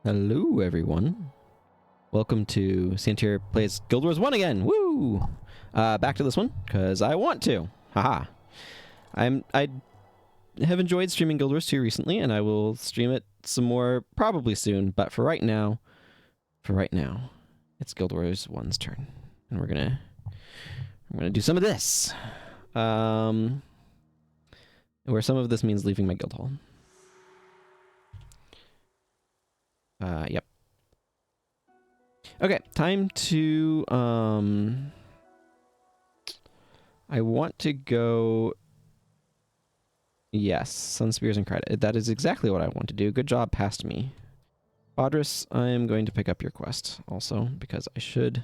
Hello, everyone. Welcome to Santier Plays Guild Wars 1 again. Woo! Back to this one, because I want to. Haha. I have enjoyed streaming Guild Wars 2 recently, and I will stream it some more probably soon. But for right now, it's Guild Wars 1's turn. And we're gonna do some of this. Where some of this means leaving my guild hall. Yep. Okay, time to, I want to go, yes, Sun Spears and Credit. That is exactly what I want to do. Good job, past me. Audris, I am going to pick up your quest also, because I should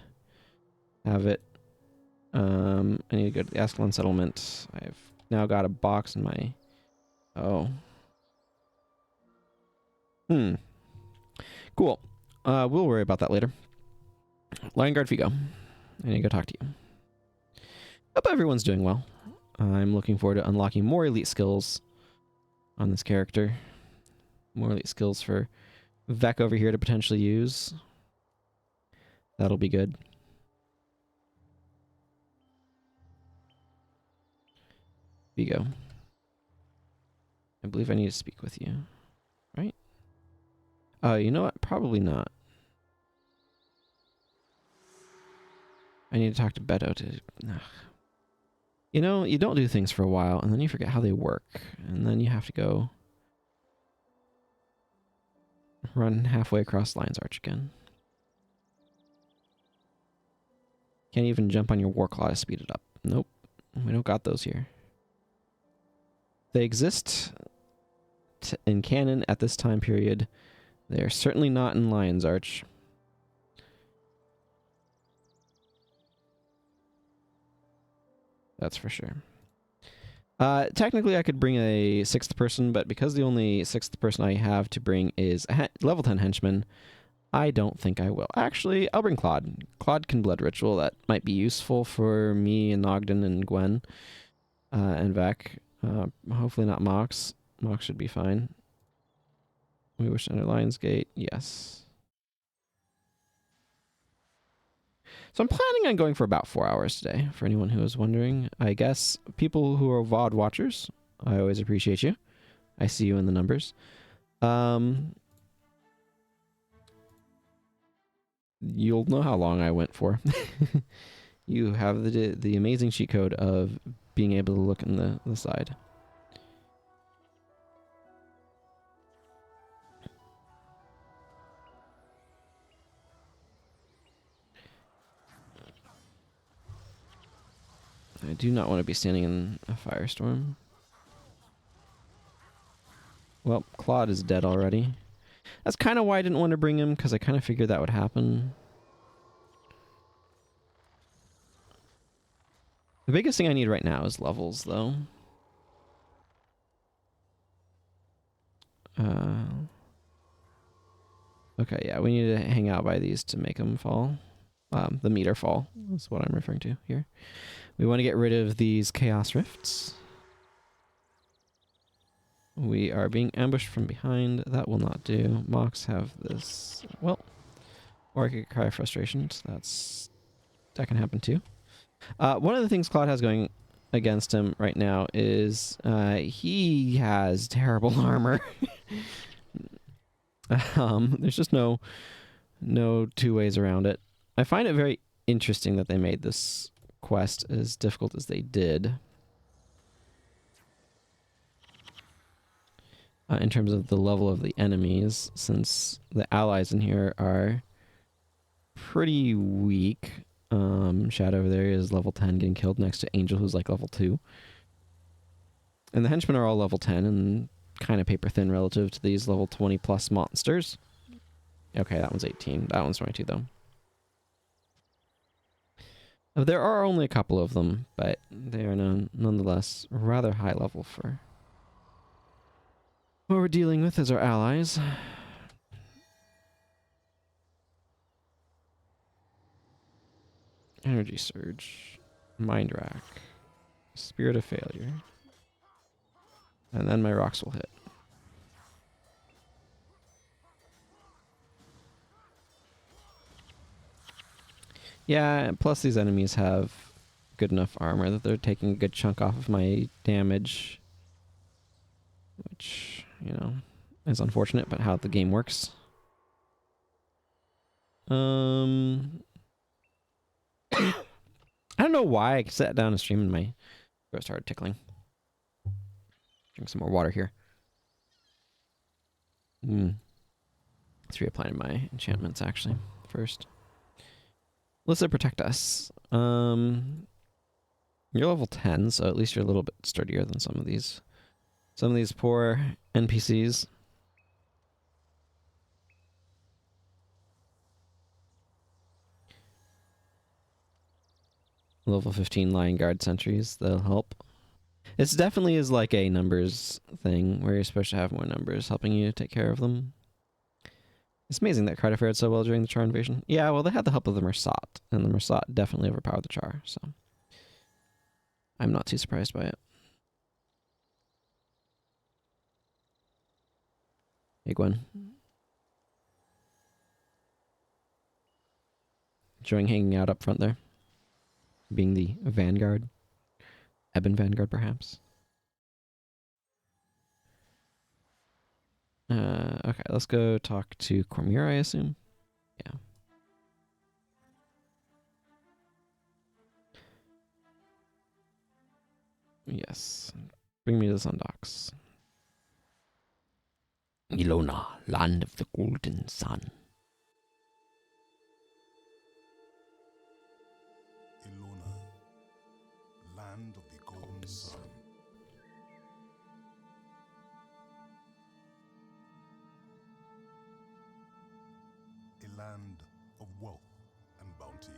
have it. I need to go to the Ascalon settlement. I've now got a box in my, Cool. We'll worry about that later. Lion Guard Figo. I need to go talk to you. Hope everyone's doing well. I'm looking forward to unlocking more elite skills on this character. More elite skills for Vec over here to potentially use. That'll be good. Figo. I believe I need to speak with you. Right? You know what? Probably not. I need to talk to Beto to... Ugh. You know, you don't do things for a while, and then you forget how they work. And then you have to go... run halfway across Lion's Arch again. Can't even jump on your Warclaw to speed it up. Nope. We don't got those here. They exist in canon at this time period. They're certainly not in Lion's Arch. That's for sure. Technically, I could bring a 6th person, but because the only 6th person I have to bring is a level 10 henchman, I don't think I will. Actually, I'll bring Claude. Claude can blood ritual. That might be useful for me and Ogden and Gwen and Vec. Hopefully not Mox. Mox should be fine. We wish to enter Lion's Gate. Yes. So I'm planning on going for about 4 hours today, for anyone who is wondering. I guess people who are VOD watchers, I always appreciate you. I see you in the numbers. You'll know how long I went for. You have the amazing cheat code of being able to look in the side. I do not want to be standing in a firestorm. Well, Claude is dead already. That's kind of why I didn't want to bring him, because I kind of figured that would happen. The biggest thing I need right now is levels, though. Okay, yeah, we need to hang out by these to make them fall. The meter fall is what I'm referring to here. We want to get rid of these Chaos Rifts. We are being ambushed from behind. That will not do. Mox have this. Well, or I could cry frustrations. That can happen too. One of the things Claude has going against him right now is he has terrible armor. There's just no two ways around it. I find it very interesting that they made this quest as difficult as they did. In terms of the level of the enemies, since the allies in here are pretty weak. Shadow over there is level 10 getting killed next to Angel, who's like level 2. And the henchmen are all level 10 and kind of paper thin relative to these level 20 plus monsters. Okay, that one's 18. That one's 22 though. There are only a couple of them, but they are nonetheless rather high level for what we're dealing with as our allies. Energy Surge, Mind Rack, Spirit of Failure, and then my rocks will hit. Yeah, plus these enemies have good enough armor that they're taking a good chunk off of my damage. Which, you know, is unfortunate, but how the game works. I don't know why I sat down and streamed and my throat started tickling. Drink some more water here. Let's reapply my enchantments actually first. Let's protect us. You're level 10, so at least you're a little bit sturdier than some of these poor NPCs. Level 15 Lion Guard sentries, that'll help. It definitely is like a numbers thing where you're supposed to have more numbers helping you take care of them. It's amazing that Carter fared so well during the Char invasion. Yeah, well, they had the help of the Mersat, and the Mersat definitely overpowered the Char, so I'm not too surprised by it. Hey, Gwen. Enjoying hanging out up front there. Being the Vanguard. Ebon Vanguard, perhaps. Okay, let's go talk to Cormier, I assume. Yeah. Yes. Bring me to the Sun Docks. Ilona, land of the golden sun. Ilona, land of the golden sun. A land of wealth and bounty.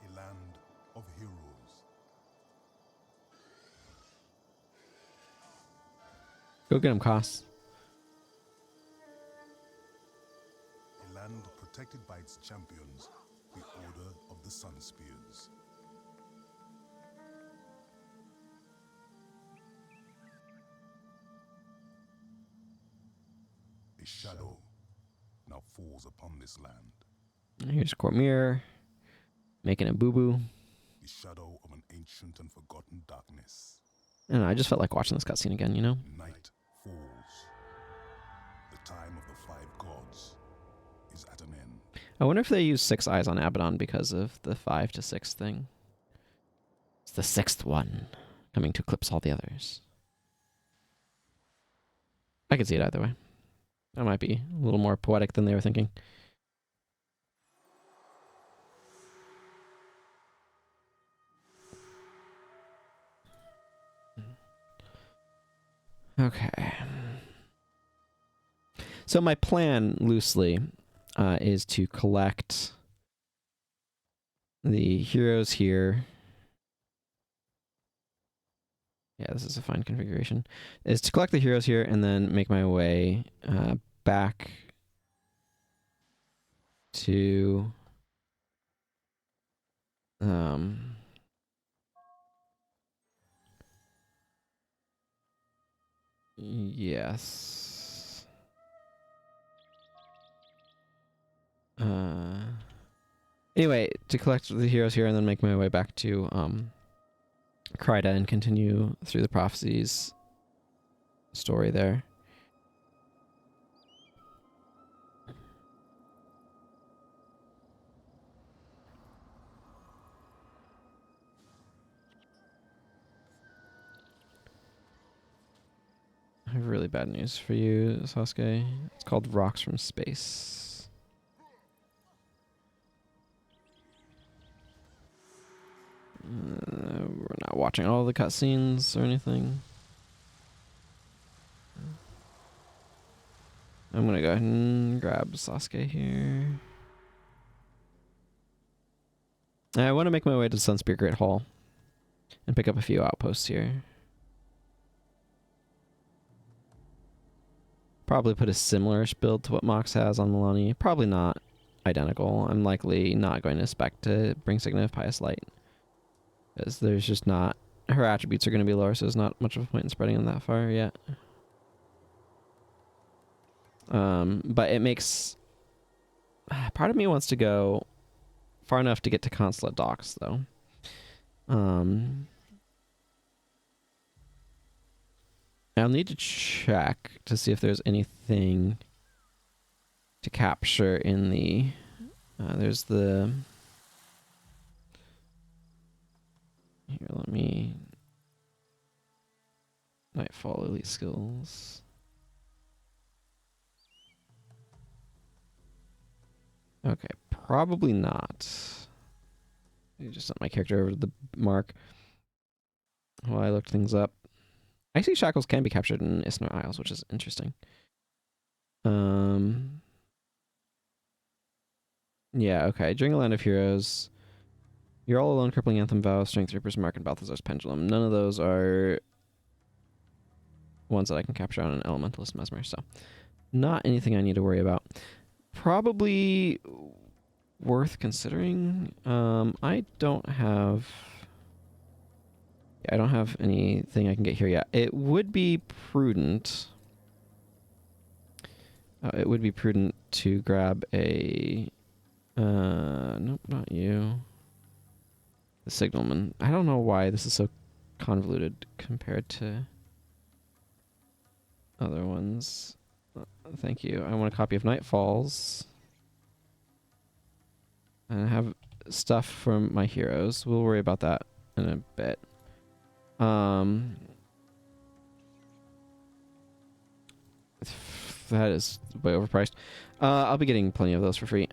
A land of heroes. Go get him, Koss. A land protected by its champions, the Order of the Sun Spears. A shadow now falls upon this land. Here's Cormier. Making a boo-boo. The shadow of an ancient and forgotten darkness. I don't know, I just felt like watching this cutscene again, you know? Night falls. The time of the five gods is at an end. I wonder if they use 6 eyes on Abaddon because of the 5 to 6 thing. It's the 6th one, coming to eclipse all the others. I could see it either way. That might be a little more poetic than they were thinking. Okay. So my plan, loosely, is to collect the heroes here. Yeah, this is a fine configuration. Is to collect the heroes here and then make my way back to yes. Anyway, to collect the heroes here and then make my way back to Kryda and continue through the prophecies story there. I have really bad news for you, Sasuke. It's called Rocks from Space. We're not watching all the cutscenes or anything. I'm gonna go ahead and grab Sasuke here. I want to make my way to Sunspear Great Hall and pick up a few outposts here. Probably put a similar-ish build to what Mox has on Milani. Probably not identical. I'm likely not going to expect to bring Signa of Pious Light, because there's just not... Her attributes are going to be lower, so there's not much of a point in spreading them that far yet. But it makes... Part of me wants to go far enough to get to Consulate Docks, though. I'll need to check to see if there's anything to capture in the... there's the... Here, let me... Nightfall Elite Skills. Okay, probably not. You just sent my character over to the mark while I looked things up. Actually, shackles can be captured in Isnor Isles, which is interesting. Yeah, okay. During a Land of Heroes, you're all alone, crippling Anthem Vow, Strength Reaper's Mark, and Balthazar's Pendulum. None of those are ones that I can capture on an Elementalist Mesmer, so not anything I need to worry about. Probably worth considering. I don't have anything I can get here yet. It would be prudent. It would be prudent to grab a... nope, not you. The Signalman. I don't know why this is so convoluted compared to other ones. Thank you. I want a copy of Nightfalls. And I have stuff from my heroes. We'll worry about that in a bit. That is way overpriced. I'll be getting plenty of those for free.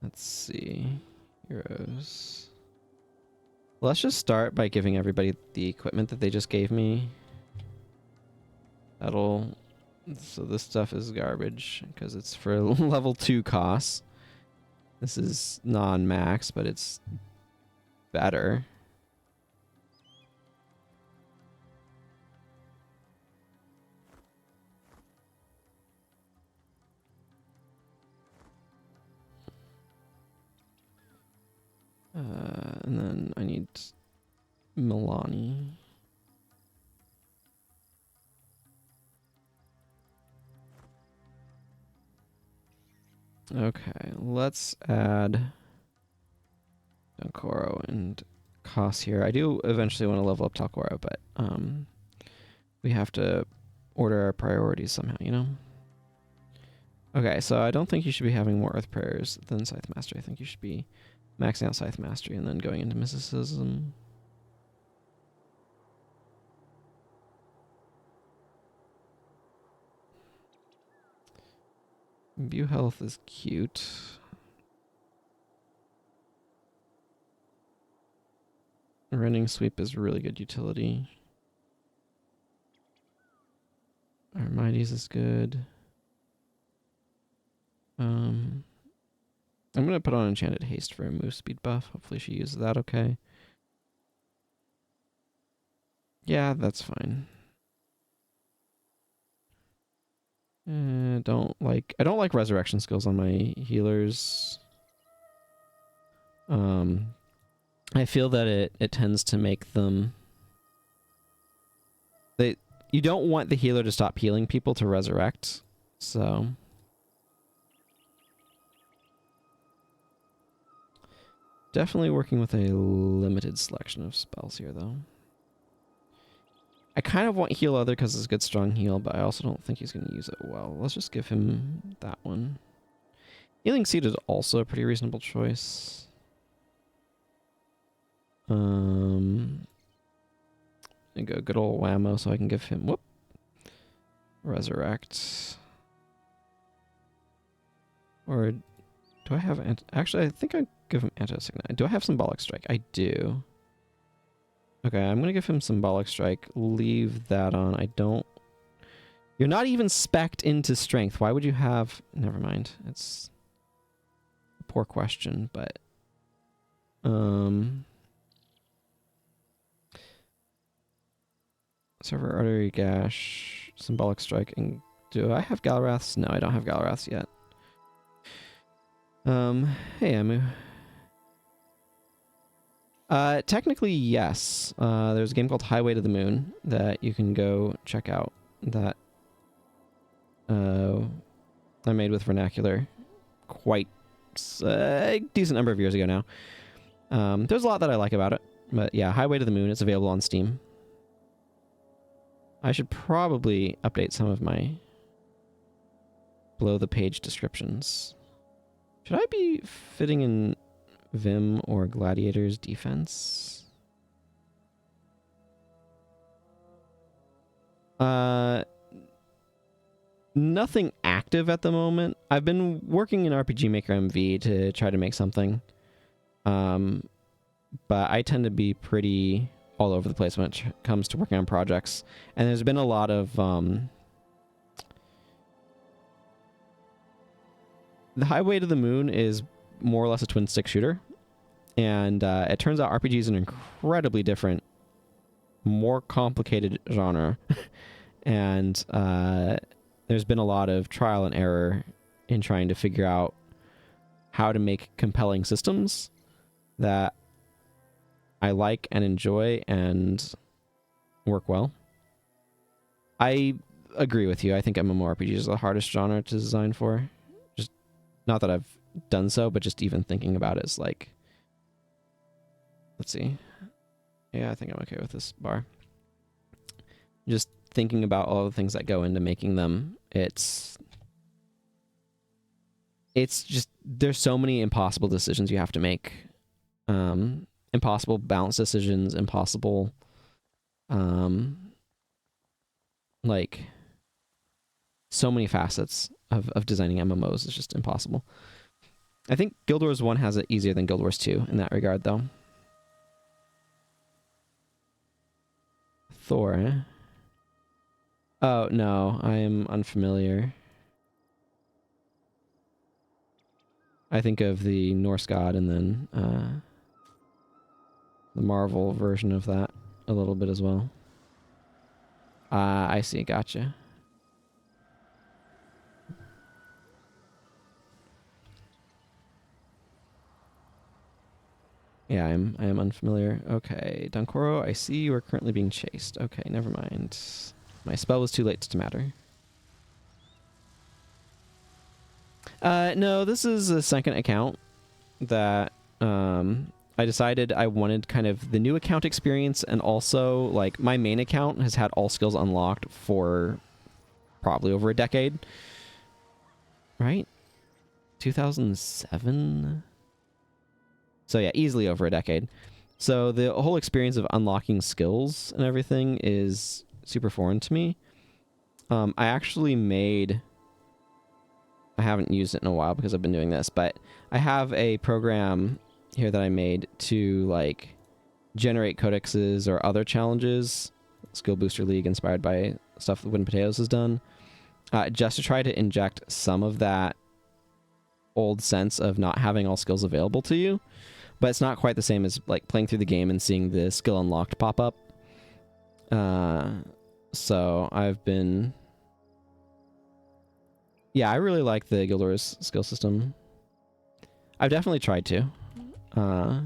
Let's see. Heroes. Let's just start by giving everybody the equipment that they just gave me. So this stuff is garbage because it's for level 2 costs. This is non-max, but it's better. And then I need Milani. Okay, let's add Dankoro and Koss here. I do eventually want to level up Talkoro, but we have to order our priorities somehow, you know? Okay, so I don't think you should be having more Earth Prayers than Scythe Mastery. I think you should be maxing out Scythe Mastery and then going into Mysticism. View Health is cute. Rending Sweep is really good utility. Armides is good. I'm gonna put on Enchanted Haste for a move speed buff. Hopefully she uses that okay. Yeah, that's fine. I don't like resurrection skills on my healers. I feel that it tends to make them... You don't want the healer to stop healing people to resurrect, so... Definitely working with a limited selection of spells here, though. I kind of want Heal Other because it's a good strong heal, but I also don't think he's going to use it well. Let's just give him that one. Healing Seed is also a pretty reasonable choice. And go good old Whammo so I can give him... Whoop! Resurrect. Or... Do I have... Actually, I think I give him Anti-Signite. Do I have Symbolic Strike? I do. Okay, I'm going to give him Symbolic Strike. Leave that on. I don't... You're not even spec'd into Strength. Why would you have... Never mind. It's a poor question, but... Server Artery Gash, Symbolic Strike, and... Do I have Galraths? No, I don't have Galraths yet. Hey, Amu. Technically, yes. There's a game called Highway to the Moon that you can go check out that I made with Vernacular quite a decent number of years ago now. There's a lot that I like about it, but yeah, Highway to the Moon is available on Steam. I should probably update some of my below the page descriptions. Should I be fitting in Vim or Gladiator's defense? Nothing active at the moment. I've been working in RPG Maker MV to try to make something. But I tend to be pretty all over the place when it comes to working on projects. And there's been a lot of... The Highway to the Moon is more or less a twin-stick shooter. And it turns out RPG is an incredibly different, more complicated genre. And there's been a lot of trial and error in trying to figure out how to make compelling systems that I like and enjoy and work well. I agree with you. I think MMORPG is the hardest genre to design for. Just not that I've done so, but just even thinking about it is like... Let's see. Yeah, I think I'm okay with this bar. Just thinking about all the things that go into making them, it's just, there's so many impossible decisions you have to make. Impossible balance decisions, impossible, like, so many facets of designing MMOs is just impossible. I think Guild Wars 1 has it easier than Guild Wars 2 in that regard, though. Thor, eh? Oh, no, I am unfamiliar. I think of the Norse god and then the Marvel version of that a little bit as well. I see, gotcha. Yeah, I am unfamiliar. Okay, Dankoro, I see you are currently being chased. Okay, never mind. My spell was too late to matter. No, this is a second account that I decided I wanted kind of the new account experience, and also like my main account has had all skills unlocked for probably over a decade. Right? 2007? So yeah, easily over a decade. So the whole experience of unlocking skills and everything is super foreign to me. I actually made... I haven't used it in a while because I've been doing this, but I have a program here that I made to like generate codexes or other challenges, Skill Booster League inspired by stuff that Wooden Potatoes has done, just to try to inject some of that old sense of not having all skills available to you. But it's not quite the same as like playing through the game and seeing the skill unlocked pop up. So I've been... Yeah, I really like the Guild Wars skill system. I've definitely tried to. But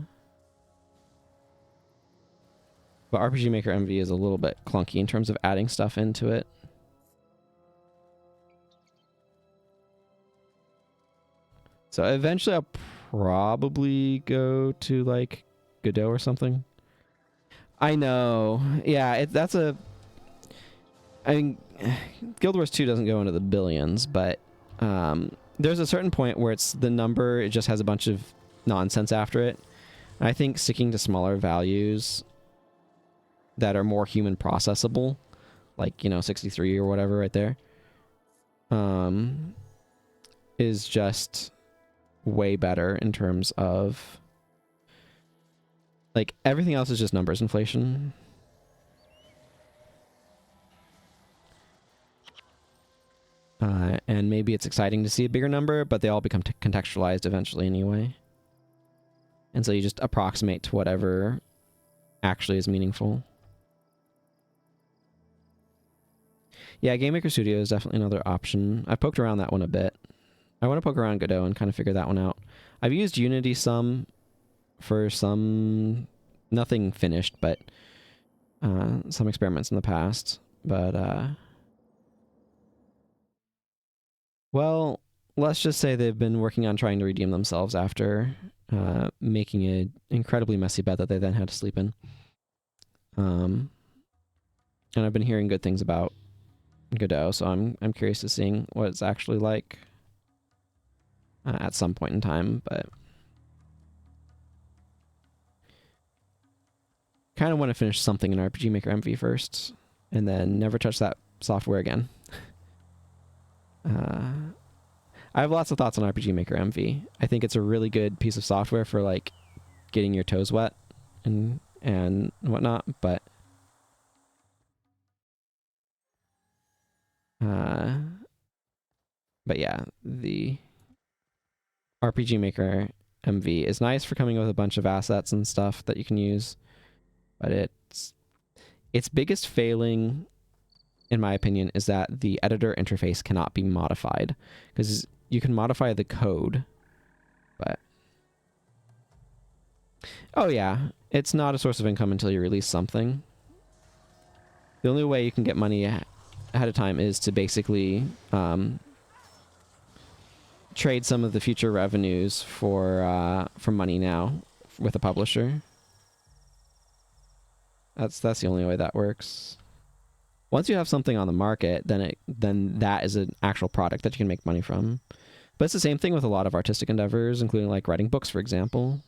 RPG Maker MV is a little bit clunky in terms of adding stuff into it. So eventually I'll probably go to like Godot or something. I know. Yeah, that's a... I mean, Guild Wars 2 doesn't go into the billions, but there's a certain point where it's the number, it just has a bunch of nonsense after it. And I think sticking to smaller values that are more human processable, like, 63 or whatever right there, is just way better in terms of, like, everything else is just numbers inflation. And maybe it's exciting to see a bigger number, but they all become contextualized eventually anyway. And so you just approximate to whatever actually is meaningful. Yeah, Game Maker Studio is definitely another option. I poked around that one a bit. I want to poke around Godot and kind of figure that one out. I've used Unity some for some Nothing finished, but some experiments in the past. But well, let's just say they've been working on trying to redeem themselves after making an incredibly messy bed that they then had to sleep in. And I've been hearing good things about Godot, so I'm curious to seeing what it's actually like at some point in time, but kind of want to finish something in RPG Maker MV first, and then never touch that software again. I have lots of thoughts on RPG Maker MV. I think it's a really good piece of software for like getting your toes wet and whatnot, but yeah, the RPG Maker MV is nice for coming with a bunch of assets and stuff that you can use, but its biggest failing, in my opinion, is that the editor interface cannot be modified, because you can modify the code, but oh yeah, it's not a source of income until you release something. The only way you can get money ahead of time is to basically trade some of the future revenues for money now with a publisher. That's the only way that works. Once you have something on the market, then that is an actual product that you can make money from. But it's the same thing with a lot of artistic endeavors, including like writing books, for example.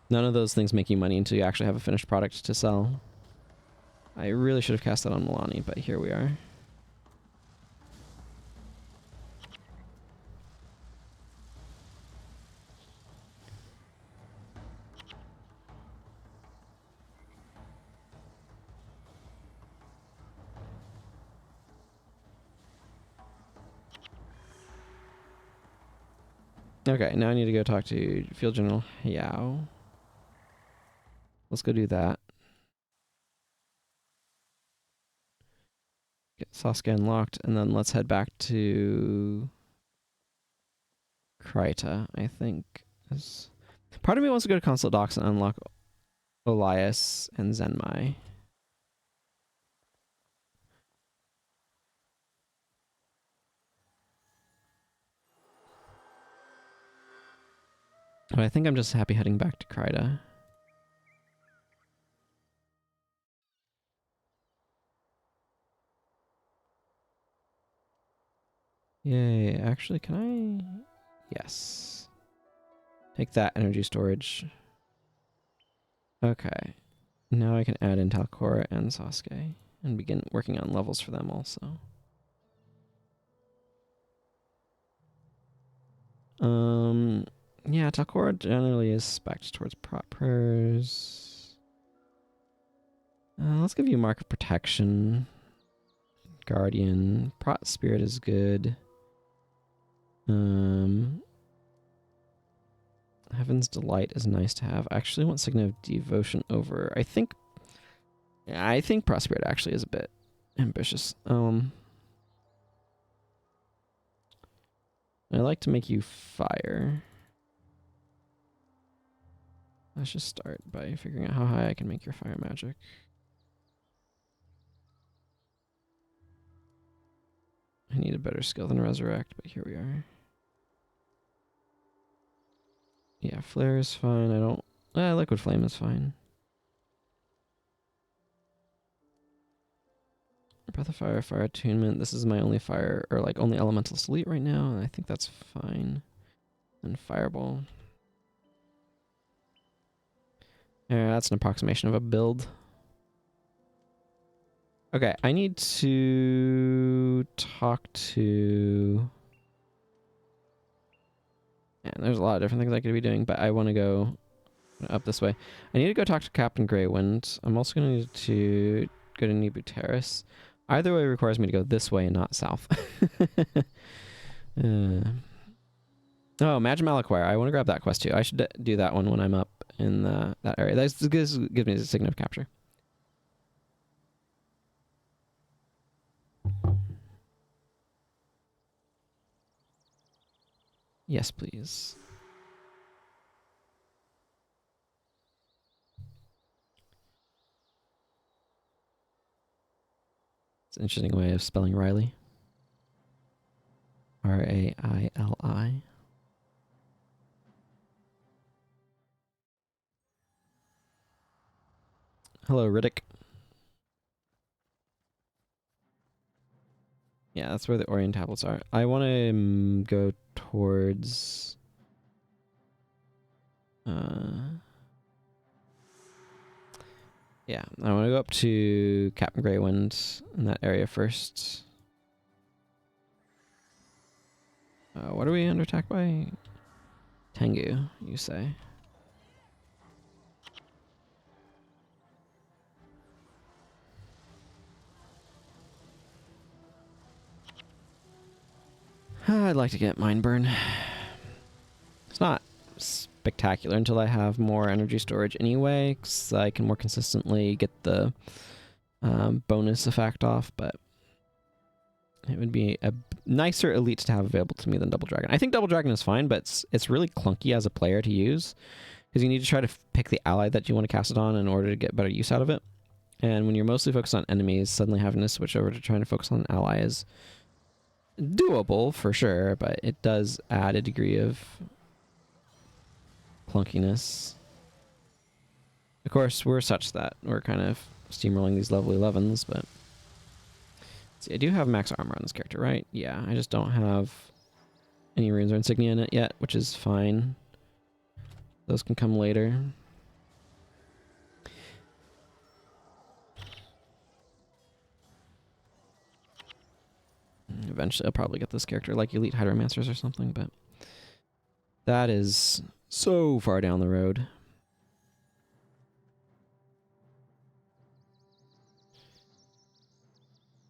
None of those things make you money until you actually have a finished product to sell. I really should have cast that on Milani, but here we are. Okay, now I need to go talk to Field General Yao. Let's go do that. Get Sasuke unlocked, and then let's head back to Kryta, I think. Part of me wants to go to Consulate Docks and unlock Elias and Zenmai. But I think I'm just happy heading back to Kryta. Yay, actually, can I? Yes. Take that energy storage. Okay. Now I can add in Talcora and Sasuke and begin working on levels for them also. Yeah, Talcora generally is spec'd towards prop prayers. Let's give you Mark of Protection. Guardian. Prot Spirit is good. Heaven's Delight is nice to have. I actually want Signet of Devotion over. I think Prot Spirit actually is a bit ambitious. I like to make you fire. Let's just start by figuring out how high I can make your fire magic. I need a better skill than Resurrect, but here we are. Yeah, Flare is fine. Liquid Flame is fine. Breath of Fire, Fire Attunement. This is my only fire, or like only Elementalist Elite right now, and I think that's fine. And Fireball. Yeah, that's an approximation of a build. Okay, I need to talk to... Yeah, there's a lot of different things I could be doing, but I want to go up this way. I need to go talk to Captain Greywind. I'm also going to need to go to Nibu Terrace. Either way requires me to go this way and not south. Oh, Imagine Malaquire. I want to grab that quest too. I should do that one when I'm up in that area. This gives me the Signet of Capture. Yes, please. It's an interesting way of spelling Riley. Raili. Hello, Riddick. Yeah, that's where the Orient tablets are. I want to go towards... yeah, I want to go up to Captain Greywind in that area first. What are we under attack by? Tengu, you say? I'd like to get Mind Burn. It's not spectacular until I have more energy storage anyway, because I can more consistently get the bonus effect off, but it would be a nicer elite to have available to me than Double Dragon. I think Double Dragon is fine, but it's really clunky as a player to use, because you need to try to pick the ally that you want to cast it on in order to get better use out of it. And when you're mostly focused on enemies, suddenly having to switch over to trying to focus on an ally is doable for sure, but it does add a degree of clunkiness. Of course, we're such that we're kind of steamrolling these level 11s, but... see, I do have max armor on this character, right? Yeah, I just don't have any runes or insignia in it yet, which is fine. Those can come later. Eventually, I'll probably get this character like Elite Hydromancers or something, but that is so far down the road.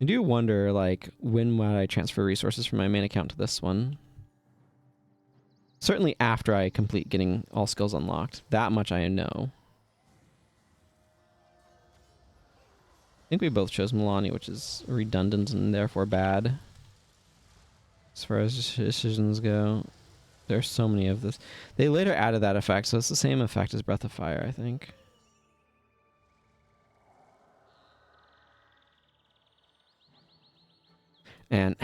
I do wonder, like, when might I transfer resources from my main account to this one? Certainly after I complete getting all skills unlocked. That much I know. I think we both chose Milani, which is redundant and therefore bad. As far as decisions go. There's so many of this. They later added that effect, so it's the same effect as Breath of Fire, I think. And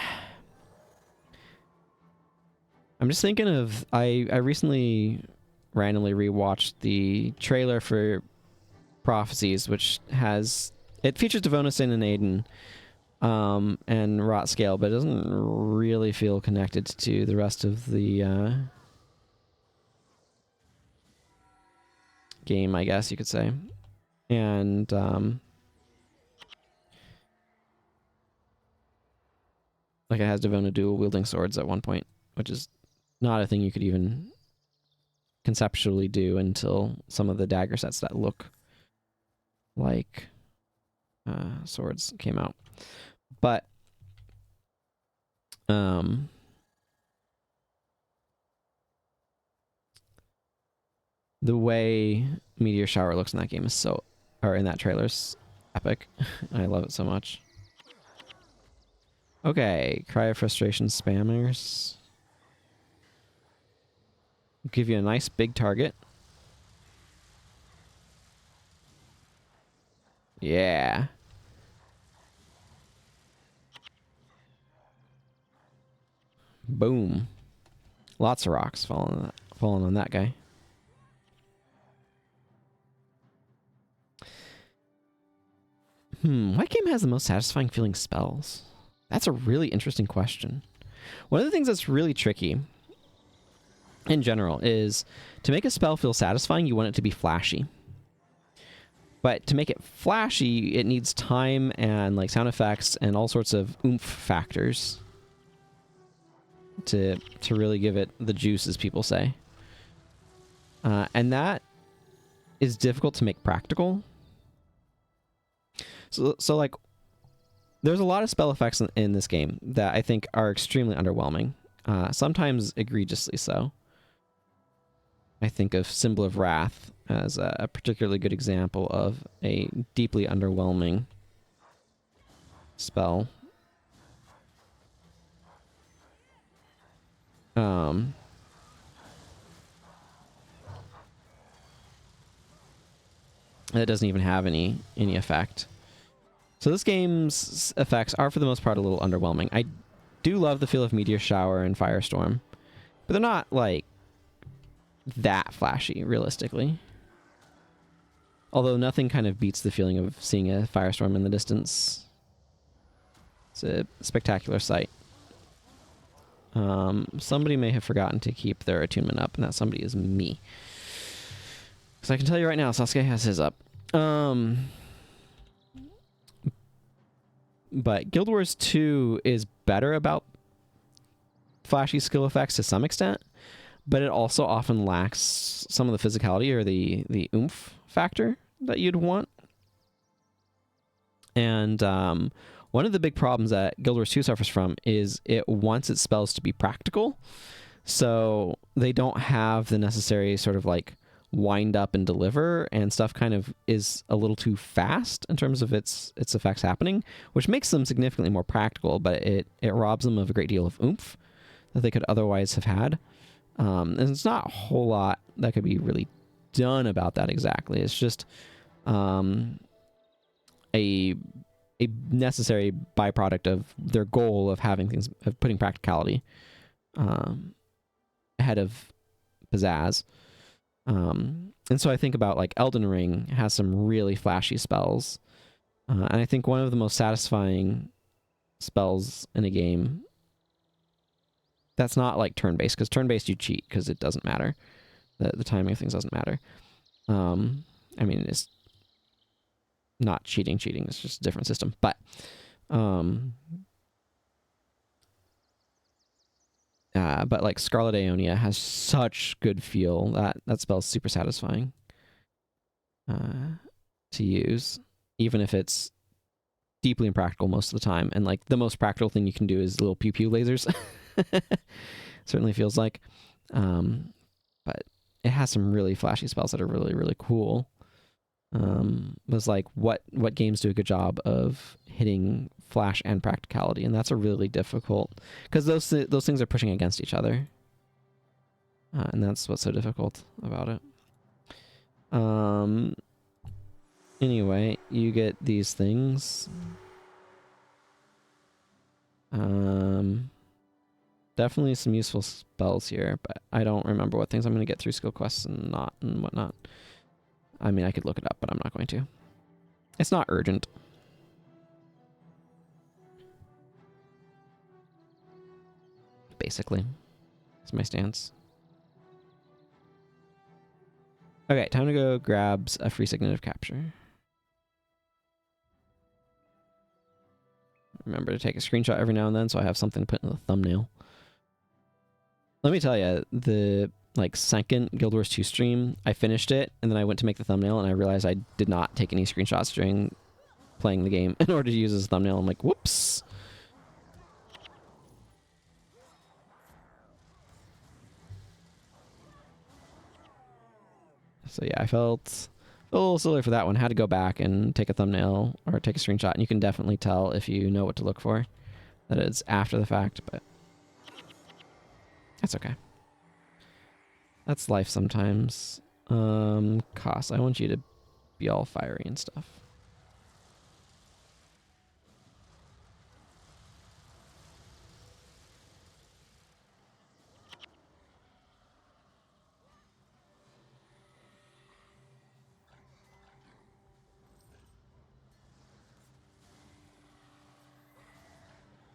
I'm just thinking of... I recently randomly rewatched the trailer for Prophecies, which has... it features Devona Sin and Aiden and Rot Scale, but it doesn't really feel connected to the rest of the game, I guess you could say. And like it has Devona dual wielding swords at one point, which is not a thing you could even conceptually do until some of the dagger sets that look like swords came out. But the way Meteor Shower looks in that game is so, or in that trailer, is epic. I love it so much. Okay, Cry of Frustration spammers. Give you a nice big target. Yeah. Boom. Lots of rocks falling on that guy. What game has the most satisfying feeling spells? That's a really interesting question. One of the things that's really tricky in general is to make a spell feel satisfying, you want it to be flashy. But to make it flashy, it needs time and like sound effects and all sorts of oomph factors to really give it the juice, as people say. And that is difficult to make practical. So like, there's a lot of spell effects in this game that I think are extremely underwhelming. Sometimes egregiously so. I think of Symbol of Wrath as a particularly good example of a deeply underwhelming spell. that doesn't even have any effect. So this game's effects are, for the most part, a little underwhelming. I do love the feel of Meteor Shower and Firestorm, but they're not, like, that flashy, realistically. Although nothing kind of beats the feeling of seeing a firestorm in the distance. It's a spectacular sight. Somebody may have forgotten to keep their attunement up, and that somebody is me. Because I can tell you right now, Sasuke has his up. But Guild Wars 2 is better about flashy skill effects to some extent, but it also often lacks some of the physicality or the oomph factor that you'd want. And one of the big problems that Guild Wars 2 suffers from is it wants its spells to be practical, so they don't have the necessary sort of like wind up and deliver, and stuff kind of is a little too fast in terms of its effects happening, which makes them significantly more practical, but it robs them of a great deal of oomph that they could otherwise have had. And it's not a whole lot that could be really done about that exactly. It's just a necessary byproduct of their goal of having things, of putting practicality ahead of pizzazz. And so I think about, like, Elden Ring has some really flashy spells. And I think one of the most satisfying spells in a game that's not like turn-based, because turn-based you cheat because it doesn't matter. The timing of things doesn't matter. I mean, it's not cheating, it's just a different system. But like Scarlet Aeonia has such good feel that spell's super satisfying to use, even if it's deeply impractical most of the time. And like the most practical thing you can do is little pew pew lasers. Certainly feels like. But it has some really flashy spells that are really, really cool. Was like what games do a good job of hitting flash and practicality, and that's a really difficult, because those things are pushing against each other, and that's what's so difficult about it. Anyway, you get these things. Definitely some useful spells here, but I don't remember what things I'm going to get through skill quests and whatnot. I mean, I could look it up, but I'm not going to. It's not urgent. Basically, that's my stance. Okay, time to go grabs a free signet of capture. Remember to take a screenshot every now and then so I have something to put in the thumbnail. Let me tell you, the second Guild Wars 2 stream, I finished it, and then I went to make the thumbnail, and I realized I did not take any screenshots during playing the game in order to use as a thumbnail. I'm like, whoops. So yeah, I felt a little silly for that one. Had to go back and take a thumbnail or take a screenshot, and you can definitely tell if you know what to look for that it's after the fact, but that's okay. That's life sometimes. Cost. I want you to be all fiery and stuff.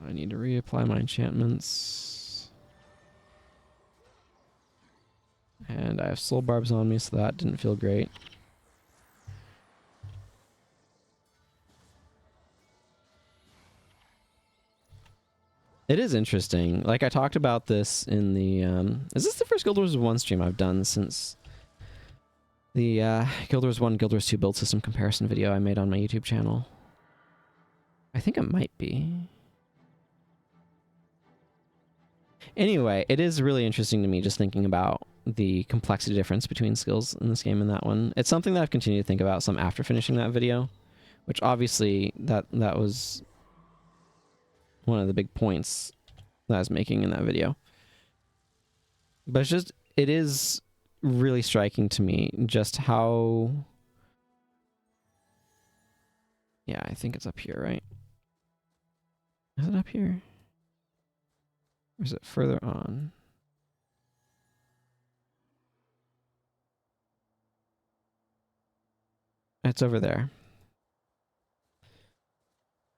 I need to reapply my enchantments. And I have soul barbs on me, so that didn't feel great. It is interesting. Like, I talked about this in the... is this the first Guild Wars 1 stream I've done since the Guild Wars 1, Guild Wars 2 build system comparison video I made on my YouTube channel? I think it might be. Anyway, it is really interesting to me just thinking about the complexity difference between skills in this game and that one. It's something that I've continued to think about some after finishing that video, which obviously that was one of the big points that I was making in that video. But it's just, it is really striking to me just how Yeah, I think it's up here, right? Is it up here? Or is it further on? It's over there.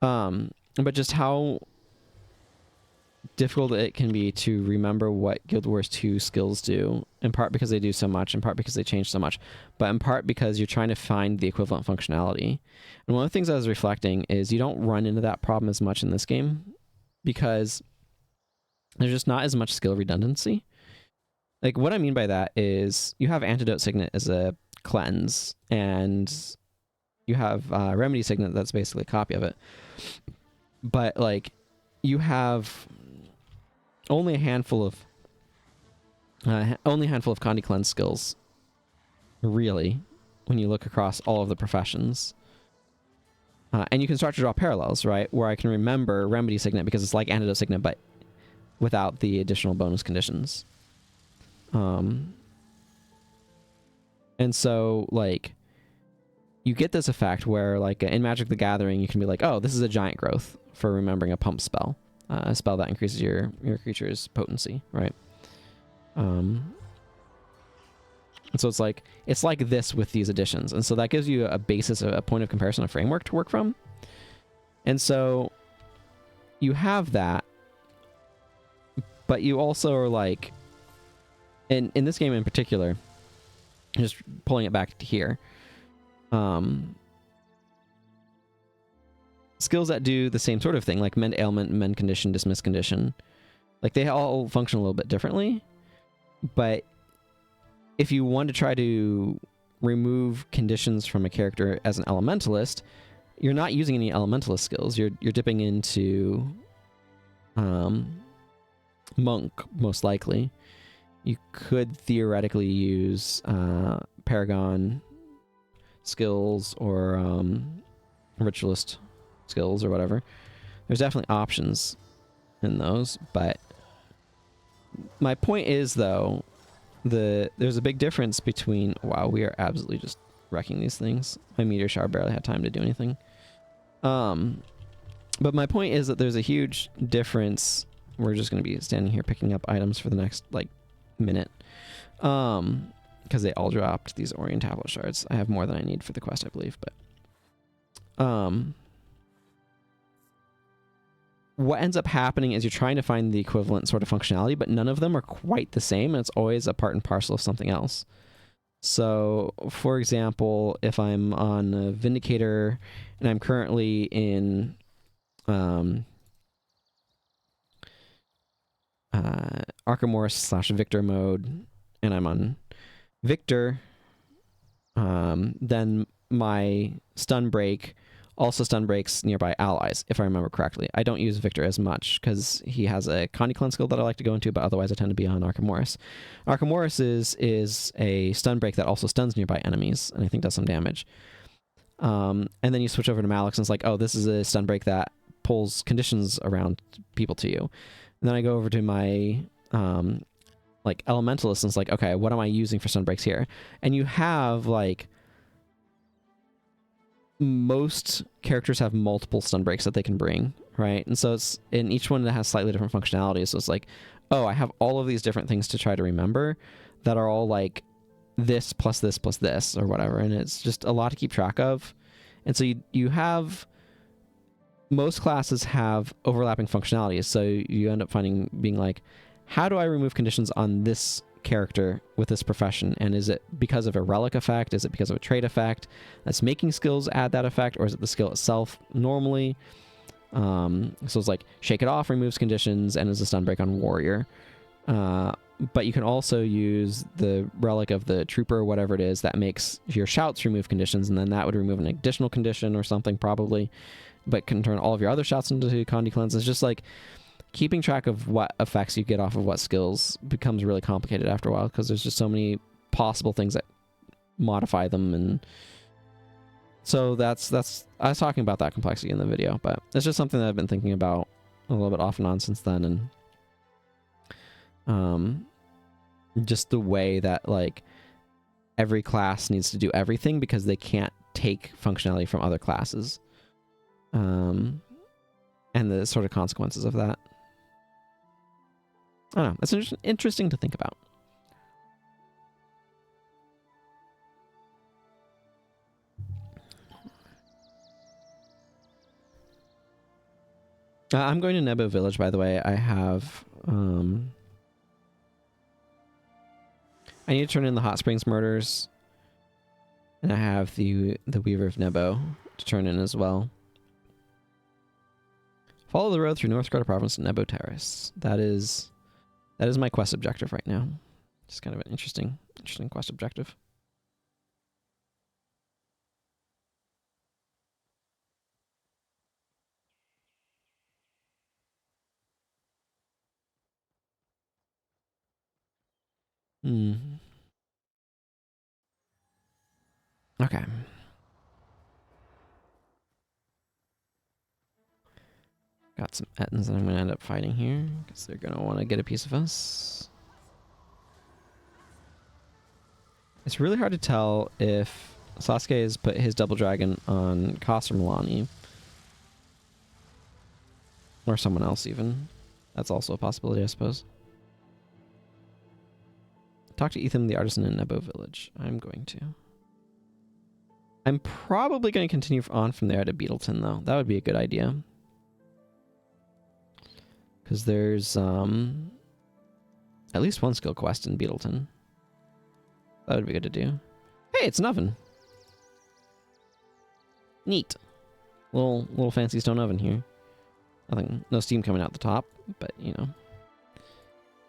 But just how difficult it can be to remember what Guild Wars 2 skills do, in part because they do so much, in part because they change so much, but in part because you're trying to find the equivalent functionality. And one of the things I was reflecting is you don't run into that problem as much in this game because there's just not as much skill redundancy. Like, what I mean by that is you have Antidote Signet as a cleanse, and you have Remedy Signet that's basically a copy of it. But, like, you have only a handful of Condi Cleanse skills, really, when you look across all of the professions. And you can start to draw parallels, right? Where I can remember Remedy Signet because it's like Antidote Signet, but without the additional bonus conditions. And so, like, you get this effect where, like, in Magic the Gathering, you can be like, oh, this is a giant growth for remembering a pump spell. A spell that increases your creature's potency, right? And so it's like this with these additions. And so that gives you a basis, a point of comparison, a framework to work from. And so you have that, but you also are like, in this game in particular, just pulling it back to here, skills that do the same sort of thing, like Mend Ailment, Mend Condition, Dismiss Condition, like they all function a little bit differently. But if you want to try to remove conditions from a character as an Elementalist, you're not using any Elementalist skills. You're dipping into Monk, most likely. You could theoretically use Paragon skills or Ritualist skills or whatever. There's definitely options in those, but my point is, though, there's a big difference between... Wow, we are absolutely just wrecking these things. My meteor shower barely had time to do anything. But my point is that there's a huge difference. We're just going to be standing here picking up items for the next, like, minute. Because they all dropped these Orient Tablet shards. I have more than I need for the quest, I believe, but... what ends up happening is you're trying to find the equivalent sort of functionality, but none of them are quite the same, and it's always a part and parcel of something else. So, for example, if I'm on a Vindicator and I'm currently in Arkham Victor mode, and I'm on Victor, then my stun break also stun breaks nearby allies, if I remember correctly. I don't use Victor as much because he has a Condi Cleanse skill that I like to go into, but otherwise I tend to be on Arkham is a stun break that also stuns nearby enemies, and I think does some damage. And then you switch over to Malix, and it's like, oh, this is a stun break that pulls conditions around people to you. And then I go over to my like Elementalist, and it's like, okay, what am I using for stun breaks here? And you have, like, most characters have multiple stun breaks that they can bring, right? And so it's in each one that has slightly different functionalities. So it's like, oh, I have all of these different things to try to remember that are all like this plus this plus this or whatever, and it's just a lot to keep track of. And so you have, most classes have overlapping functionalities, so you end up being like, how do I remove conditions on this character with this profession? And is it because of a relic effect? Is it because of a trait effect that's making skills add that effect, or is it the skill itself normally? So it's like Shake It Off removes conditions and is a stun break on warrior, but you can also use the relic of the trooper or whatever it is that makes your shouts remove conditions, and then that would remove an additional condition or something probably, but can turn all of your other shouts into Condi Cleanse. It's just like keeping track of what effects you get off of what skills becomes really complicated after a while, because there's just so many possible things that modify them. And so that's I was talking about that complexity in the video, but it's just something that I've been thinking about a little bit off and on since then. And just the way that, like, every class needs to do everything because they can't take functionality from other classes. and the sort of consequences of that. I don't know. It's interesting to think about. I'm going to Nebo Village, by the way. I have... I need to turn in the Hot Springs murders. And I have the Weaver of Nebo to turn in as well. Follow the road through North Dakota Province to Nebo Terrace. That is my quest objective right now. Just kind of an interesting quest objective. Okay. Got some Ettins that I'm going to end up fighting here, because they're going to want to get a piece of us. It's really hard to tell if Sasuke has put his double dragon on Koss or Milani. Or someone else even. That's also a possibility, I suppose. Talk to Ethan, the artisan in Nebo Village. I'm going to. I'm probably going to continue on from there to Beetleton, though. That would be a good idea. Because there's at least one skill quest in Beetleton. That would be good to do. Hey, it's an oven. Neat. Little fancy stone oven here. Nothing, no steam coming out the top, but you know,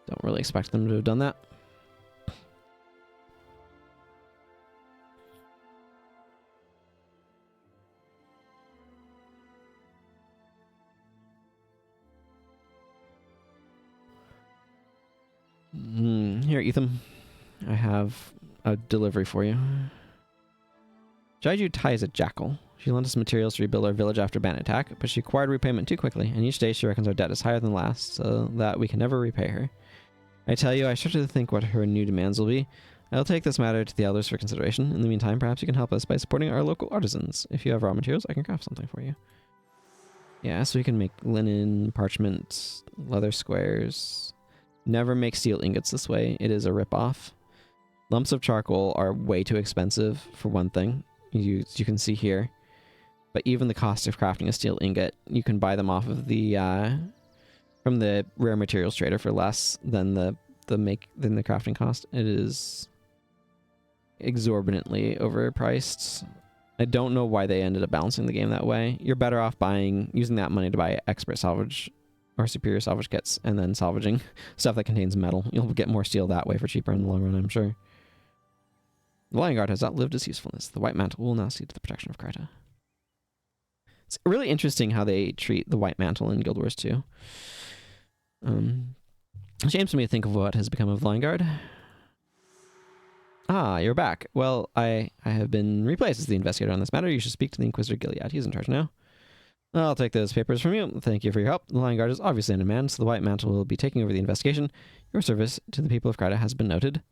don't really expect them to have done that. Here, Ethan. I have a delivery for you. Jaiju Tai is a jackal. She lent us materials to rebuild our village after a bandit attack, but she acquired repayment too quickly, and each day she reckons our debt is higher than last, so that we can never repay her. I tell you, I started to think what her new demands will be. I'll take this matter to the elders for consideration. In the meantime, perhaps you can help us by supporting our local artisans. If you have raw materials, I can craft something for you. Yeah, so we can make linen, parchment, leather squares. Never make steel ingots this way. It is a ripoff. Lumps of charcoal are way too expensive, for one thing. You can see here. But even the cost of crafting a steel ingot, you can buy them off of the from the rare materials trader for less than the crafting cost. It is exorbitantly overpriced. I don't know why they ended up balancing the game that way. You're better off using that money to buy expert salvage or superior salvage kits and then salvaging stuff that contains metal. You'll get more steel that way for cheaper in the long run, I'm sure. The Lion Guard has outlived its usefulness. The White Mantle will now see to the protection of Kryta. It's really interesting how they treat the White Mantle in Guild Wars 2. Shames me to think of what has become of the Lion Guard. Ah, you're back. Well, I have been replaced as the investigator on this matter. You should speak to the Inquisitor Gilead. He's in charge now. I'll take those papers from you. Thank you for your help. The Lion Guard is obviously in demand, so the White Mantle will be taking over the investigation. Your service to the people of Kryta has been noted.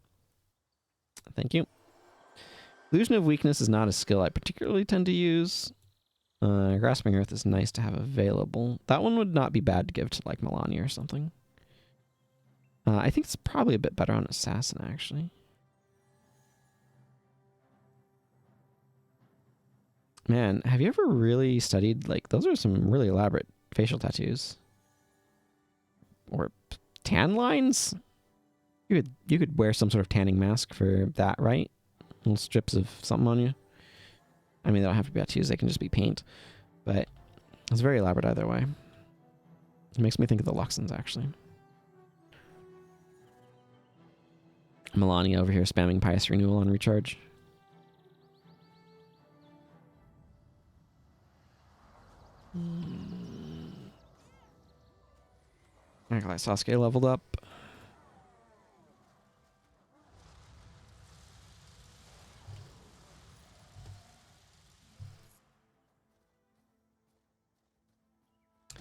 Thank you. Illusion of Weakness is not a skill I particularly tend to use. Grasping Earth is nice to have available. That one would not be bad to give to, like, Milani or something. I think it's probably a bit better on Assassin, actually. Man, have you ever really studied, like, those are some really elaborate facial tattoos. Or tan lines? You could wear some sort of tanning mask for that, right? Little strips of something on you. I mean, they don't have to be tattoos, they can just be paint. But it's very elaborate either way. It makes me think of the Luxons, actually. Milani over here spamming Pious Renewal on recharge. I got Sasuke leveled up.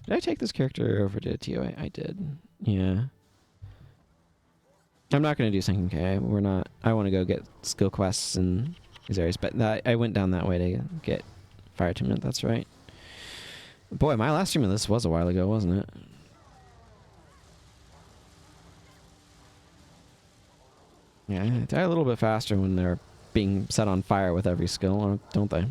Did I take this character over to TOA? I did. Yeah. I'm not going to do Senkin K. We're not... I want to go get skill quests in these areas, but I went down that way to get Fire Attunement, that's right. Boy, my last stream of this was a while ago, wasn't it? Yeah, they die a little bit faster when they're being set on fire with every skill, don't they?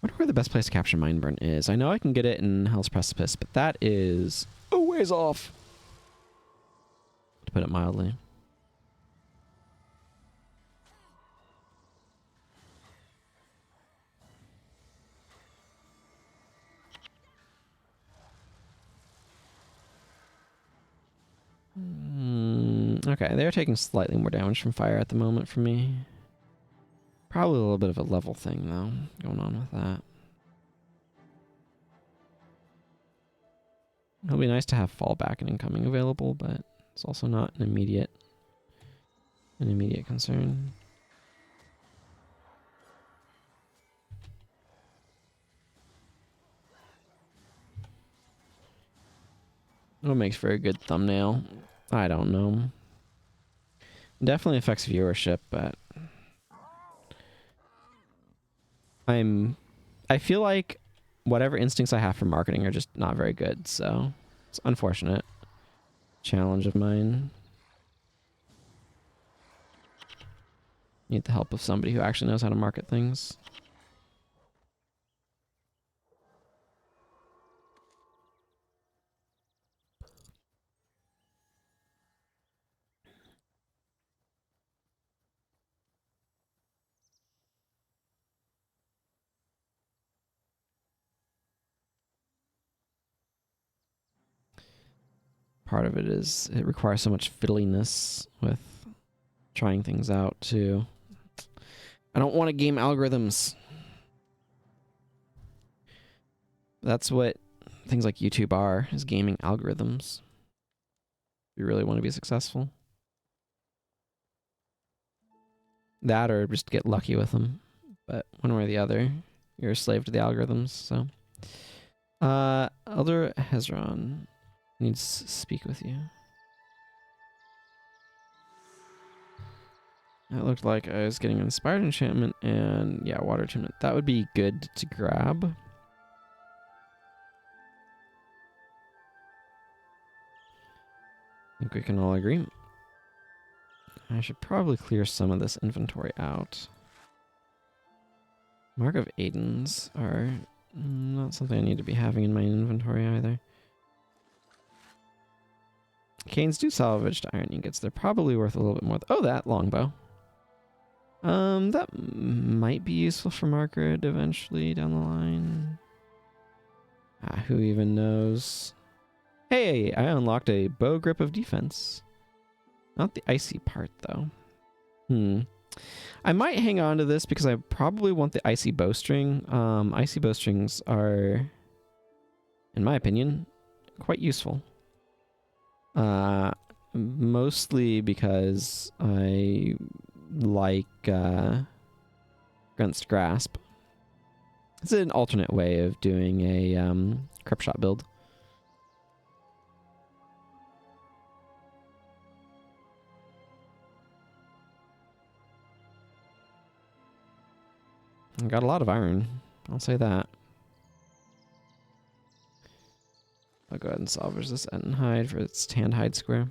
I wonder where the best place to capture Mindburn is. I know I can get it in Hell's Precipice, but that is a ways off, to put it mildly. Okay, they're taking slightly more damage from fire at the moment for me. Probably a little bit of a level thing, though, going on with that. It'll be nice to have fallback and incoming available, but it's also not an immediate concern. What makes for a good thumbnail? I don't know. Definitely affects viewership, but I feel like whatever instincts I have for marketing are just not very good, so it's unfortunate. Challenge of mine. Need the help of somebody who actually knows how to market things. Part of it is it requires so much fiddliness with trying things out too. I don't want to game algorithms. That's what things like YouTube are, is gaming algorithms. If you really want to be successful. That or just get lucky with them. But one way or the other, you're a slave to the algorithms, so. Elder Hezron needs to speak with you. It looked like I was getting Inspired Enchantment and, yeah, Water Attunement. That would be good to grab. I think we can all agree. I should probably clear some of this inventory out. Mark of Aidens are not something I need to be having in my inventory either. Canes do salvage to iron ingots. They're probably worth a little bit more. Oh, that longbow. That might be useful for Margaret eventually down the line. Who even knows? Hey, I unlocked a bow grip of defense. Not the icy part, though. I might hang on to this because I probably want the icy bowstring. Icy bowstrings are, in my opinion, quite useful. Mostly because I like Grunt's Grasp. It's an alternate way of doing a creep shot build. I got a lot of iron, I'll say that. I'll go ahead and salvage this Entenhide for its tanned hide square.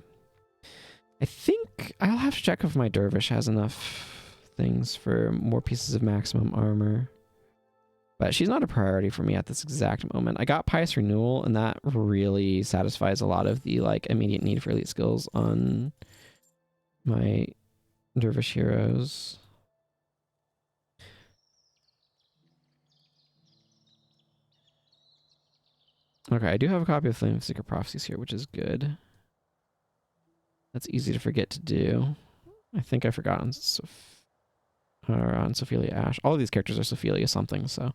I think I'll have to check if my Dervish has enough things for more pieces of maximum armor. But she's not a priority for me at this exact moment. I got Pious Renewal, and that really satisfies a lot of the like immediate need for elite skills on my Dervish heroes. Okay, I do have a copy of Flame of Secret Prophecies here, which is good. That's easy to forget to do. I think I forgot on Sophelia Ash. All of these characters are Sophelia something, so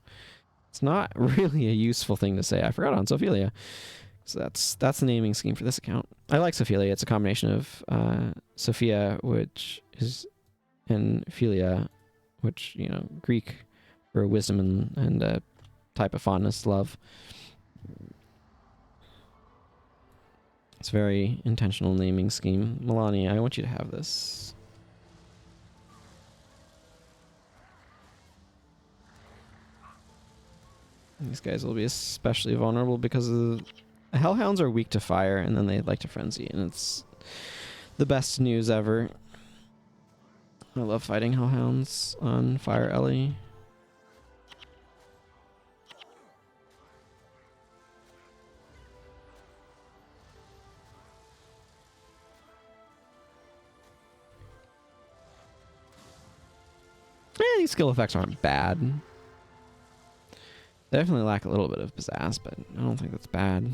it's not really a useful thing to say. I forgot on Sophelia. So that's the naming scheme for this account. I like Sophelia. It's a combination of Sophia, which is, and Philia, which, you know, Greek for wisdom and a type of fondness, love. It's a very intentional naming scheme. Milani, I want you to have this. These guys will be especially vulnerable because of Hellhounds are weak to fire, and then they like to frenzy, and it's the best news ever. I love fighting Hellhounds on Fire Ellie. These skill effects aren't bad. They definitely lack a little bit of pizzazz, but I don't think that's bad.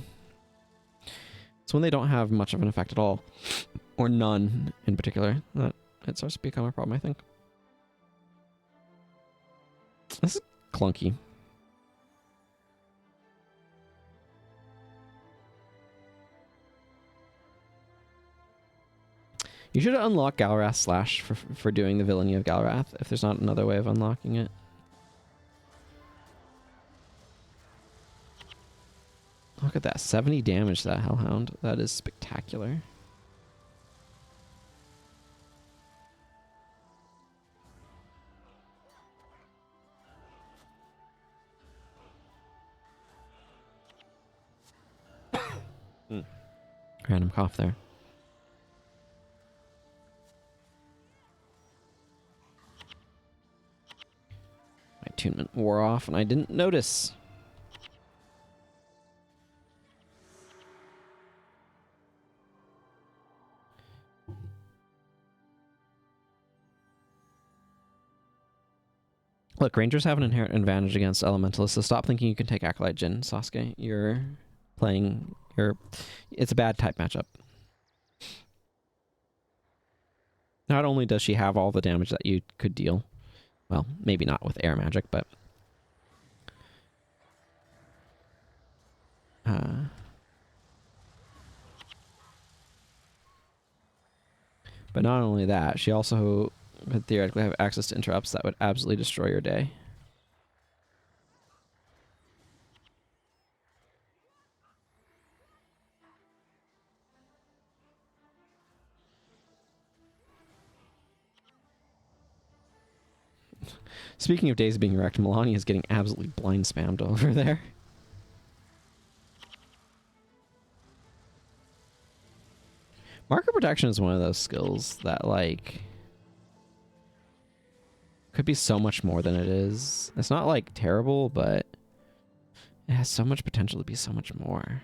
It's when they don't have much of an effect at all, or none in particular, that it starts to become a problem, I think. This is clunky. You should unlock Galrath Slash for doing the villainy of Galrath, if there's not another way of unlocking it. Look at that, 70 damage to that Hellhound. That is spectacular. Random cough there. My attunement wore off and I didn't notice. Look, Rangers have an inherent advantage against Elementalists, so stop thinking you can take Acolyte Jhin, Sasuke. It's a bad type matchup. Not only does she have all the damage that you could deal, well, maybe not with air magic, but not only that, she also could theoretically have access to interrupts that would absolutely destroy your day. Speaking of days being wrecked, Milani is getting absolutely blind spammed over there. Marker protection is one of those skills that, like, could be so much more than it is. It's not, like, terrible, but it has so much potential to be so much more.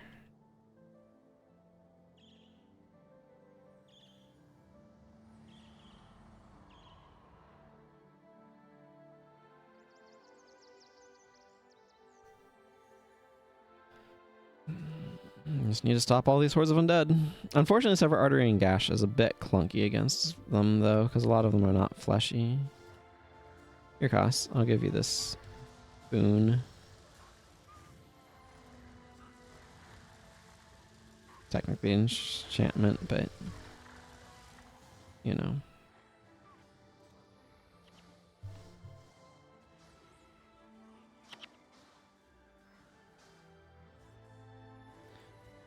Just need to stop all these hordes of undead. Unfortunately, Sever Artery and Gash is a bit clunky against them, though, because a lot of them are not fleshy. Here, Koss, I'll give you this boon. Technically enchantment, but, you know.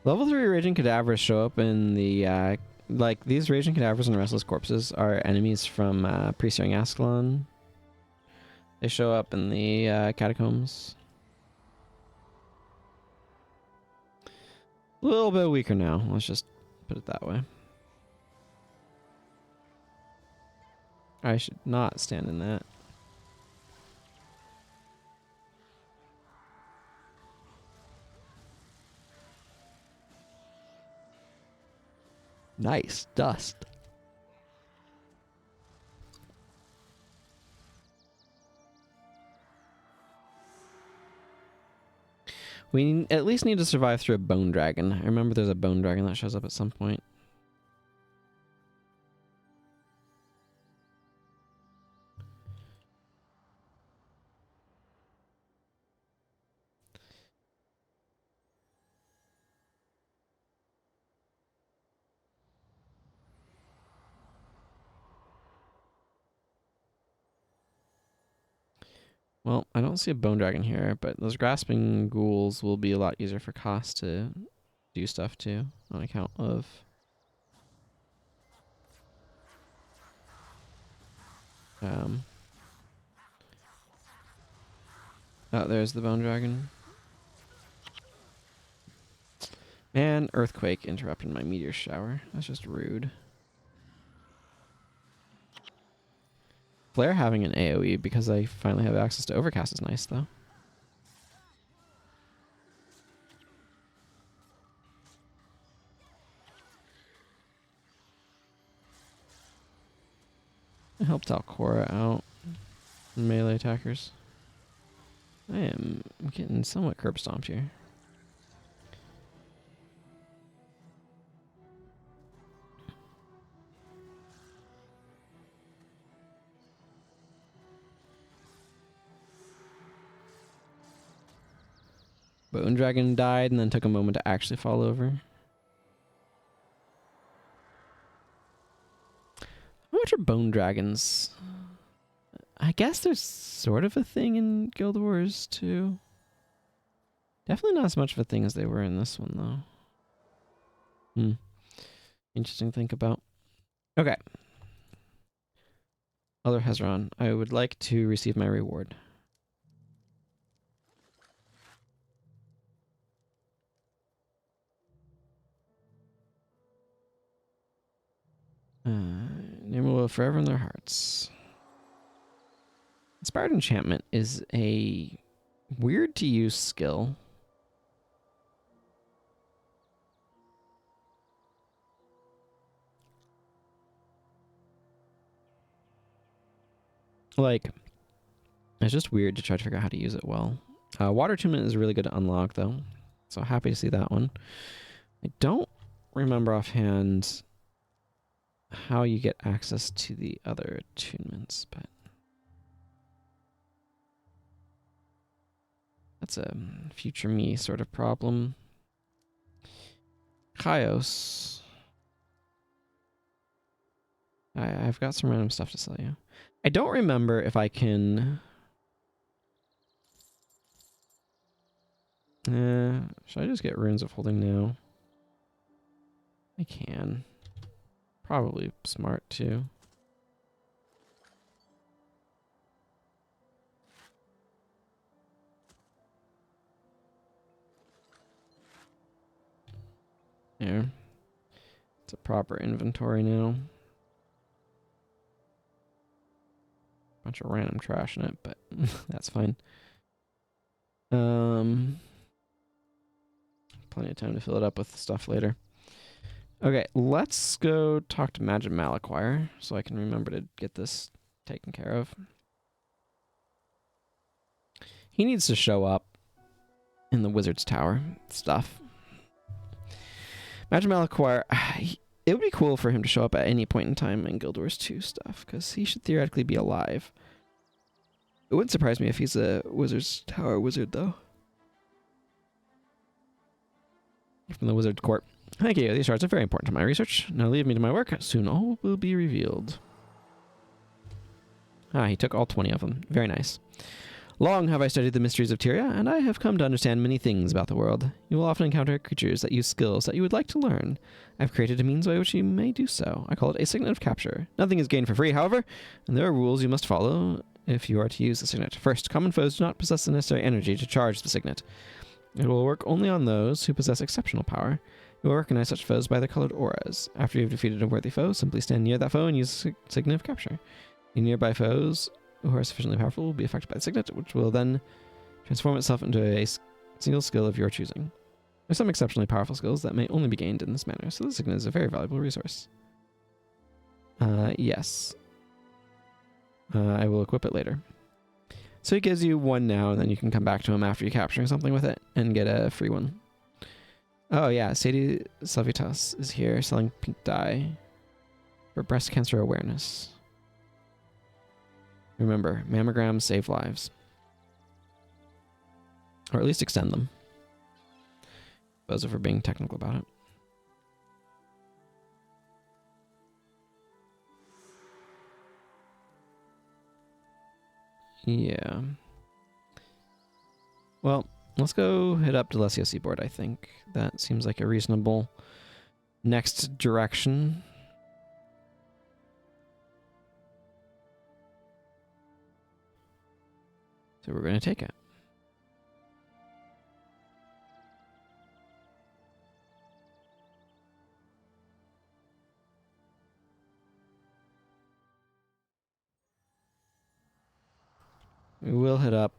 Level 3 Raging Cadavers show up in the, like, these Raging Cadavers and Restless Corpses are enemies from Pre-Searing Ascalon. They show up in the Catacombs. A little bit weaker now, let's just put it that way. I should not stand in that. Nice dust. We at least need to survive through a bone dragon. I remember there's a bone dragon that shows up at some point. Well, I don't see a bone dragon here, but those grasping ghouls will be a lot easier for cost to do stuff to on account of. Oh, there's the bone dragon. And earthquake interrupted my meteor shower. That's just rude. Flare having an AoE because I finally have access to Overcast is nice, though. It helped Alcora out. Melee attackers. I am getting somewhat curb stomped here. Bone Dragon died and then took a moment to actually fall over. How much are Bone Dragons? I guess there's sort of a thing in Guild Wars too. Definitely not as much of a thing as they were in this one though. Interesting to think about. Okay. Other Hezron, I would like to receive my reward. Name will live forever in their hearts. Inspired Enchantment is a weird to use skill. Like, it's just weird to try to figure out how to use it well. Water Attunement is really good to unlock, though. So happy to see that one. I don't remember offhand how you get access to the other attunements, but that's a future me sort of problem. Chios. I've got some random stuff to sell you. I don't remember if I can... should I just get Runes of Holding now? I can. Probably smart too. There. It's a proper inventory now. Bunch of random trash in it, but that's fine. Plenty of time to fill it up with stuff later. Okay, let's go talk to Magic Malachoir so I can remember to get this taken care of. He needs to show up in the Wizard's Tower stuff. Magic Malachoir, it would be cool for him to show up at any point in time in Guild Wars 2 stuff, because he should theoretically be alive. It wouldn't surprise me if he's a Wizard's Tower wizard, though. From the Wizard Court. Thank you. These shards are very important to my research. Now leave me to my work. Soon all will be revealed. Ah, he took all 20 of them. Very nice. Long have I studied the mysteries of Tyria, and I have come to understand many things about the world. You will often encounter creatures that use skills that you would like to learn. I've created a means by which you may do so. I call it a signet of capture. Nothing is gained for free, however, and there are rules you must follow if you are to use the signet. First, common foes do not possess the necessary energy to charge the signet. It will work only on those who possess exceptional power. You will recognize such foes by their colored auras. After you have defeated a worthy foe, simply stand near that foe and use the signet of capture. The nearby foes who are sufficiently powerful will be affected by the signet, which will then transform itself into a single skill of your choosing. There are some exceptionally powerful skills that may only be gained in this manner, so the signet is a very valuable resource. Yes. I will equip it later. So he gives you one now, and then you can come back to him after you're capturing something with it and get a free one. Oh yeah, Sadie Savitas is here selling pink dye for breast cancer awareness. Remember, mammograms save lives. Or at least extend them. Suppose if we're being technical about it. Yeah. Well, let's go hit up Delesio Seaboard, I think. That seems like a reasonable next direction. So we're going to take it. We will hit up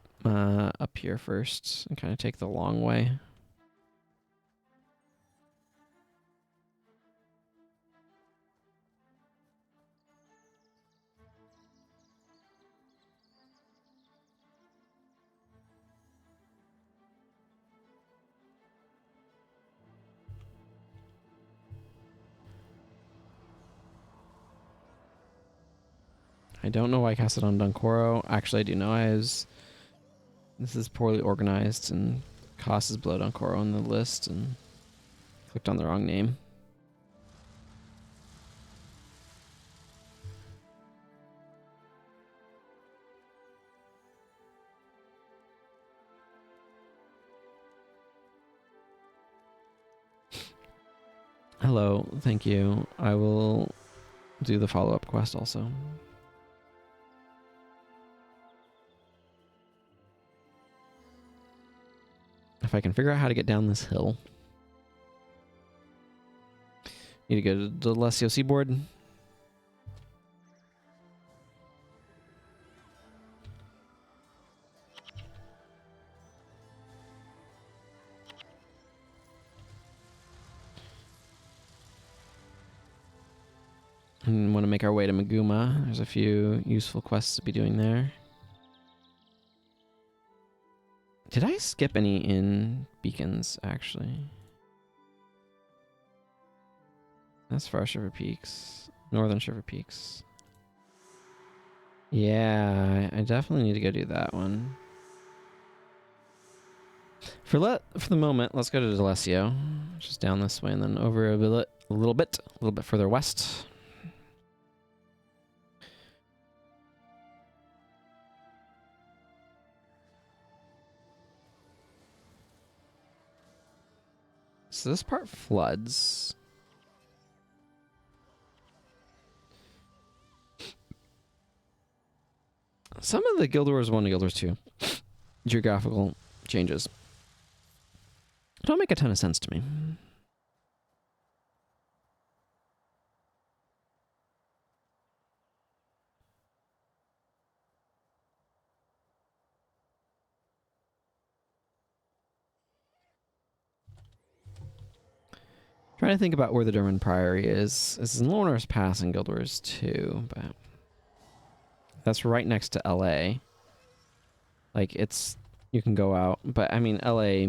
here first and kind of take the long way. I don't know why I cast it on Dunkoro. Actually, I do know. This is poorly organized and cost is below Dunkoro on the list and clicked on the wrong name. Hello, thank you. I will do the follow-up quest also. If I can figure out how to get down this hill. Need to go to the Delesio Seaboard. And want to make our way to Maguuma. There's a few useful quests to be doing there. Did I skip any in beacons, actually? That's Far Shiver Peaks. Northern Shiver Peaks. Yeah, I definitely need to go do that one. For the moment, let's go to Delesio. Just down this way and then over a little bit further west. So this part floods. Some of the Guild Wars 1 and Guild Wars 2 geographical changes don't make a ton of sense to me. Trying to think about where the Durman Priory is. This is in Lorner's Pass in Guild Wars 2, but that's right next to LA. Like, you can go out, but I mean, LA,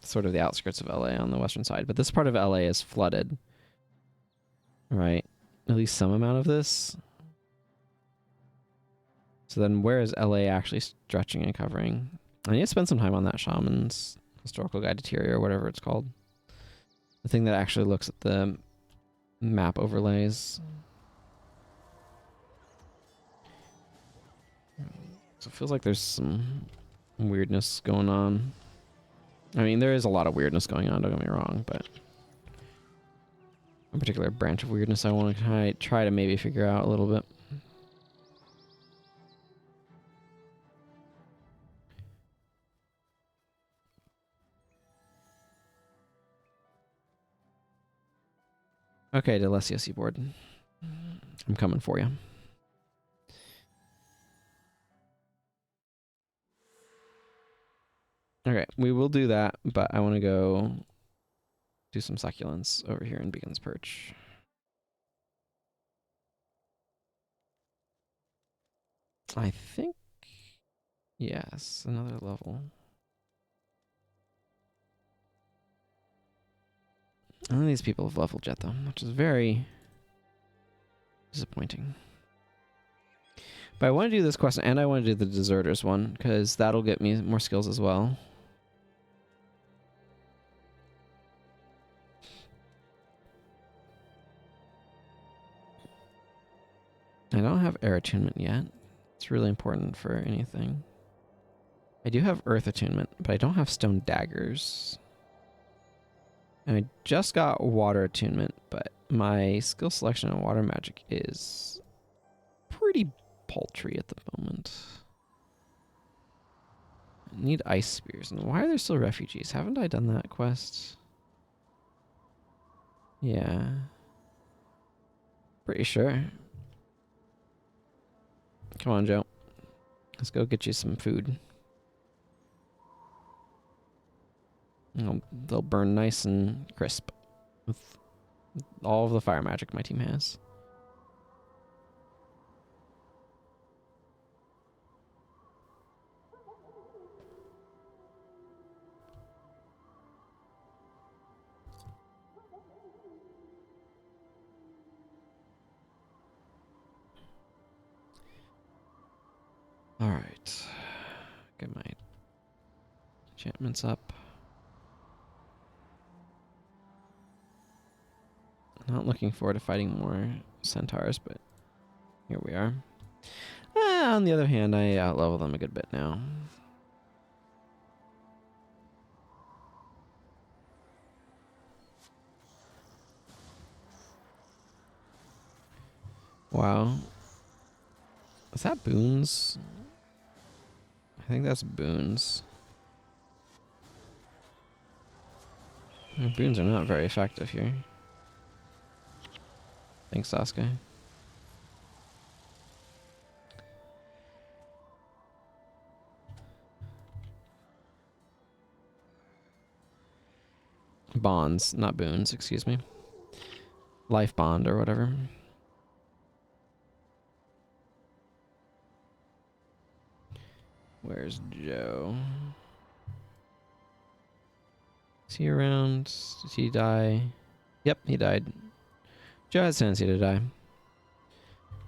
sort of the outskirts of LA on the western side, but this part of LA is flooded. Right? At least some amount of this. So then where is LA actually stretching and covering? I need to spend some time on that Shaman's Historical Guide to Tyria or whatever it's called. The thing that actually looks at the map overlays. So it feels like there's some weirdness going on. I mean, there is a lot of weirdness going on, don't get me wrong, but a particular branch of weirdness I want to try to maybe figure out a little bit. Okay, Delesio Seaboard. I'm coming for you. Okay, we will do that, but I want to go do some succulents over here in Beacon's Perch. I think, yes, another level. None of these people have leveled yet, though, which is very disappointing. But I want to do this quest, and I want to do the Deserters one, because that'll get me more skills as well. I don't have air attunement yet. It's really important for anything. I do have earth attunement, but I don't have stone daggers. And I just got water attunement, but my skill selection on water magic is pretty paltry at the moment. I need ice spears. And why are there still refugees? Haven't I done that quest? Yeah. Pretty sure. Come on, Joe. Let's go get you some food. They'll burn nice and crisp with all of the fire magic my team has. All right. Get my enchantments up. Not looking forward to fighting more centaurs, but here we are. On the other hand, I outlevel them a good bit now. Wow. Is that boons? I think that's boons. Boons are not very effective here. Thanks, Sasuke. Bonds, not boons, excuse me. Life bond or whatever. Where's Joe? Is he around? Did he die? Yep, he died. Joe has a tendency to die.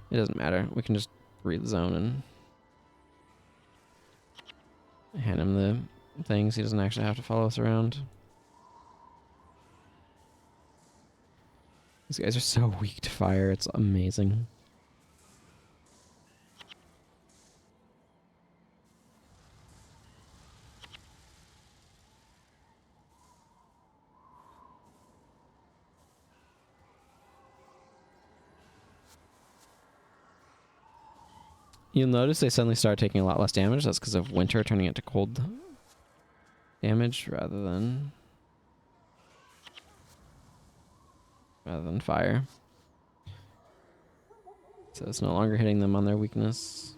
It doesn't matter. We can just read the zone and hand him the things. He doesn't actually have to follow us around. These guys are so weak to fire. It's amazing. You'll notice they suddenly start taking a lot less damage. That's because of winter turning it to cold damage rather than fire. So it's no longer hitting them on their weakness.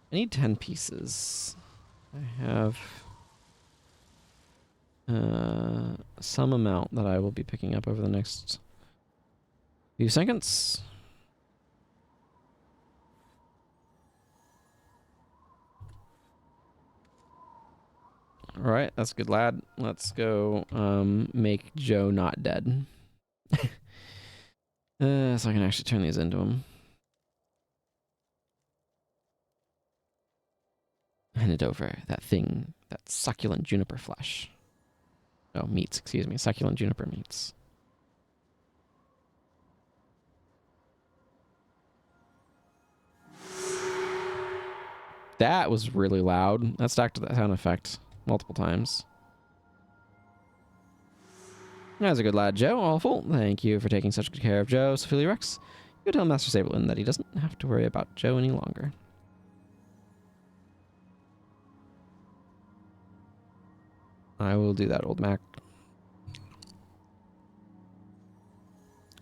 I need 10 pieces. I have some amount that I will be picking up over the next few seconds. All right, that's good, lad. Let's go make Joe not dead. So I can actually turn these into him. Hand it over. That thing. That succulent juniper flesh. Oh, meats, excuse me. Succulent juniper meats. That was really loud. That stacked to that sound effect multiple times. That's a good lad, Joe. Awful. Thank you for taking such good care of Joe. Sophia Rex, you tell Master Sableton that he doesn't have to worry about Joe any longer. I will do that, Old Mac.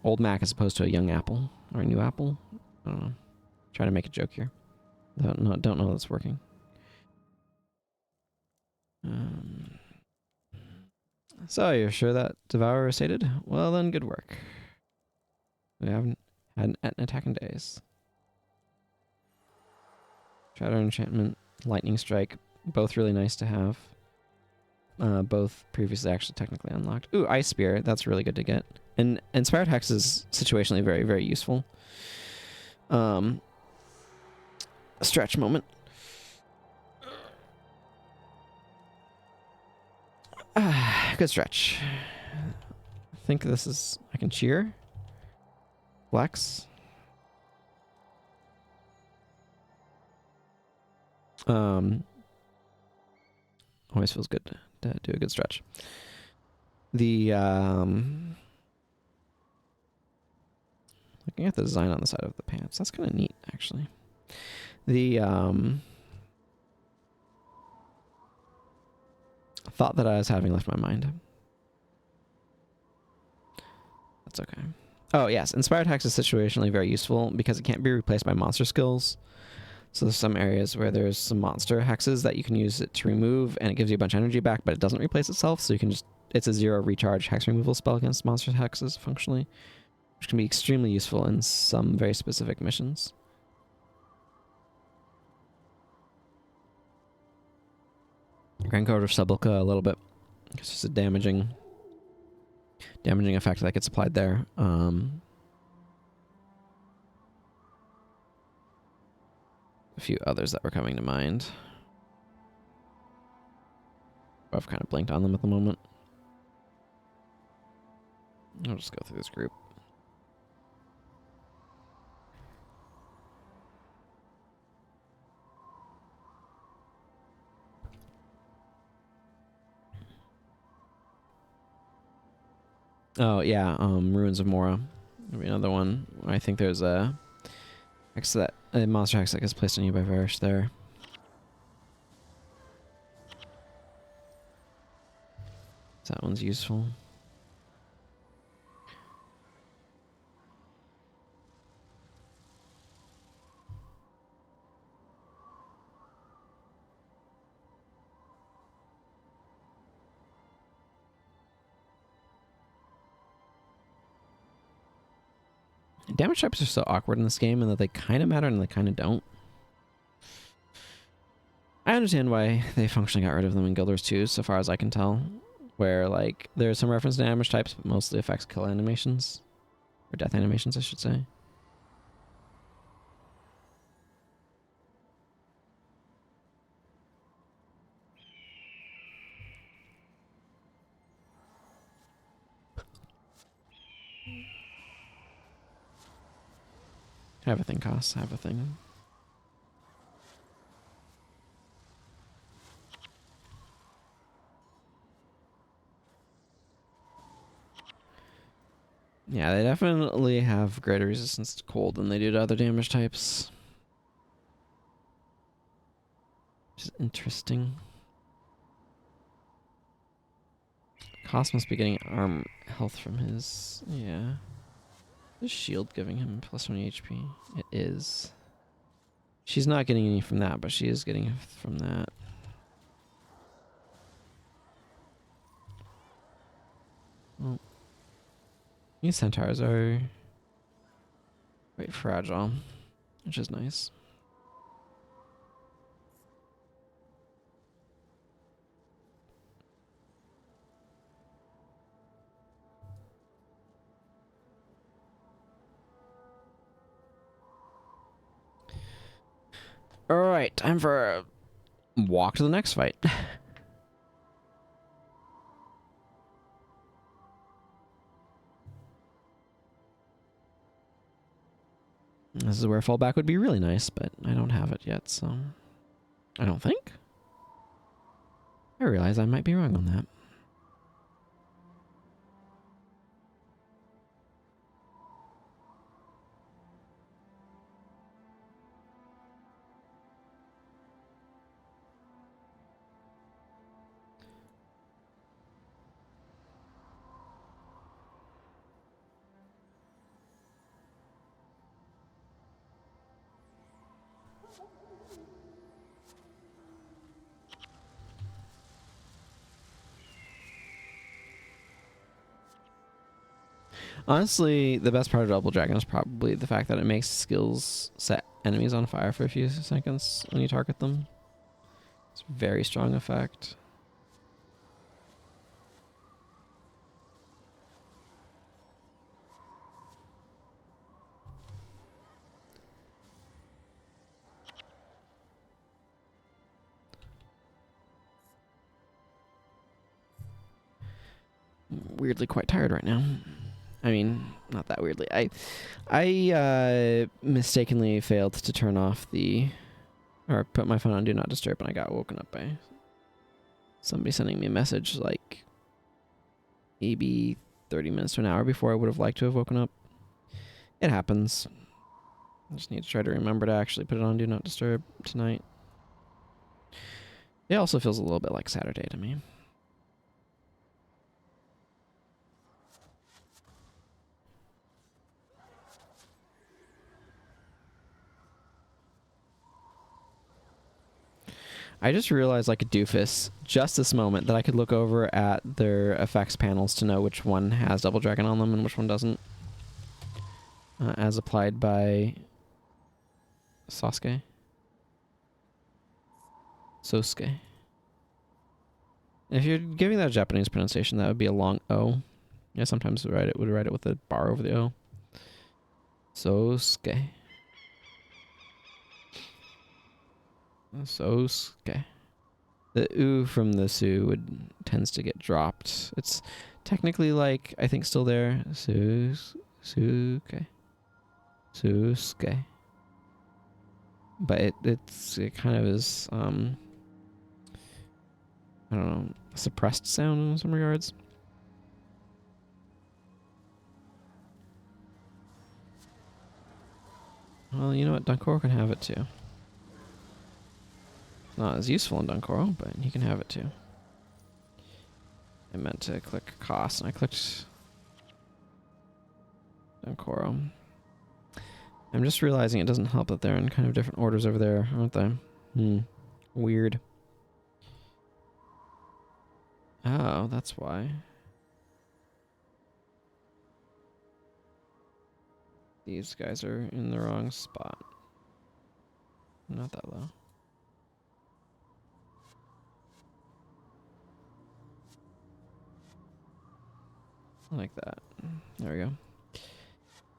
Old Mac as opposed to a young apple or a new apple. I don't know. Trying to make a joke here. Don't know that's working. So you're sure that Devourer is sated? Well then, good work. We haven't had an attack in days. Shatter Enchantment, Lightning Strike, both really nice to have. Both previously actually technically unlocked. Ooh, Ice Spear, that's really good to get. And Inspired Hex is situationally very, very useful. Stretch moment. Good stretch. I think this is... I can cheer. Flex. Always feels good to do a good stretch. The looking at the design on the side of the pants, that's kind of neat, actually. The thought that I was having left my mind. That's okay. Oh yes, Inspired Hex is situationally very useful because it can't be replaced by monster skills. So there's some areas where there's some monster hexes that you can use it to remove, and it gives you a bunch of energy back, but it doesn't replace itself, so you can just... It's a 0 recharge hex removal spell against monster hexes, functionally, which can be extremely useful in some very specific missions. Grand Code of Sebulka a little bit. It's just a damaging effect that gets applied there. A few others that were coming to mind. I've kind of blanked on them at the moment. I'll just go through this group. Oh yeah, Ruins of Mora. There'll be another one. I think there's a hex that a monster hex that gets placed on you by Varish there. That one's useful. Damage types are so awkward in this game, and that they kind of matter and they kind of don't. I understand why they functionally got rid of them in Guild Wars 2, so far as I can tell. Where, like, there's some reference to damage types, but mostly affects kill animations. Or death animations, I should say. Have a thing, costs. Have a thing. Yeah, they definitely have greater resistance to cold than they do to other damage types. Which is interesting. Cost must be getting arm health from his... Yeah. Is shield giving him plus 20 HP? It is. She's not getting any from that, but she is getting from that. Well, these centaurs are quite fragile, which is nice. Alright, time for a walk to the next fight. This is where fallback would be really nice, but I don't have it yet, so... I don't think? I realize I might be wrong on that. Honestly, the best part of Double Dragon is probably the fact that it makes skills set enemies on fire for a few seconds when you target them. It's a very strong effect. I'm weirdly quite tired right now. I mean, not that weirdly. I mistakenly failed to turn off the... or put my phone on Do Not Disturb, and I got woken up by Somebody sending me a message like maybe 30 minutes to an hour before I would have liked to have woken up. It happens. I just need to try to remember to actually put it on Do Not Disturb tonight. It also feels a little bit like Saturday to me. I just realized like a doofus just this moment that I could look over at their effects panels to know which one has Double Dragon on them and which one doesn't. As applied by Sosuke. If you're giving that a Japanese pronunciation, that would be a long O. Yeah, sometimes would write it with a bar over the O. Sosuke. The U from the Su tends to get dropped. It's technically like, I think still there. Susuke. But it kind of is, I don't know, a suppressed sound in some regards. Well, you know what? Dunkoro can have it too. Not as useful in Dunkoro, but he can have it too. I meant to click cost, and I clicked Dunkoro. I'm just realizing it doesn't help that they're in kind of different orders over there, aren't they? Weird. Oh, that's why. These guys are in the wrong spot. Not that low. Like that. There we go.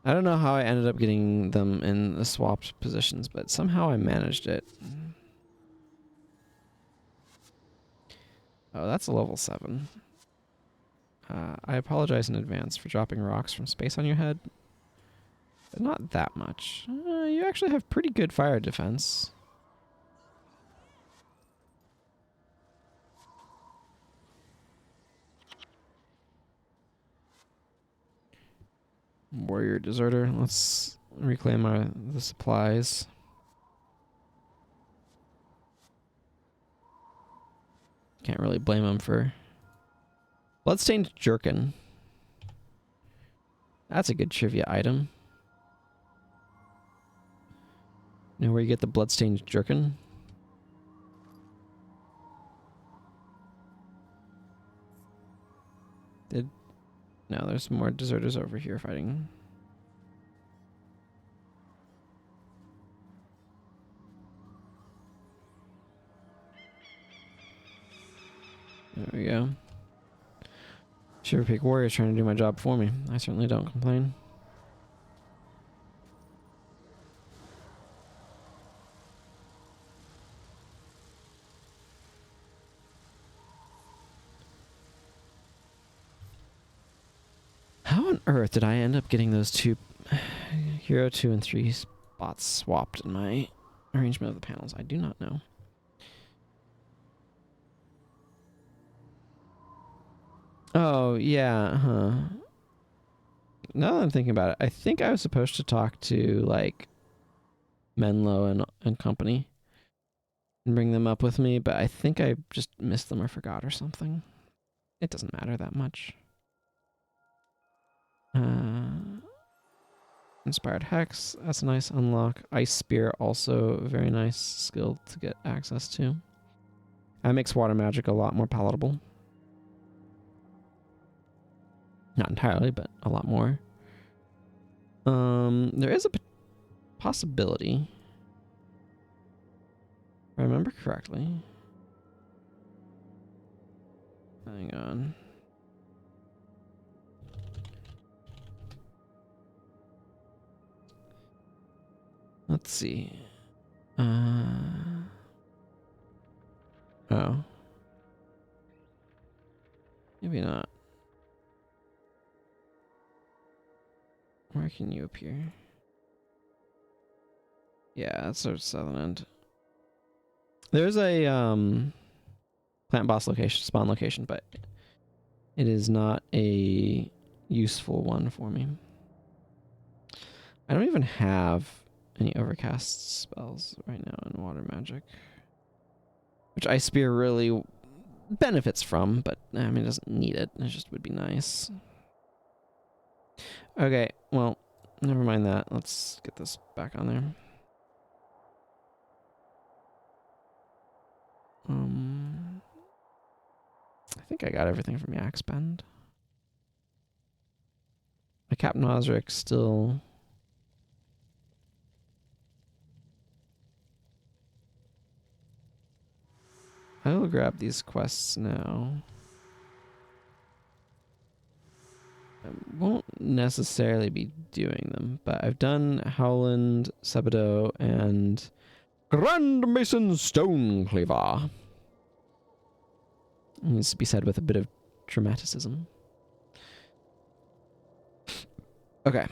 I don't know how I ended up getting them in the swapped positions, but somehow I managed it. Oh, that's a level 7. I apologize in advance for dropping rocks from space on your head. But not that much. You actually have pretty good fire defense. Warrior deserter. Let's reclaim the supplies. Can't really blame him for bloodstained jerkin. That's a good trivia item. You know where you get the bloodstained jerkin? No, there's more deserters over here fighting. There we go. Shiverpeak Warrior's trying to do my job for me. I certainly don't complain. How on earth did I end up getting those two Hero 2 and 3 spots swapped in my arrangement of the panels? I do not know. Oh, yeah, huh. Now that I'm thinking about it, I think I was supposed to talk to, like, Menlo and company and bring them up with me, but I think I just missed them or forgot or something. It doesn't matter that much. Inspired Hex, that's a nice unlock. Ice Spear, also a very nice skill to get access to. That makes water magic a lot more palatable. Not entirely, but a lot more. There is a possibility, if I remember correctly. Hang on. Let's see. Oh. Maybe not. Where can you appear? Yeah, that's our southern end. There's a, plant boss location, spawn location, but it is not a useful one for me. I don't even have any overcast spells right now in water magic, which Ice Spear really benefits from, but I mean, it doesn't need it. It just would be nice. Okay, well, never mind that. Let's get this back on there. I think I got everything from Yak Spend. My Captain Osric still... I will grab these quests now. I won't necessarily be doing them, but I've done Howland, Sebado, and Grand Mason Stonecleaver. It needs to be said with a bit of dramaticism. Okay.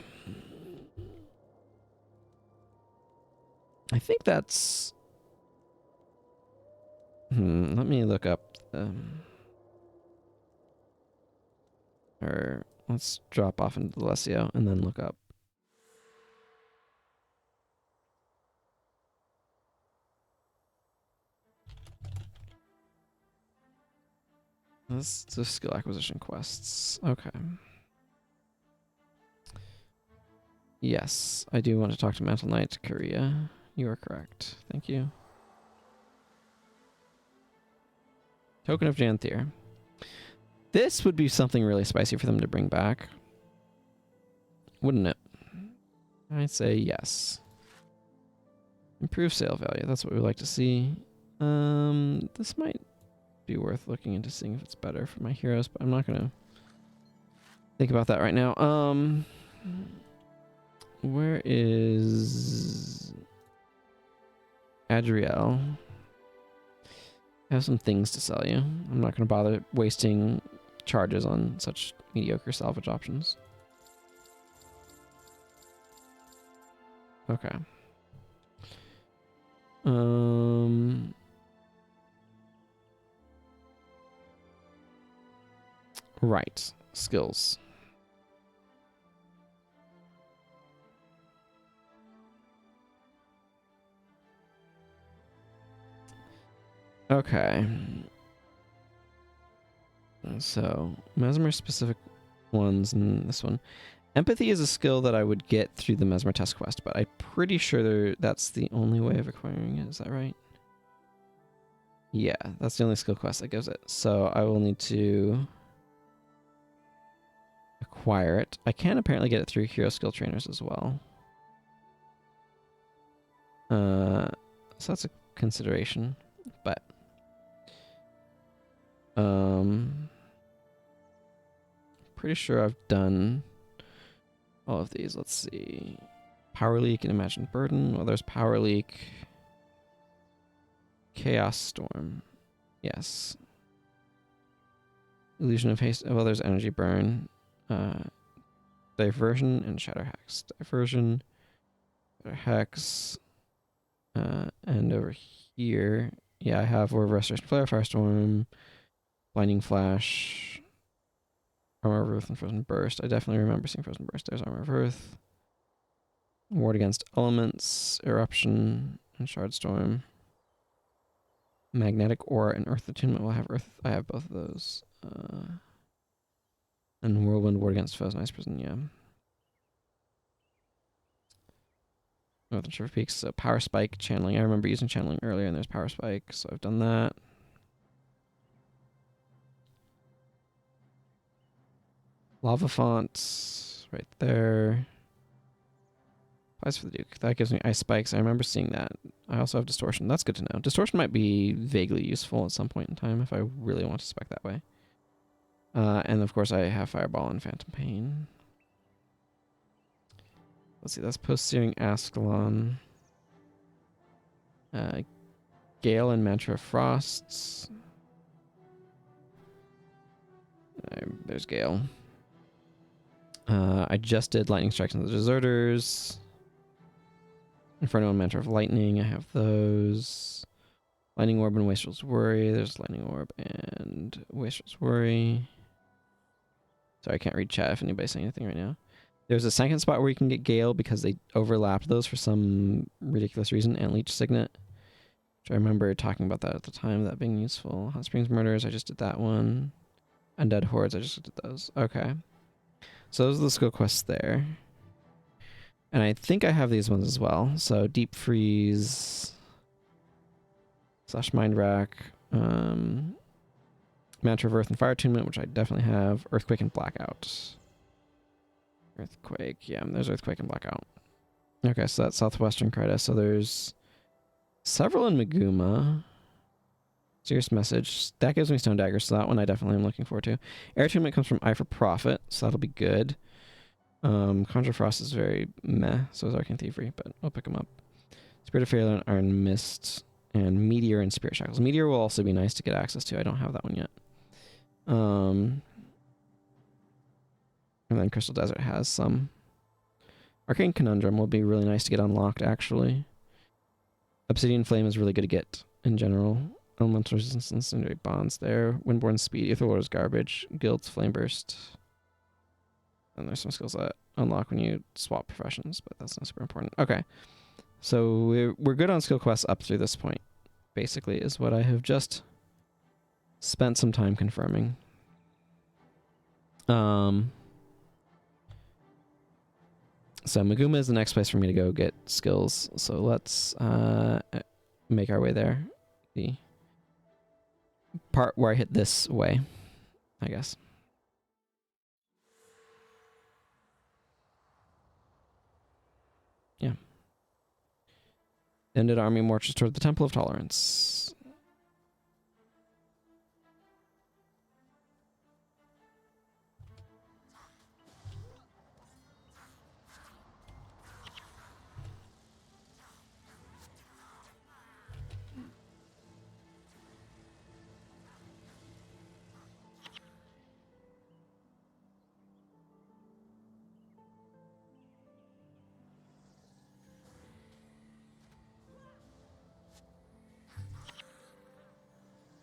I think that's... let me look up... or let's drop off into the Lesio and then look up. This is skill acquisition quests. Okay. Yes, I do want to talk to Mantle Knight Korea. You are correct. Thank you. Token of Janthier. This would be something really spicy for them to bring back. Wouldn't it? I'd say yes. Improve sale value. That's what we like to see. This might be worth looking into, seeing if it's better for my heroes, but I'm not going to think about that right now. Where is Adriel? I have some things to sell you. I'm not going to bother wasting charges on such mediocre salvage options. Okay. Right. Skills. Okay. So, Mesmer specific ones and this one. Empathy is a skill that I would get through the Mesmer test quest, but I'm pretty sure that's the only way of acquiring it. Is that right? Yeah, that's the only skill quest that gives it. So I will need to acquire it. I can apparently get it through hero skill trainers as well. So that's a consideration, but pretty sure I've done all of these. Let's see. Power Leak and Imagined Burden. Well, there's Power Leak. Chaos Storm. Yes. Illusion of Haste. Well, there's Energy Burn. Diversion and Shatter Hex. Diversion, Shatter Hex. And over here, yeah, I have Word of Restoration Flare, Firestorm, Blinding Flash, Armor of Earth, and Frozen Burst. I definitely remember seeing Frozen Burst. There's Armor of Earth. Ward Against Elements, Eruption, and Shardstorm. Magnetic Aura and Earth Attunement will have Earth. I have both of those. And Whirlwind, Ward Against Foes, Ice Prison, yeah. Northern Shiver Peaks, so Power Spike, Channeling. I remember using Channeling earlier, and there's Power Spike, so I've done that. Lava Font, right there. Applies for the Duke. That gives me Ice Spikes. I remember seeing that. I also have Distortion. That's good to know. Distortion might be vaguely useful at some point in time if I really want to spec that way. And of course I have Fireball and Phantom Pain. Let's see, that's Post-Searing Ascalon. Gale and Mantra of Frosts. There's Gale. I just did Lightning Strikes on the Deserters. Inferno and Mantra of Lightning, I have those. Lightning Orb and Wastrel's Worry. There's Lightning Orb and Wastrel's Worry. Sorry, I can't read chat if anybody's saying anything right now. There's a second spot where you can get Gale because they overlapped those for some ridiculous reason, and Leech Signet. Which I remember talking about that at the time, that being useful. Hot Springs Murders, I just did that one. Undead Hordes, I just did those. Okay. So those are the skill quests there. And I think I have these ones as well. So Deep Freeze / Mind Rack. Mantra of Earth and Fire Attunement, which I definitely have. Earthquake and Blackout. Earthquake, yeah, there's Earthquake and Blackout. Okay, so that's Southwestern Creta. So there's several in Maguuma. Serious Message. That gives me Stone Daggers, so that one I definitely am looking forward to. Air Attunement comes from Eye for Profit, so that'll be good. Conjure Frost is very meh, so is Arcane Thievery, but I'll pick them up. Spirit of Failure and Iron Mist, and Meteor and Spirit Shackles. Meteor will also be nice to get access to. I don't have that one yet. And then Crystal Desert has some. Arcane Conundrum will be really nice to get unlocked, actually. Obsidian Flame is really good to get in general. Elemental Resistance and Incendiary Bonds there. Windborne Speed, Aetherlord is garbage. Guild's Flame Burst. And there's some skills that unlock when you swap professions, but that's not super important. Okay. So we're good on skill quests up through this point, basically, is what I have just spent some time confirming. So Maguuma is the next place for me to go get skills. So let's make our way there. The part where I hit this way, I guess. Yeah. Ended army marches toward the Temple of Tolerance.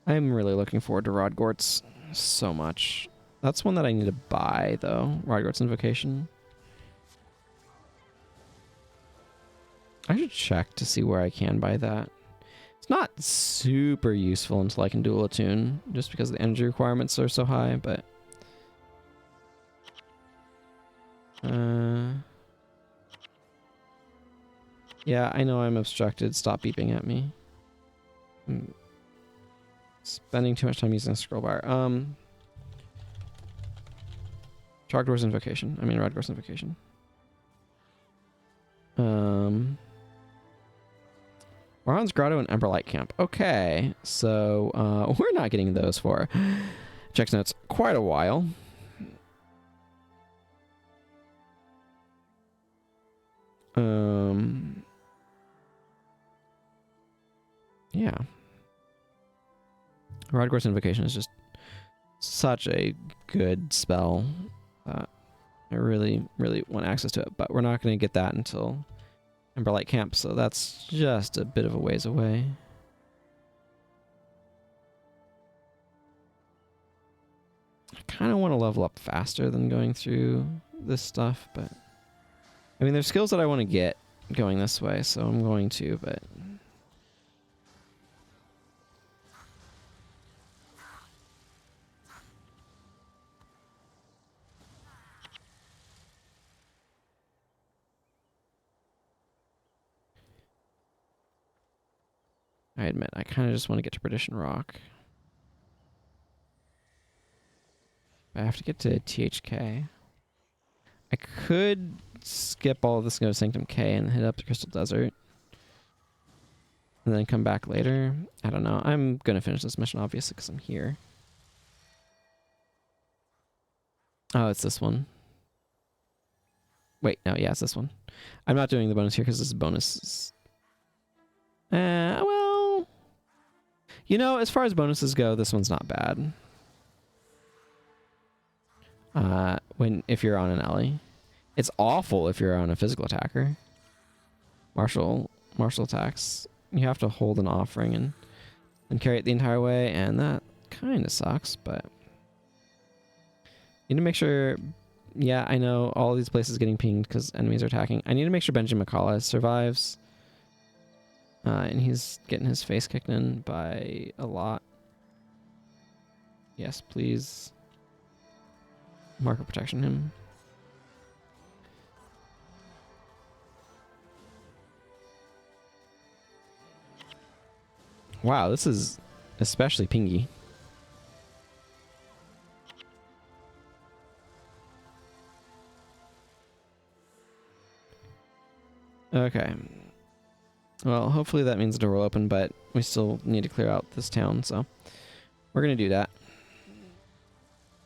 I'm really looking forward to Rodgort's so much. That's one that I need to buy, though. Rodgort's Invocation. I should check to see where I can buy that. It's not super useful until I can dual attune, just because the energy requirements are so high, but... yeah, I know I'm obstructed. Stop beeping at me. I'm spending too much time using a scroll bar. Trogdor's Invocation. I mean, Rodgor's Invocation. Moron's Grotto and Emberlight Camp. Okay, so we're not getting those for, checks notes, quite a while. Yeah. Rodgor's Invocation is just such a good spell that I really, really want access to it, but we're not going to get that until Emberlight Camp, so that's just a bit of a ways away. I kind of want to level up faster than going through this stuff, but... I mean, there's skills that I want to get going this way, so I'm going to, but... I admit, I kind of just want to get to Perdition Rock. I have to get to THK. I could skip all of this and go to Sanctum K and hit up to Crystal Desert. And then come back later. I don't know. I'm going to finish this mission, obviously, because I'm here. Oh, it's this one. Wait, no, yeah, it's this one. I'm not doing the bonus here because this is bonuses. Well... You know, as far as bonuses go, this one's not bad. If you're on an Ellie. It's awful if you're on a physical attacker. Martial attacks. You have to hold an offering and and carry it the entire way, and that kind of sucks, but need to make sure. Yeah, I know all these places getting pinged because enemies are attacking. I need to make sure Benjamin McCullough survives. And he's getting his face kicked in by a lot. Yes, please. Marker protection him. Wow, this is especially pingy. Okay. Well, hopefully that means the door will open, but we still need to clear out this town, so we're going to do that.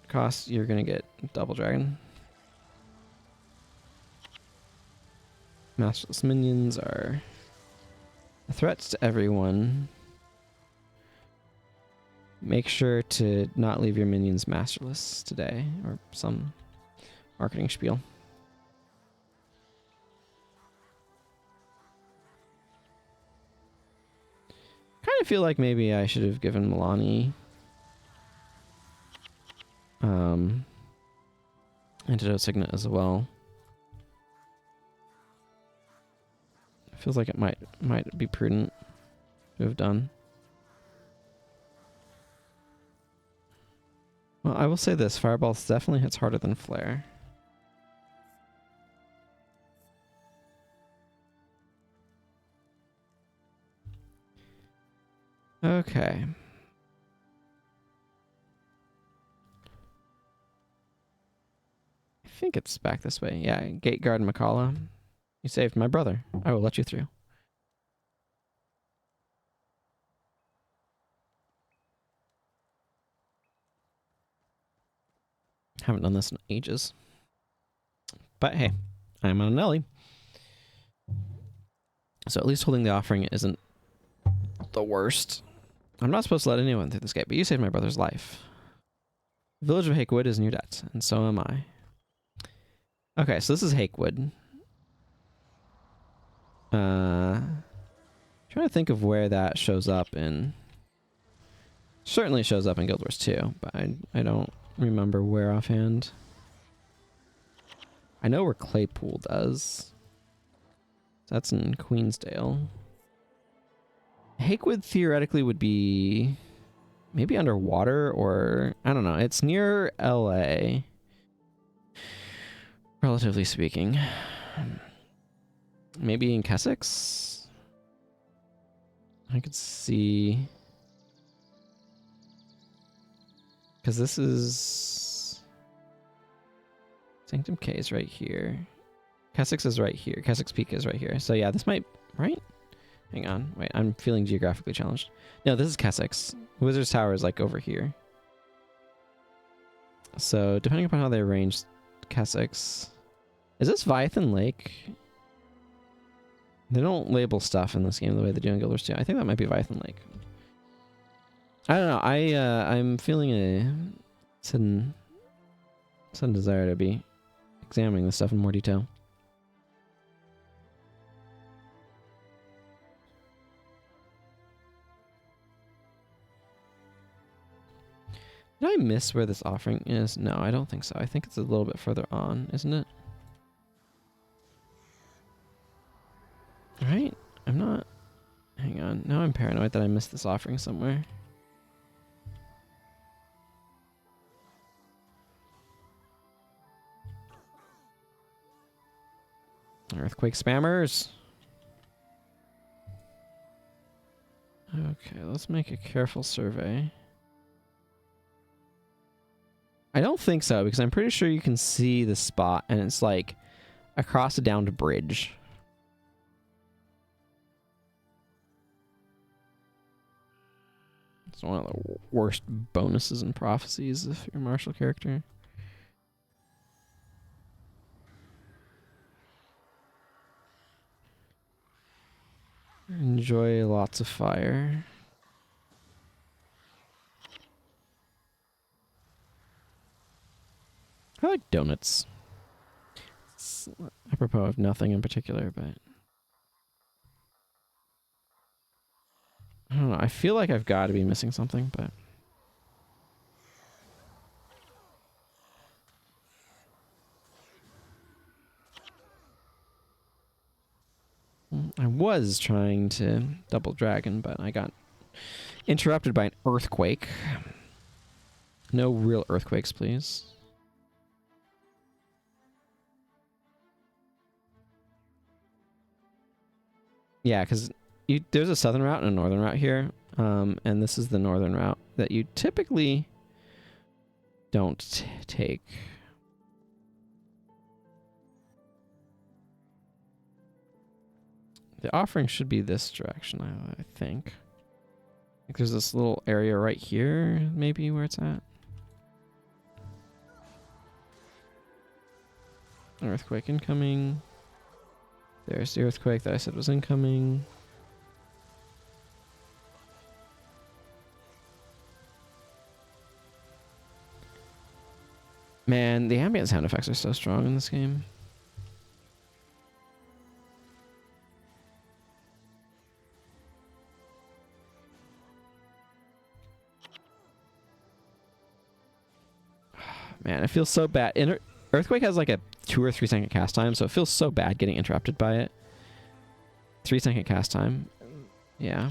Cost, you're going to get double dragon. Masterless minions are a threat to everyone. Make sure to not leave your minions masterless today, or some marketing spiel. Kind of feel like maybe I should have given Milani Antidote Signet as well. Feels like it might be prudent to have done. Well, I will say this, Fireball definitely hits harder than Flare. Okay. I think it's back this way. Yeah, Gate Guard McCullough. You saved my brother. I will let you through. Haven't done this in ages. But hey, I'm on Nelly. So at least holding the offering isn't the worst. I'm not supposed to let anyone through this gate, but you saved my brother's life. The village of Hakewood is in your debt, and so am I. Okay, so this is Hakewood. Trying to think of where that shows up in. Certainly shows up in Guild Wars 2, but I don't remember where offhand. I know where Claypool does. That's in Queensdale. Hakewood theoretically would be maybe underwater, or I don't know. It's near LA, relatively speaking. Maybe in Kessex? I could see. Because this is Sanctum K is right here. Kessex is right here. Kessex Peak is right here. So yeah, this might, right? Hang on. Wait, I'm feeling geographically challenged. No, this is Kessex. Wizard's Tower is like over here. So depending upon how they arrange Kessex. Is this Viathan Lake? They don't label stuff in this game the way they do in Guild Wars 2. I think that might be Viathan Lake. I don't know. I'm feeling a sudden desire to be examining this stuff in more detail. Did I miss where this offering is? No, I don't think so. I think it's a little bit further on, isn't it? Right? I'm not... Hang on. Now I'm paranoid that I missed this offering somewhere. Earthquake spammers! Okay, let's make a careful survey. I don't think so, because I'm pretty sure you can see the spot, and it's like across a downed bridge. It's one of the worst bonuses and prophecies if you're a martial character. Enjoy lots of fire. I like donuts. It's apropos of nothing in particular, but I don't know. I feel like I've got to be missing something, but... I was trying to double dragon, but I got interrupted by an earthquake. No real earthquakes, please. Yeah, because there's a southern route and a northern route here, and this is the northern route that you typically don't take. The offering should be this direction, I think. Like there's this little area right here, maybe, where it's at. Earthquake incoming. There's the earthquake that I said was incoming. Man, the ambient sound effects are so strong in this game. Man, it feels so bad. Earthquake has like a 2 or 3 second cast time, so it feels so bad getting interrupted by it. 3 second cast time. Yeah.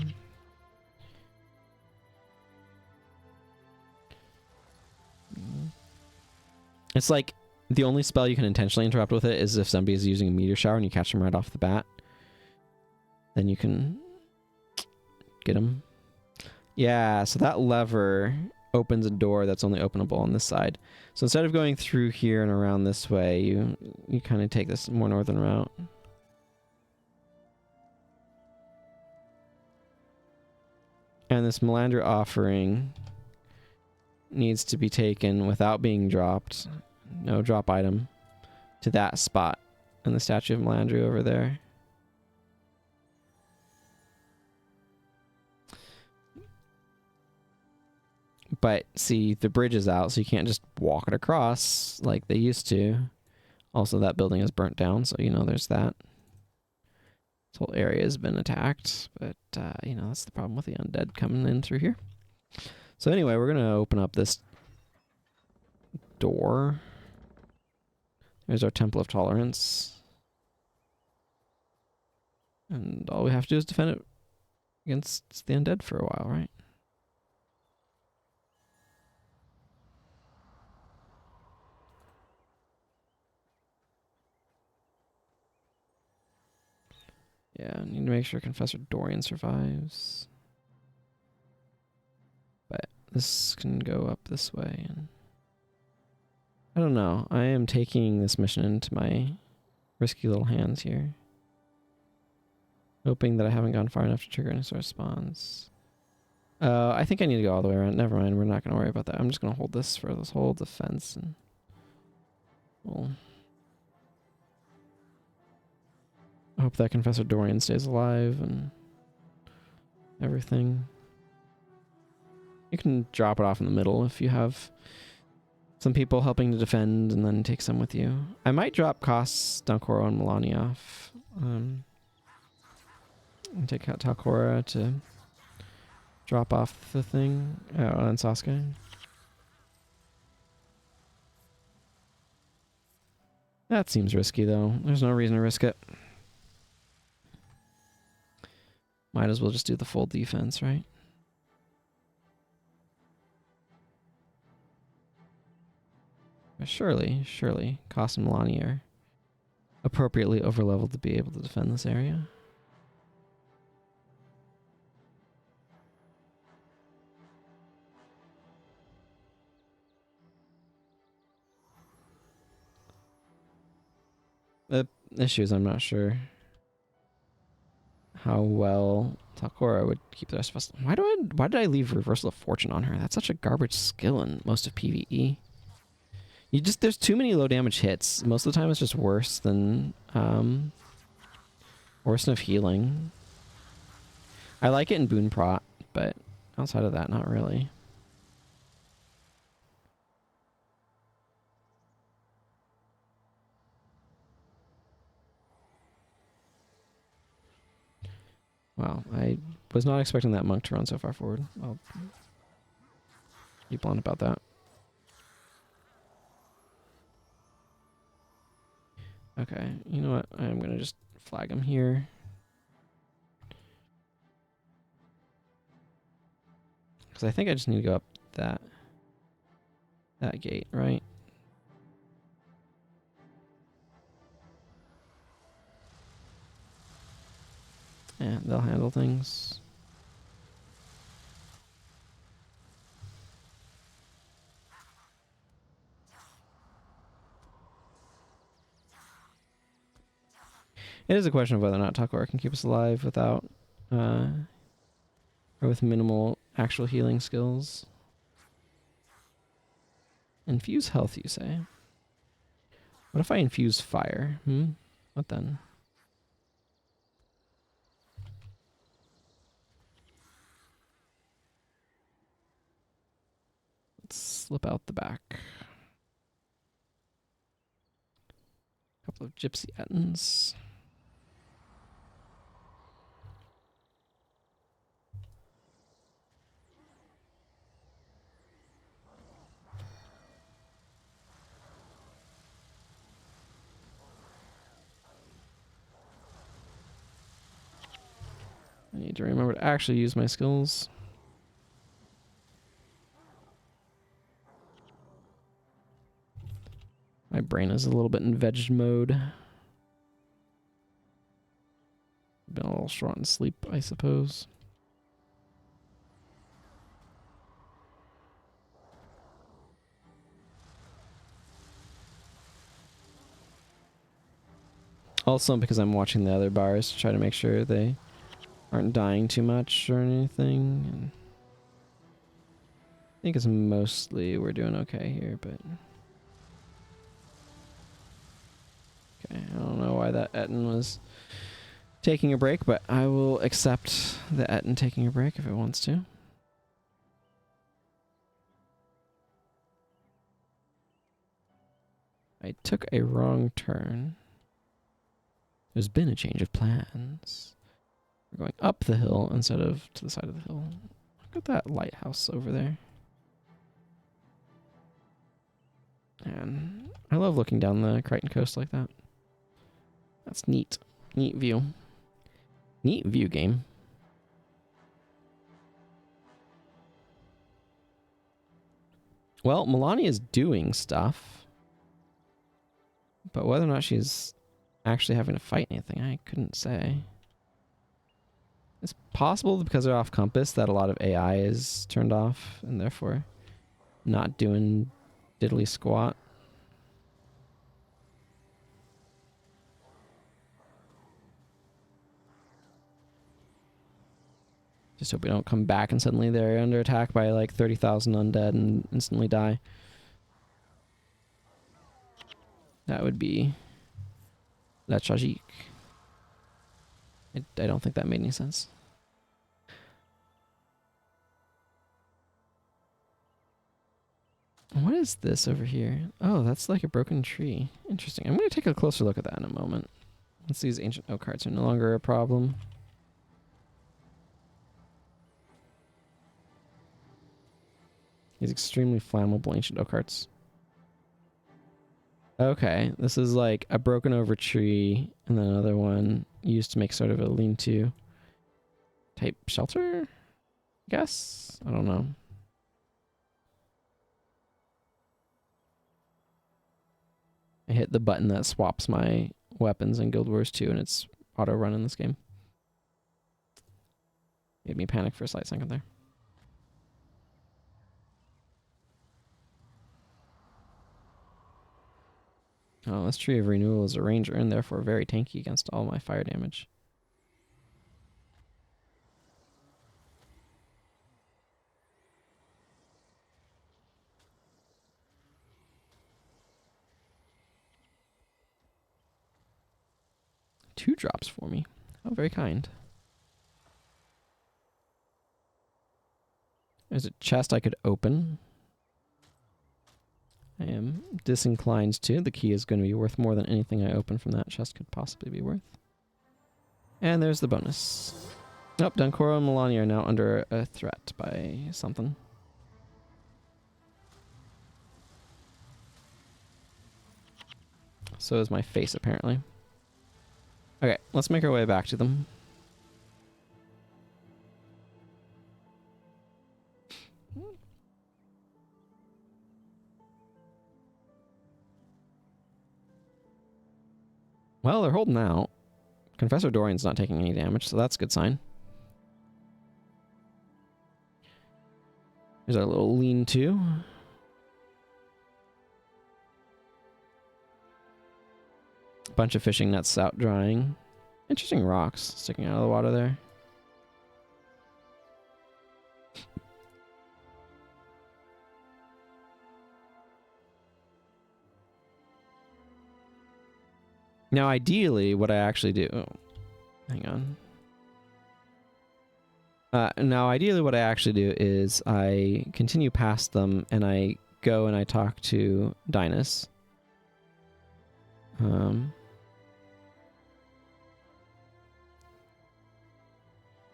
It's like the only spell you can intentionally interrupt with it is if somebody is using a meteor shower and you catch them right off the bat. Then you can get them. Yeah, so that lever opens a door that's only openable on this side. So instead of going through here and around this way, you kind of take this more northern route. And this Melandra offering needs to be taken without being dropped. No drop item to that spot in the statue of Melandra over there. But see, the bridge is out, so you can't just walk it across like they used to. Also, that building is burnt down, so you know there's that. This whole area has been attacked, but you know, that's the problem with the undead coming in through here. So anyway, we're going to open up this door. There's our Temple of Tolerance. And all we have to do is defend it against the undead for a while, right? Yeah, I need to make sure Confessor Dorian survives. But this can go up this way. And I don't know. I am taking this mission into my risky little hands here. Hoping that I haven't gone far enough to trigger any sort of spawns. I think I need to go all the way around. Never mind. We're not going to worry about that. I'm just going to hold this for this whole defense. And we'll hope that Confessor Dorian stays alive and everything. You can drop it off in the middle if you have some people helping to defend and then take some with you. I might drop Koss, Dankoro, and Milani off. And take out Talcora to drop off the thing. And Sasuke. That seems risky though. There's no reason to risk it. Might as well just do the full defense, right? But surely, Koss and Milani are appropriately overleveled to be able to defend this area. The issue is I'm not sure how well Talcora would keep the rest of us. Why did I leave Reversal of Fortune on her? That's such a garbage skill in most of PvE. There's too many low damage hits. Most of the time it's just worse than of healing. I like it in Boon Prot, but outside of that, not really. Wow, I was not expecting that monk to run so far forward. I'll be blunt about that. Okay, you know what? I'm going to just flag him here. Because I think I just need to go up that gate, right? Yeah, they'll handle things. It is a question of whether or not Takor can keep us alive without, or with minimal actual healing skills. Infuse health, you say? What if I infuse fire? What then? Let's slip out the back. A couple of gypsy ettins. I need to remember to actually use my skills. My brain is a little bit in veg mode. Been a little short on sleep, I suppose. Also because I'm watching the other bars to try to make sure they aren't dying too much or anything. And I think it's mostly we're doing okay here, but... Okay, I don't know why that Etten was taking a break, but I will accept the Etten taking a break if it wants to. I took a wrong turn. There's been a change of plans. We're going up the hill instead of to the side of the hill. Look at that lighthouse over there. And I love looking down the Crichton coast like that. That's neat. Neat view. Neat view game. Well, Melania is doing stuff. But whether or not she's actually having to fight anything, I couldn't say. It's possible because they're off compass that a lot of AI is turned off and therefore not doing diddly squat. Just hope we don't come back and suddenly they're under attack by like 30,000 undead and instantly die. That would be... La tragique. I don't think that made any sense. What is this over here? Oh, that's like a broken tree. Interesting. I'm going to take a closer look at that in a moment. Once these ancient oak carts are no longer a problem. These extremely flammable ancient oak carts. Okay, this is like a broken over tree and then another one used to make sort of a lean-to type shelter, I guess? I don't know. I hit the button that swaps my weapons in Guild Wars 2 and it's auto run in this game. Made me panic for a slight second there. Oh, this Tree of Renewal is a ranger and therefore very tanky against all my fire damage. Two drops for me. Oh, very kind. There's a chest I could open. I am disinclined to. The key is going to be worth more than anything I open from that chest could possibly be worth. And there's the bonus. Nope, Duncoro and Melania are now under a threat by something. So is my face, apparently. Okay, let's make our way back to them. Well, they're holding out. Confessor Dorian's not taking any damage, so that's a good sign. There's our little lean-to. Bunch of fishing nets out drying. Interesting rocks sticking out of the water there. Now, ideally, what I actually do... Oh, hang on. Now, ideally, what I actually do is I continue past them, and I go and I talk to Dynas.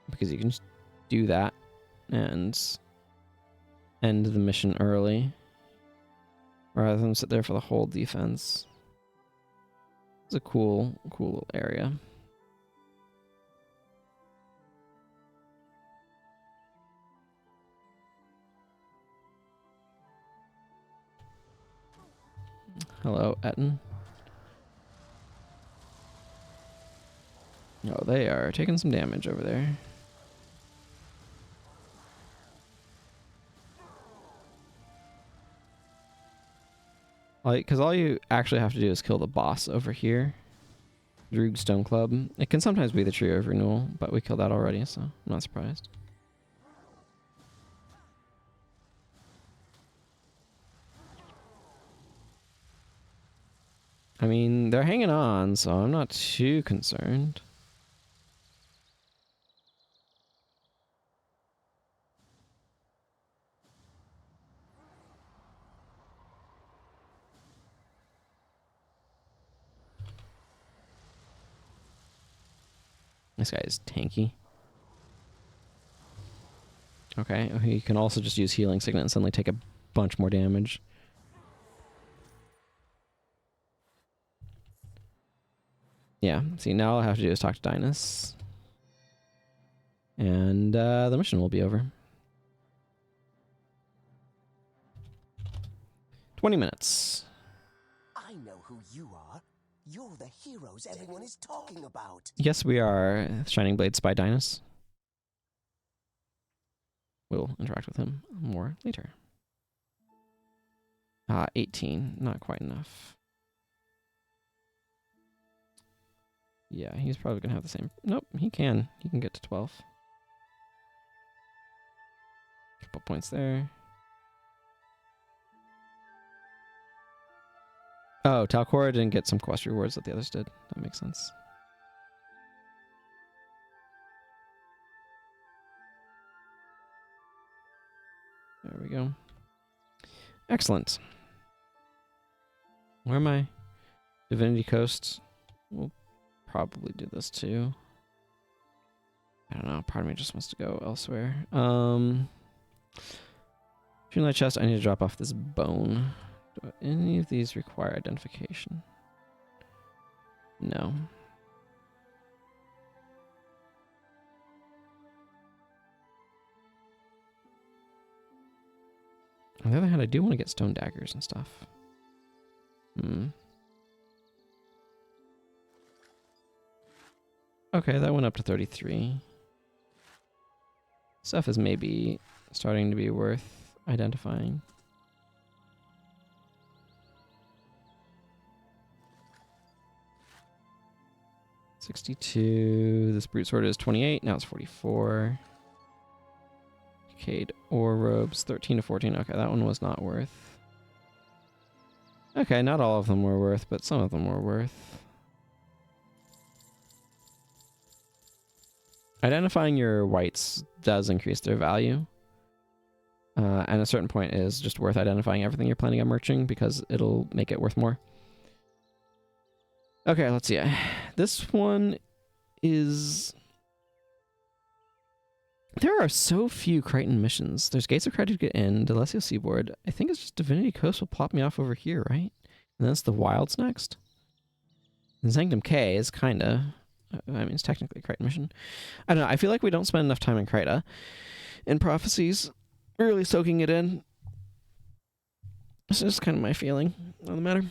Because you can just do that and end the mission early, rather than sit there for the whole defense. It's a cool little area. Hello, Etten. Oh, they are taking some damage over there. Because all you actually have to do is kill the boss over here. Droog Stone Club. It can sometimes be the Trio of Renewal, but we killed that already, so I'm not surprised. I mean, they're hanging on, so I'm not too concerned. This guy is tanky. Okay, he can also just use Healing Signet and suddenly take a bunch more damage. Yeah, see, now all I have to do is talk to Dynas. And the mission will be over. 20 minutes. I know who you are. You're the heroes everyone is talking about. Yes, we are Shining Blade Spy Dynas. We'll interact with him more later. 18. Not quite enough. Yeah, he's probably going to have the same... Nope, he can. He can get to 12. Couple points there. Oh, Talcora didn't get some quest rewards that the others did. That makes sense. There we go. Excellent. Where am I? Divinity Coast. We'll probably do this too. I don't know. Part of me just wants to go elsewhere. Dreamlight chest. I need to drop off this bone. Do any of these require identification? No. On the other hand, I do want to get stone daggers and stuff. Okay, that went up to 33. Stuff is maybe starting to be worth identifying. $62. This brute sword is 28. Now it's 44. Decayed ore robes 13 to 14. Okay, that one was not worth. Okay, not all of them were worth, but some of them were worth. Identifying your whites does increase their value. And at a certain point is just worth identifying everything you're planning on merching because it'll make it worth more. Okay, let's see. This one is There are so few Crichton missions. There's Gates of Crichton to get in, Delesio Seaboard. I think it's just Divinity Coast will plop me off over here, right? And then it's the Wilds next. And Sanctum K is kind of... I mean, it's technically a Crichton mission. I don't know. I feel like we don't spend enough time in Krita. In Prophecies, really soaking it in. This is kind of my feeling on the matter.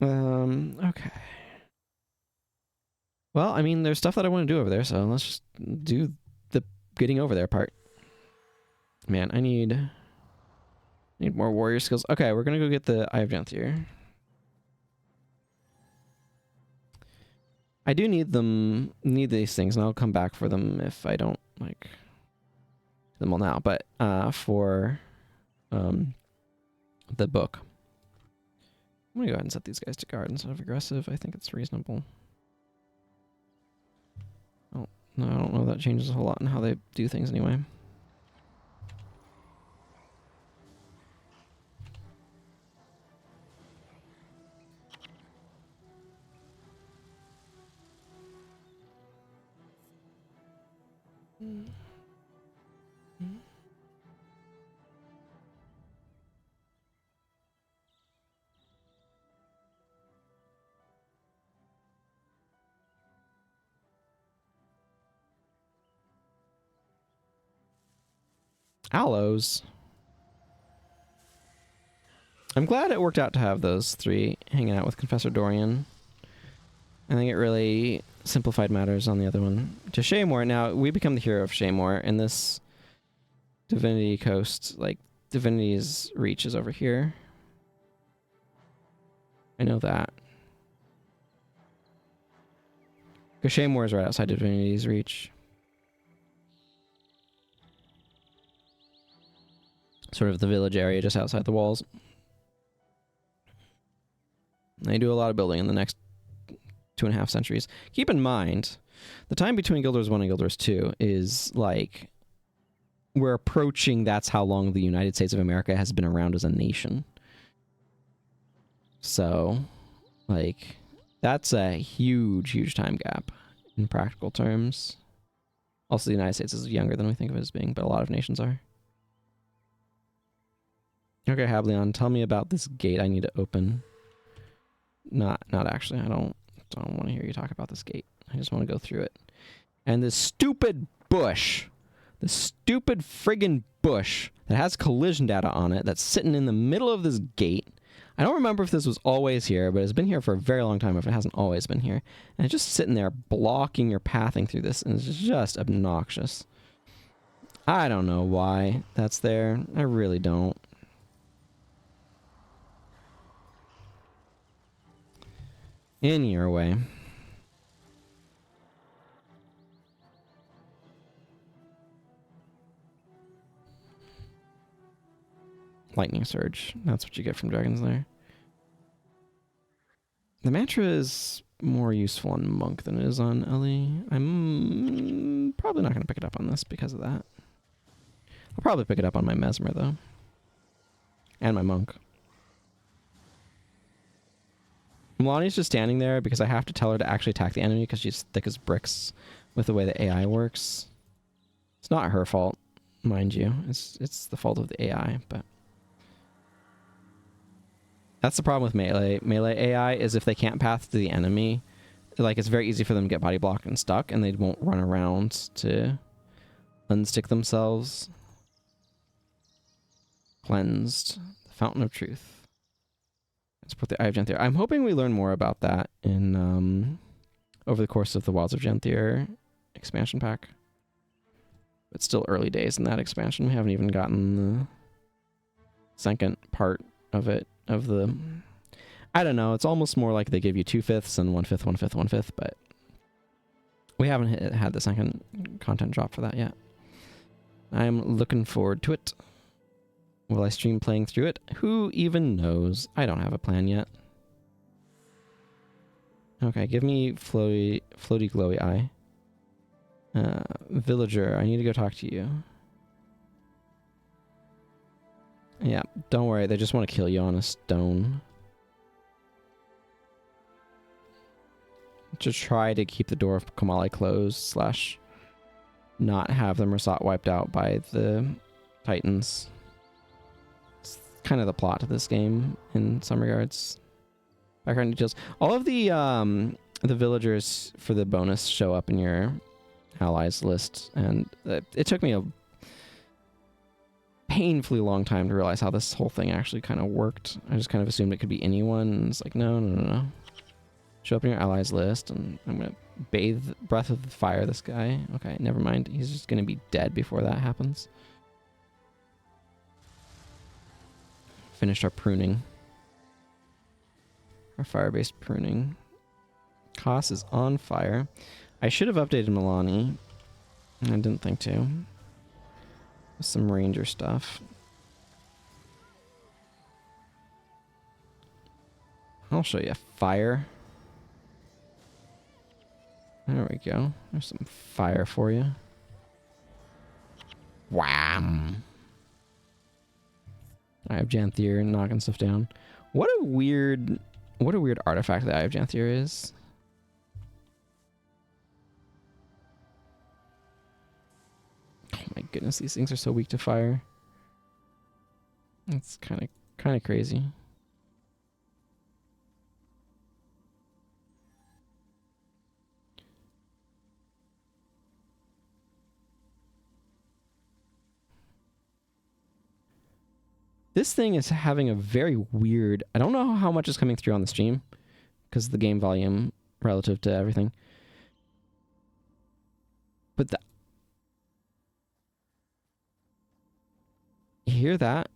Okay. Well, I mean, there's stuff that I want to do over there, so let's just do the getting over there part. Man, I need more warrior skills. Okay, we're gonna go get the Eye of Genthier. I do need these things, and I'll come back for them if I don't like them all now. But for the book, I'm gonna go ahead and set these guys to guard instead of aggressive. I think it's reasonable. Oh no, I don't know if that changes a whole lot in how they do things anyway. Aloes. I'm glad it worked out to have those three hanging out with Confessor Dorian. I think it really simplified matters on the other one. To Shaymore, now we become the hero of Shaymore, and this Divinity Coast, like, Divinity's reach is over here. I know that. Because Shaymore is right outside Divinity's reach. Sort of the village area just outside the walls. They do a lot of building in the next 2.5 centuries. Keep in mind, the time between Guild Wars 1 and Guild Wars 2 is like... We're approaching that's how long the United States of America has been around as a nation. So, like, that's a huge, huge time gap in practical terms. Also, the United States is younger than we think of it as being, but a lot of nations are. Okay, Hableon, tell me about this gate I need to open. Not actually. I don't want to hear you talk about this gate. I just want to go through it. And this stupid bush, the stupid friggin' bush that has collision data on it that's sitting in the middle of this gate. I don't remember if this was always here, but it's been here for a very long time if it hasn't always been here. And it's just sitting there blocking your pathing through this, and it's just obnoxious. I don't know why that's there. I really don't. In your way. Lightning Surge. That's what you get from Dragon's Lair. The mantra is more useful on Monk than it is on Ellie. I'm probably not going to pick it up on this because of that. I'll probably pick it up on my Mesmer, though. And my Monk. Melania's just standing there because I have to tell her to actually attack the enemy because she's thick as bricks with the way the AI works. It's not her fault, mind you. It's the fault of the AI, but... That's the problem with melee. Melee AI is if they can't path to the enemy, like, it's very easy for them to get body blocked and stuck, and they won't run around to unstick themselves. Cleansed. The Fountain of Truth. Support the Eye of Genthier. I'm hoping we learn more about that in over the course of the Wilds of Genthier expansion pack. It's still early days in that expansion. We haven't even gotten the second part of it. Of the... I don't know. It's almost more like they give you 2/5 and 1/5, 1/5, 1/5, but we haven't had the second content drop for that yet. I'm looking forward to it. Will I stream playing through it? Who even knows? I don't have a plan yet. Okay, give me floaty glowy eye. Villager, I need to go talk to you. Yeah, don't worry. They just want to kill you on a stone. To try to keep the door of Kamali closed / not have the Mersat wiped out by the Titans. It's kind of the plot to this game in some regards. Background details. All of the villagers for the bonus show up in your allies list, and it took me a painfully long time to realize how this whole thing actually kind of worked. I just kind of assumed it could be anyone, and it's like, no. Show up in your allies list, and I'm going to bathe breath of fire this guy. Okay, never mind. He's just going to be dead before that happens. Finished our pruning. Our fire-based pruning. Koss is on fire. I should have updated Milani. I didn't think to. Some ranger stuff. I'll show you fire. There we go. There's some fire for you. Wham! Eye of Janthier knocking stuff down. What a weird artifact the Eye of Janthier is. Oh my goodness, these things are so weak to fire. It's kind of crazy. This thing is having a very weird... I don't know how much is coming through on the stream because of the game volume relative to everything. But you hear that?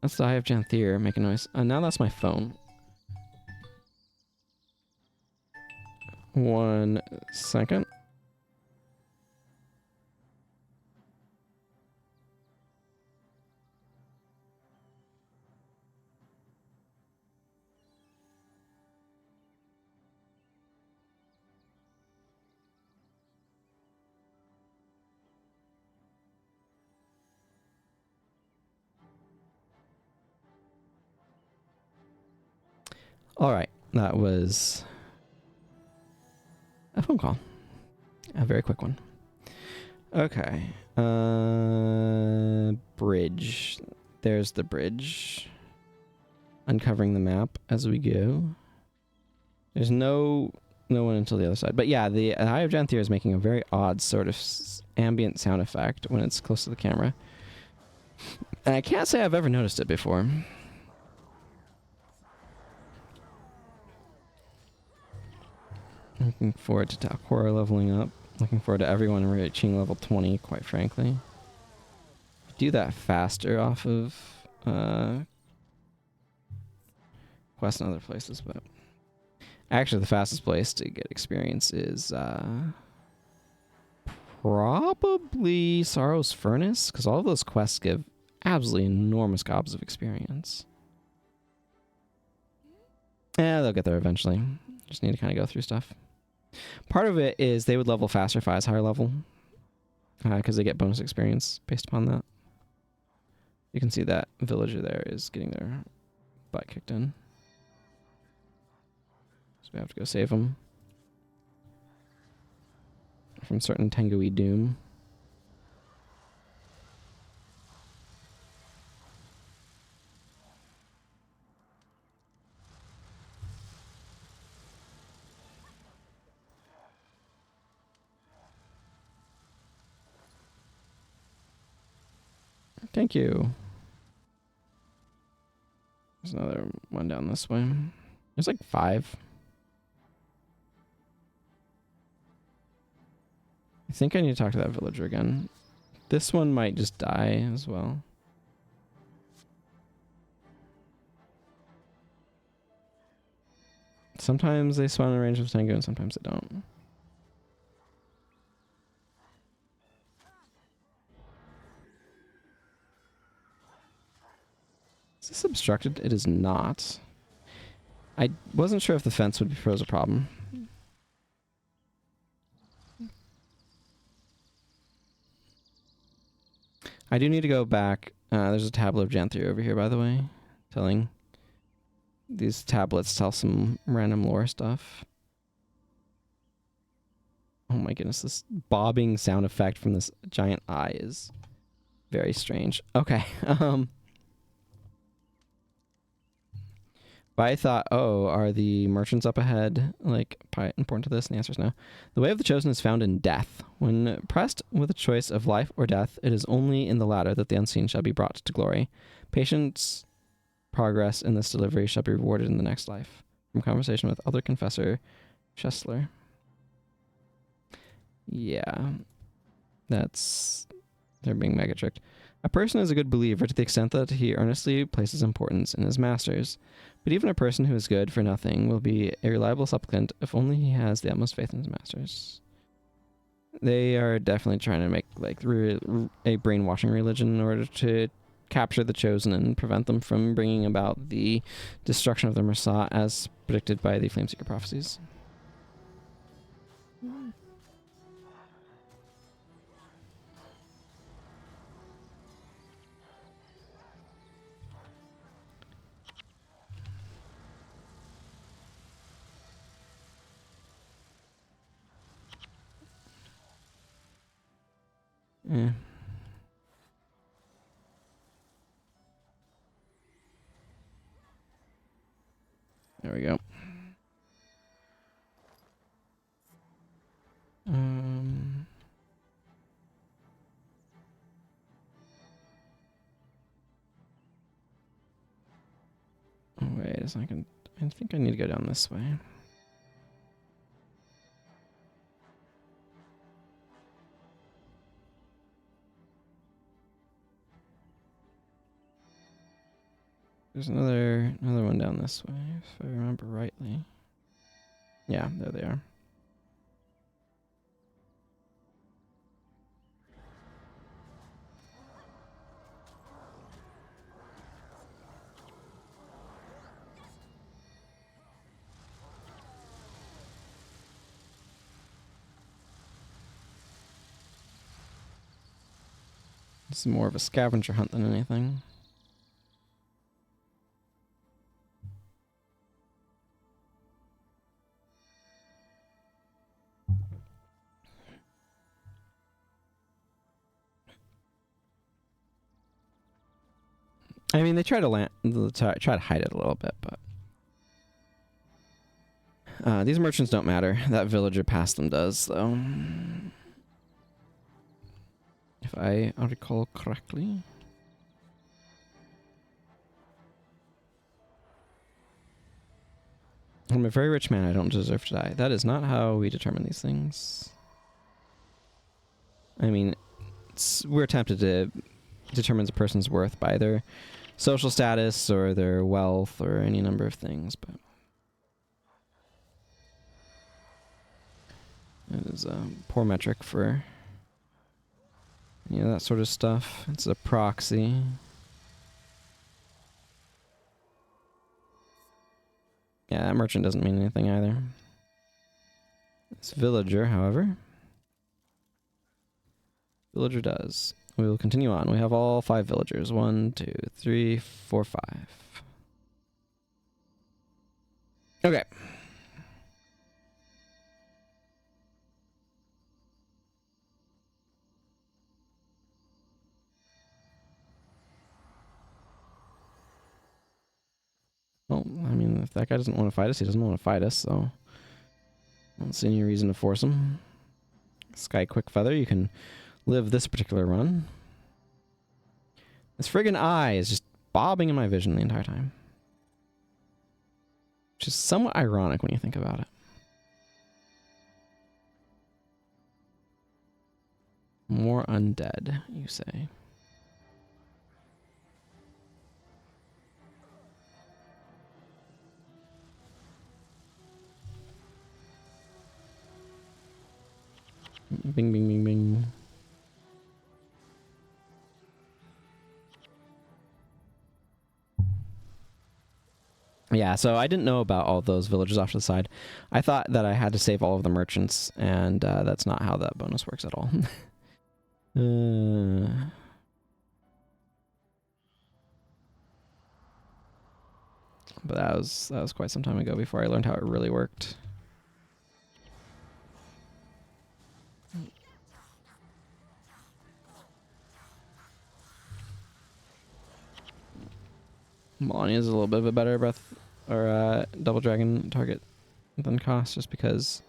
That's the Eye of Janthier making noise. Now that's my phone. 1 second. All right, that was a phone call. A very quick one. Okay. Bridge. There's the bridge. Uncovering the map as we go. There's no one until the other side. But yeah, the Eye of Janthier is making a very odd sort of ambient sound effect when it's close to the camera. And I can't say I've ever noticed it before. Looking forward to Talcora leveling up. Looking forward to everyone reaching level 20, quite frankly. Do that faster off of quests in other places, but actually the fastest place to get experience is probably Sorrow's Furnace, because all of those quests give absolutely enormous gobs of experience. Yeah, they'll get there eventually. Just need to kind of go through stuff. Part of it is they would level faster if I was higher level, because they get bonus experience based upon that. You can see that villager there is getting their butt kicked in. So we have to go save them from certain Tengu'i doom. Thank you. There's another one down this way. There's like 5. I think I need to talk to that villager again. This one might just die as well. Sometimes they spawn in range of Tengu and sometimes they don't. Is this obstructed? It is not. I wasn't sure if the fence would pose a problem. I do need to go back. There's a tablet of Janthier over here, by the way. These tablets tell some random lore stuff. Oh my goodness, this bobbing sound effect from this giant eye is very strange. Okay. But I thought, oh, are the merchants up ahead like important to this? And the answer is no. The way of the chosen is found in death. When pressed with a choice of life or death, it is only in the latter that the unseen shall be brought to glory. Patience, progress in this delivery shall be rewarded in the next life. From conversation with Elder Confessor Schessler. Yeah, they're being mega tricked. A person is a good believer to the extent that he earnestly places importance in his masters. But even a person who is good for nothing will be a reliable supplicant if only he has the utmost faith in his masters. They are definitely trying to make like a brainwashing religion in order to capture the chosen and prevent them from bringing about the destruction of the Marsat as predicted by the Flameseeker prophecies. Yeah. There we go. Oh, wait a second. I think I need to go down this way. There's another one down this way, if I remember rightly. Yeah, there they are. This is more of a scavenger hunt than anything. I mean, they try to hide it a little bit, but these merchants don't matter. That villager past them does, though. If I recall correctly. I'm a very rich man. I don't deserve to die. That is not how we determine these things. I mean, we're tempted to determine a person's worth by their social status or their wealth or any number of things, but it is a poor metric for that sort of stuff. It's a proxy. Yeah, that merchant doesn't mean anything either. This villager, however, does. We will continue on. We have all 5 villagers. 1, 2, 3, 4, 5. Okay. Well, I mean, if that guy doesn't want to fight us, he doesn't want to fight us, so I don't see any reason to force him. Sky Quick Feather, you can live this particular run. This friggin' eye is just bobbing in my vision the entire time. Which is somewhat ironic when you think about it. More undead, you say. Bing, bing, bing, bing. Yeah, so I didn't know about all those villages off to the side. I thought that I had to save all of the merchants, and that's not how that bonus works at all. But that was quite some time ago before I learned how it really worked. Melania is a little bit of a better breath or double dragon target than Cost, just because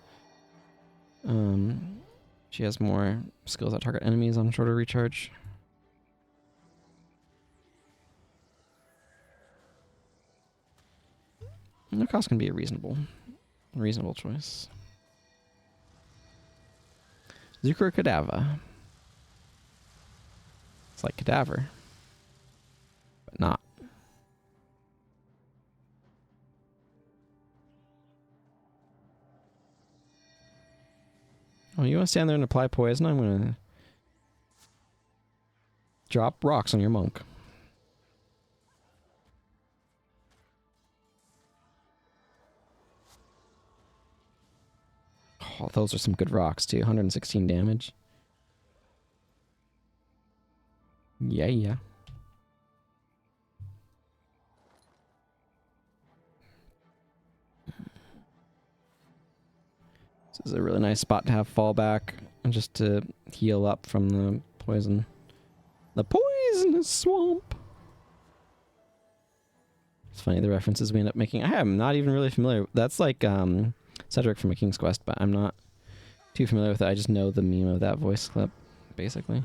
she has more skills that target enemies on shorter recharge. No, Cost can be a reasonable choice. Zuko or Cadaver? It's like Cadaver, but not. Oh, you want to stand there and apply poison? I'm going to drop rocks on your monk. Oh, those are some good rocks, too. 116 damage. Yeah, yeah. This is a really nice spot to have fall back and just to heal up from the poison. The poisonous swamp. It's funny the references we end up making. I am not even really familiar. That's like Cedric from A King's Quest, but I'm not too familiar with it. I just know the meme of that voice clip, basically.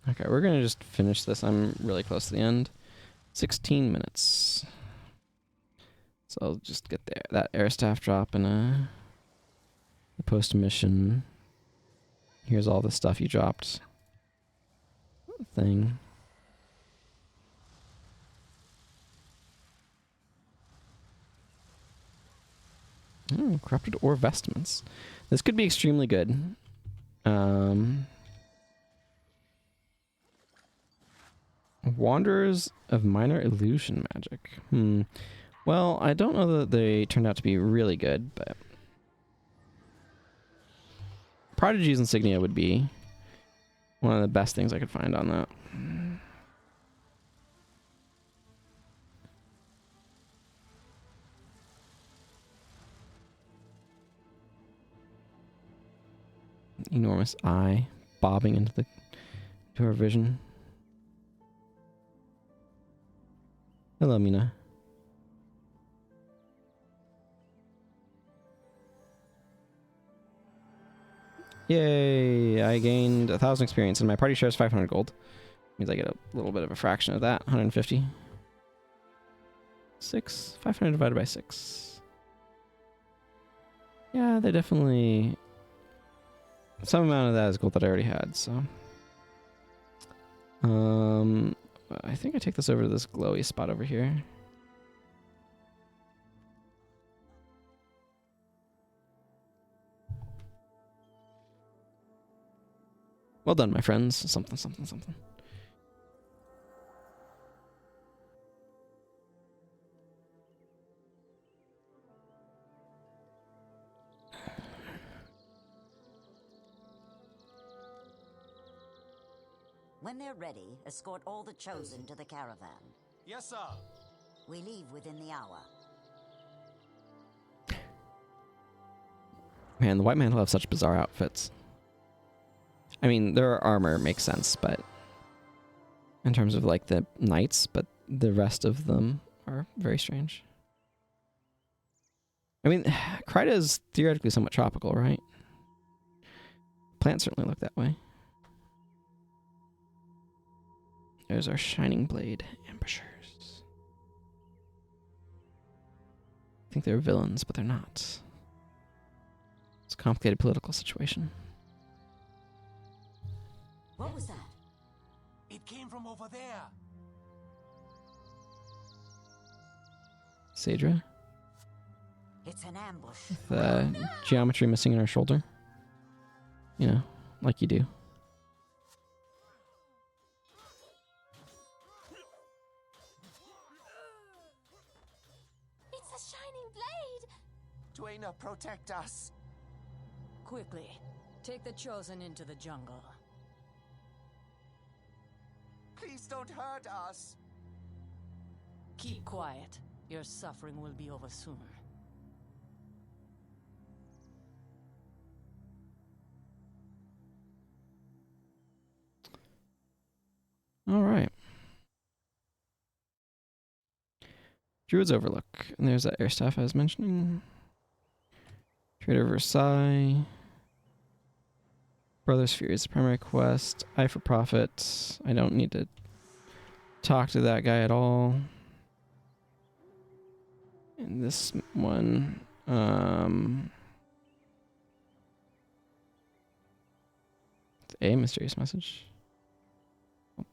Okay, we're going to just finish this. I'm really close to the end. 16 minutes. So I'll just get there. That air staff drop and a post-mission. Here's all the stuff you dropped. Thing. Corrupted ore vestments. This could be extremely good. Wanderers of Minor Illusion Magic. Well, I don't know that they turned out to be really good, but Prodigy's Insignia would be one of the best things I could find on that. Enormous eye bobbing into our vision. Hello, Mina. Yay! I gained 1,000 experience and my party share is 500 gold. Means I get a little bit of a fraction of that. 150. 500 divided by 6. Yeah, they definitely... Some amount of that is gold that I already had, so... I think I take this over to this glowy spot over here. Well done, my friends. Something, something, something. When they're ready, escort all the Chosen to the caravan. Yes, sir. We leave within the hour. Man, the White Mantle have such bizarre outfits. I mean, their armor makes sense, but in terms of like the knights, but the rest of them are very strange. I mean, Kryta is theoretically somewhat tropical, right? Plants certainly look that way. There's our Shining Blade ambushers. I think they're villains, but they're not. It's a complicated political situation. What was that? It came from over there. Saedra? It's an ambush. The geometry missing in her shoulder. You know, like you do. It's a shining blade! Dwayna, protect us. Quickly, take the Chosen into the jungle. Please don't hurt us. Keep quiet. Your suffering will be over soon. All right. Druid's Overlook. And there's that air staff I was mentioning. Trader Versailles. Brothers Fury is the primary quest. Eye for Profit. I don't need to talk to that guy at all. And this one, it's a mysterious message. I'll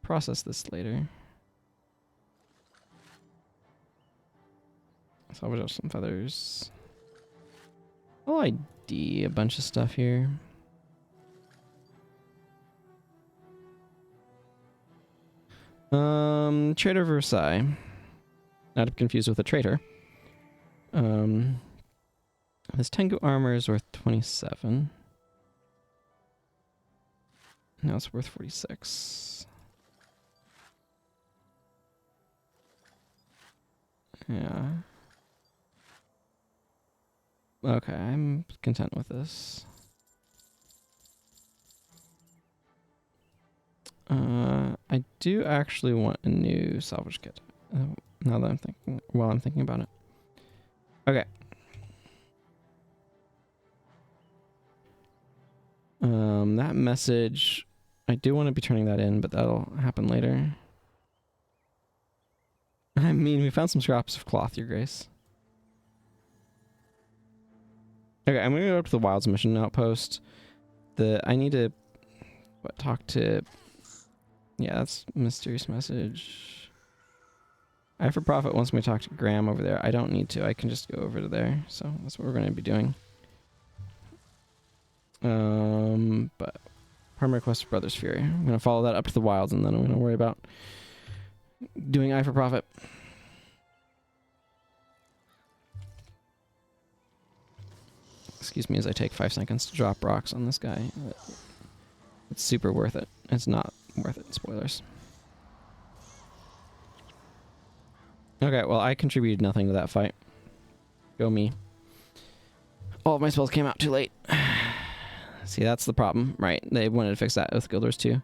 process this later. Salvage up some feathers. I'll ID a bunch of stuff here. Trader Versailles. Not to be confused with a traitor. This Tengu armor is worth 27. Now it's worth 46. Yeah. Okay, I'm content with this. I do actually want a new salvage kit. Now that I'm thinking, while I'm thinking about it. Okay. That message, I do want to be turning that in, but that'll happen later. I mean, we found some scraps of cloth, Your Grace. Okay, I'm gonna go up to the Wilds Mission Outpost. I need to talk to. Yeah, that's mysterious message. Eye for Profit wants me to talk to Graham over there. I don't need to. I can just go over to there. So that's what we're going to be doing. But primary quest of Brothers Fury. I'm going to follow that up to the Wilds, and then I'm going to worry about doing Eye for Profit. Excuse me as I take 5 seconds to drop rocks on this guy. It's super worth it. It's not worth it. Spoilers. Okay, well, I contributed nothing to that fight. Go me. All of my spells came out too late. See, that's the problem, right? They wanted to fix that with Guilders too.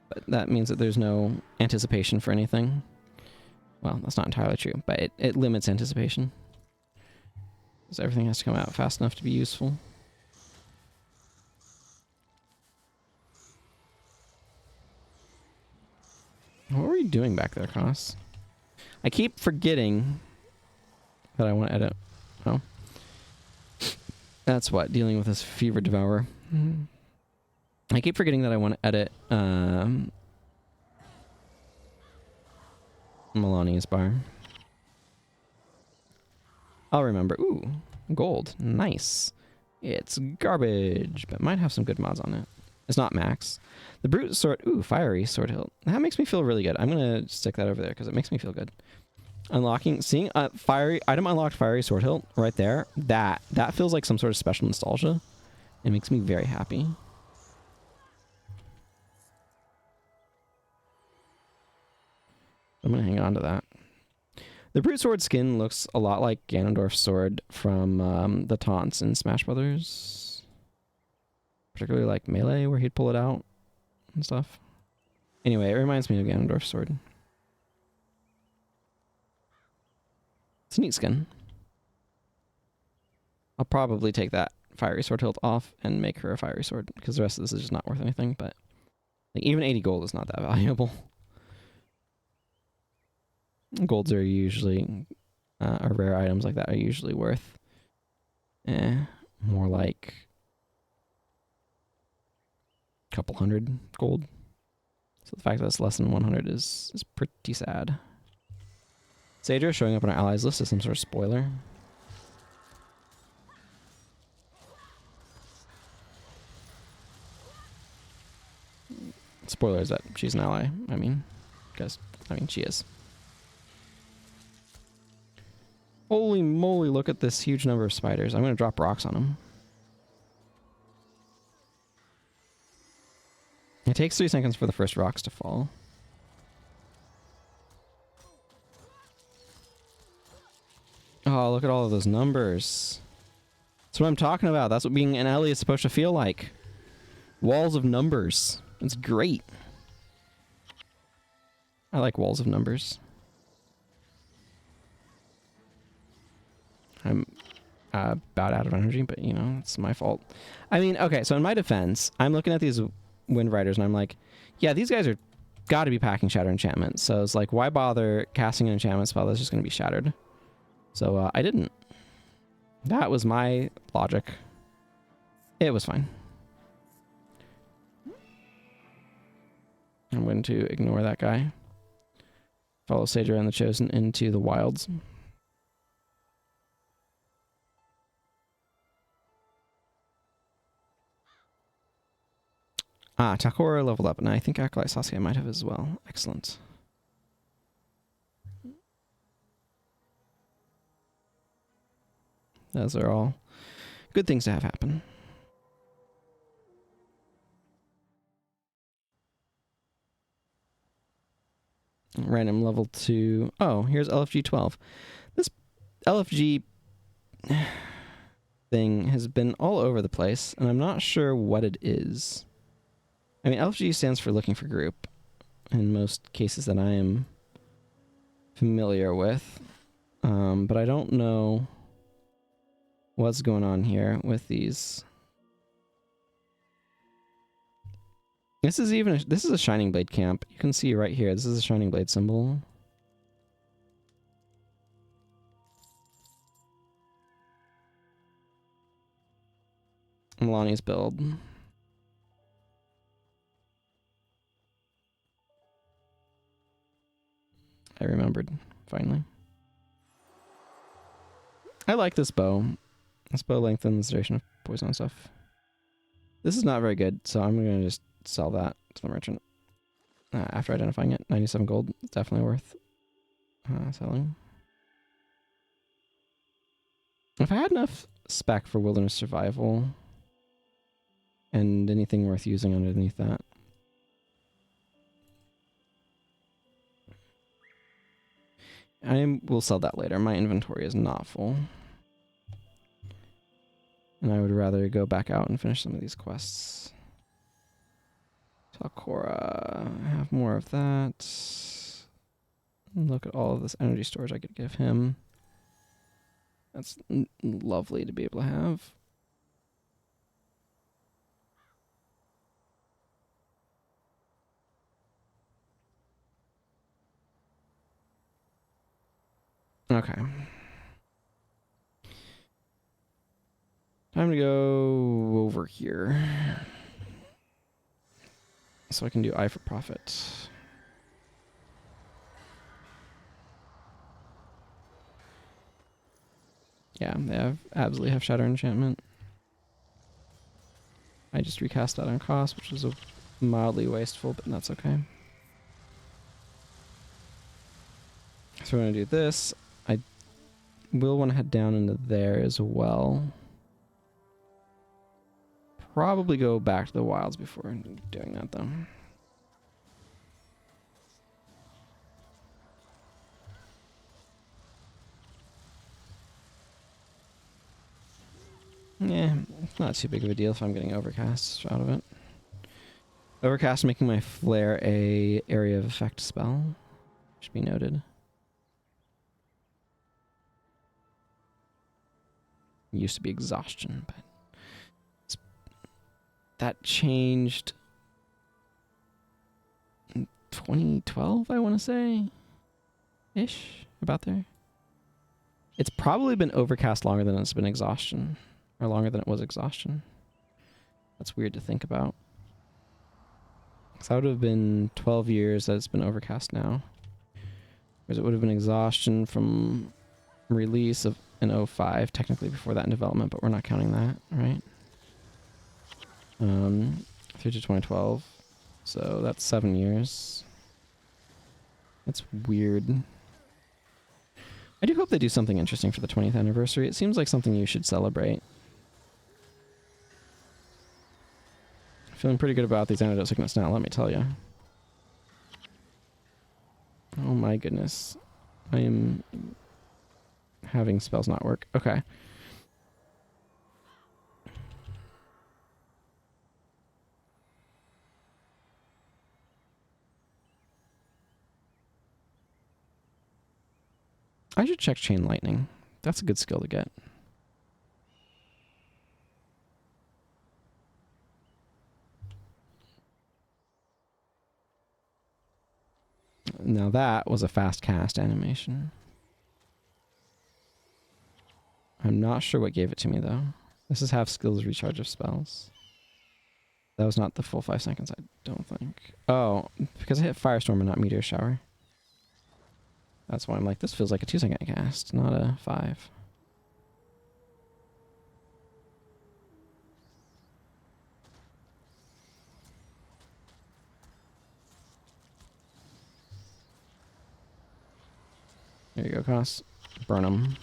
But that means that there's no anticipation for anything. Well, that's not entirely true, but it limits anticipation. Because everything has to come out fast enough to be useful. What were you doing back there, Cross? I keep forgetting that I want to edit. Oh. That's what, dealing with this fever devourer. I keep forgetting that I want to edit Melania's bar. I'll remember. Ooh, gold. Nice. It's garbage, but might have some good mods on it. It's not max. The brute sword. Ooh, fiery sword hilt. That makes me feel really good. I'm gonna stick that over there because it makes me feel good. Unlocking, seeing a fiery item unlocked, fiery sword hilt right there. That feels like some sort of special nostalgia. It makes me very happy. I'm gonna hang on to that. The brute sword skin looks a lot like Ganondorf's sword from the taunts in Smash Brothers. Particularly like Melee, where he'd pull it out and stuff. Anyway, it reminds me of Ganondorf's sword. It's a neat skin. I'll probably take that fiery sword hilt off and make her a fiery sword, because the rest of this is just not worth anything, but like, even 80 gold is not that valuable. Golds are usually, or rare items like that are usually worth more like a couple hundred gold. So the fact that it's less than 100 is pretty sad. Sadra showing up on our allies list is some sort of spoiler. Spoiler is that she's an ally. I mean, because, she is. Holy moly, look at this huge number of spiders. I'm going to drop rocks on them. It takes 3 seconds for the first rocks to fall. Oh, look at all of those numbers. That's what I'm talking about. That's what being an Ellie is supposed to feel like. Walls of numbers. It's great. I like walls of numbers. I'm about out of energy, but you know, it's my fault. I mean, okay, so in my defense, I'm looking at these Wind Riders and I'm like, yeah, these guys are got to be packing Shatter Enchantment. So it's like, why bother casting an enchantment spell that's just going to be shattered? So I didn't. That was my logic. It was fine. I'm going to ignore that guy. Follow Sager and the Chosen into the wilds. Ah, Takora leveled up, and I think Acolyte Sasuke might have as well. Excellent. Those are all good things to have happen. Random level 2. Oh, here's LFG 12. This LFG thing has been all over the place, and I'm not sure what it is. I mean, LFG stands for looking for group in most cases that I am familiar with. But I don't know what's going on here with these. This is a Shining Blade camp. You can see right here. This is a Shining Blade symbol. Milani's build. I remembered, finally. I like this bow. This bow lengthens the duration of poison and stuff. This is not very good, so I'm going to just sell that to the merchant. After identifying it, 97 gold. It's definitely worth selling. If I had enough spec for wilderness survival and anything worth using underneath that. I will sell that later. My inventory is not full. And I would rather go back out and finish some of these quests. Takora, have more of that. Look at all of this energy storage I could give him. That's lovely to be able to have. Okay. Time to go over here. So I can do Eye for Profit. Yeah, they absolutely have Shatter Enchantment. I just recast that on cost, which was mildly wasteful, but that's okay. So we're going to do this. I will want to head down into there as well. Probably go back to the wilds before doing that, though. Yeah, it's not too big of a deal if I'm getting Overcast out of it. Overcast making my Flare a area of effect spell. Should be noted. It used to be Exhaustion, but that changed in 2012, I want to say. Ish, about there. It's probably been Overcast longer than it's been Exhaustion. Or longer than it was Exhaustion. That's weird to think about. So that would have been 12 years that it's been Overcast now. Whereas it would have been Exhaustion from release of in 05, technically before that in development, but we're not counting that, right? Through to 2012. So that's 7 years. That's weird. I do hope they do something interesting for the 20th anniversary. It seems like something you should celebrate. Feeling pretty good about these antidote sickness now, let me tell you. Oh my goodness. I am having spells not work. Okay. I should check Chain Lightning. That's a good skill to get. Now that was a fast cast animation. I'm not sure what gave it to me though. This is half skills recharge of spells. That was not the full 5 seconds, I don't think. Oh, because I hit Firestorm and not Meteor Shower. That's why I'm like, this feels like a 2-second cast, not a 5. There you go, Koss. Burn them.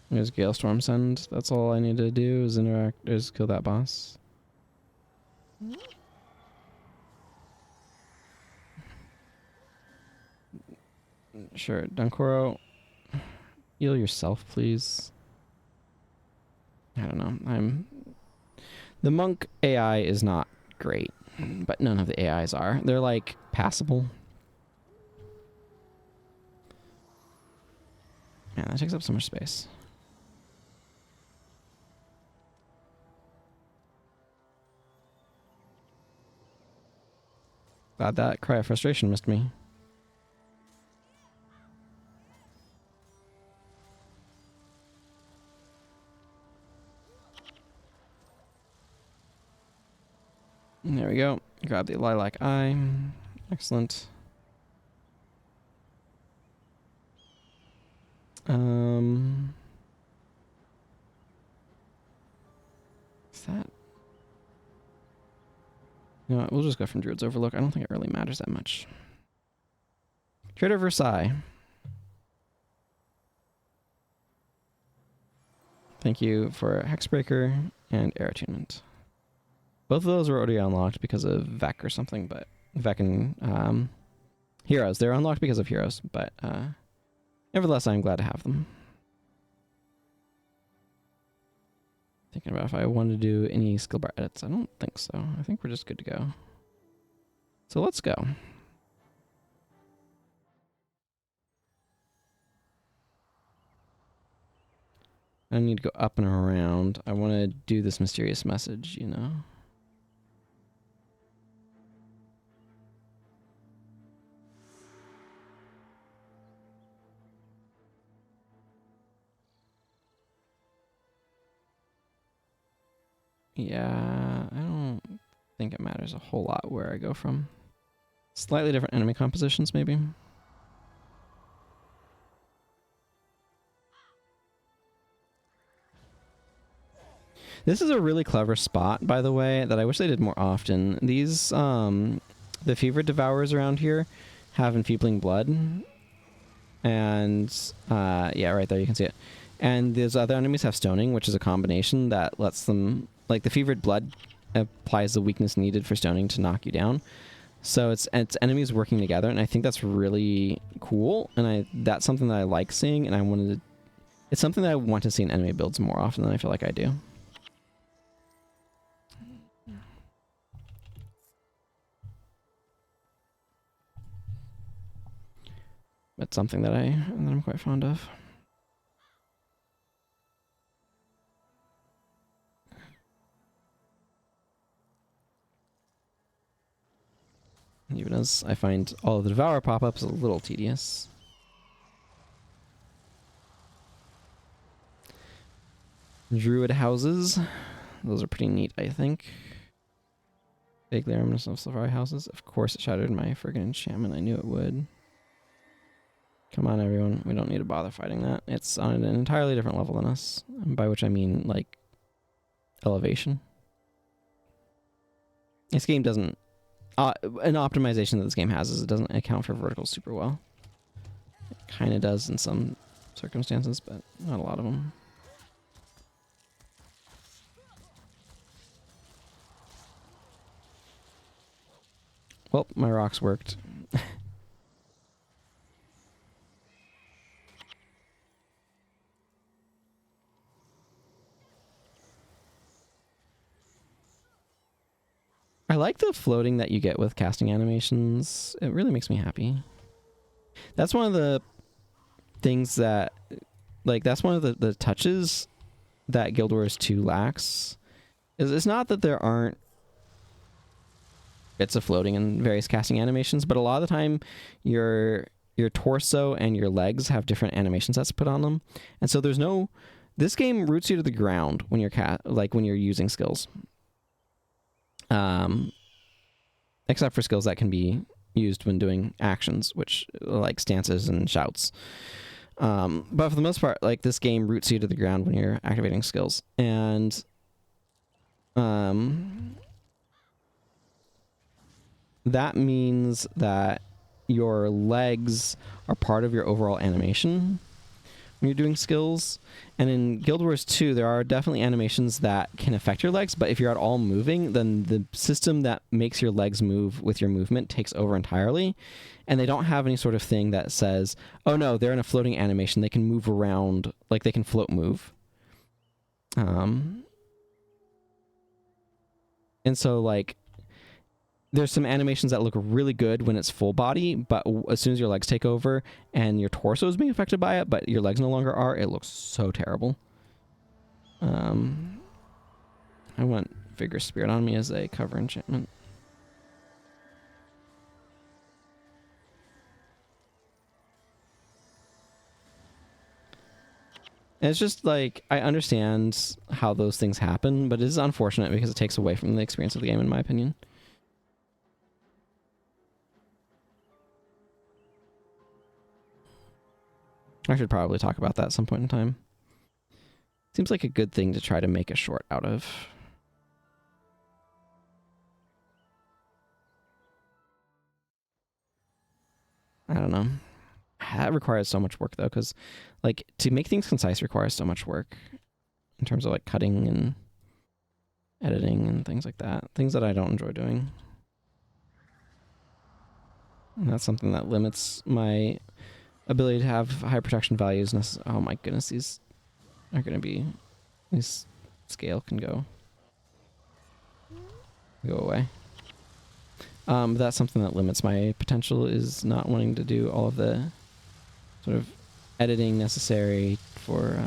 There's Galestorm Send. That's all I need to do is interact, is kill that boss. Sure, Dunkoro, heal yourself, please. I don't know. The monk AI is not great, but none of the AIs are. They're like passable. Man, that takes up so much space. Glad that cry of frustration missed me. There we go. Grab the Lilac Eye. Excellent. Is that... You know what, we'll just go from Druid's Overlook. I don't think it really matters that much. Trader Versailles. Thank you for Hexbreaker and Air Attunement. Both of those were already unlocked because of Vec or something, but Vec and Heroes. They're unlocked because of Heroes, but nevertheless, I'm glad to have them. Thinking about if I want to do any skill bar edits. I don't think so. I think we're just good to go. So let's go. I need to go up and around. I want to do this mysterious message, you know? Yeah, I don't think it matters a whole lot where I go from. Slightly different enemy compositions, maybe. This is a really clever spot, by the way, that I wish they did more often. These, the Fever Devourers around here have Enfeebling Blood. And, yeah, right there, you can see it. And those other enemies have Stoning, which is a combination that lets them... Like, the Fevered Blood applies the weakness needed for Stoning to knock you down. So it's enemies working together, and I think that's really cool. And that's something that I like seeing, and I wanted to... It's something that I want to see in enemy builds more often than I feel like I do. It's something that I'm quite fond of. Even as I find all of the Devour pop-ups a little tedious. Druid houses. Those are pretty neat, I think. Vaguely reminiscent of Safari houses. Of course it shattered my friggin' enchantment. I knew it would. Come on, everyone. We don't need to bother fighting that. It's on an entirely different level than us. By which I mean, like, elevation. This game doesn't... an optimization that this game has is it doesn't account for verticals super well. It kind of does in some circumstances, but not a lot of them. Well, my rocks worked. I like the floating that you get with casting animations. It really makes me happy. That's one of the things that, like, that's one of the touches that Guild Wars 2 lacks. It's not that there aren't bits of floating in various casting animations, but a lot of the time your torso and your legs have different animation sets put on them. And so there's no... This game roots you to the ground when you're when you're using skills. Except for skills that can be used when doing actions, which like stances and shouts. But for the most part, like, this game roots you to the ground when you're activating skills. And that means that your legs are part of your overall animation when you're doing skills. And in Guild Wars 2, there are definitely animations that can affect your legs, but if you're at all moving, then the system that makes your legs move with your movement takes over entirely. And they don't have any sort of thing that says, oh no, they're in a floating animation, they can move around, like they can float move. And so, like, there's some animations that look really good when it's full body, but as soon as your legs take over and your torso is being affected by it, but your legs no longer are, it looks so terrible. I want Vigorous Spirit on me as a cover enchantment. And it's just like, I understand how those things happen, but it is unfortunate because it takes away from the experience of the game, in my opinion. I should probably talk about that at some point in time. Seems like a good thing to try to make a short out of. I don't know. That requires so much work, though, because, like, to make things concise requires so much work in terms of, like, cutting and editing and things like that. Things that I don't enjoy doing. And that's something that limits my ability to have high protection values. Oh my goodness, these are going to be... This scale can go away. That's something that limits my potential, is not wanting to do all of the sort of editing necessary for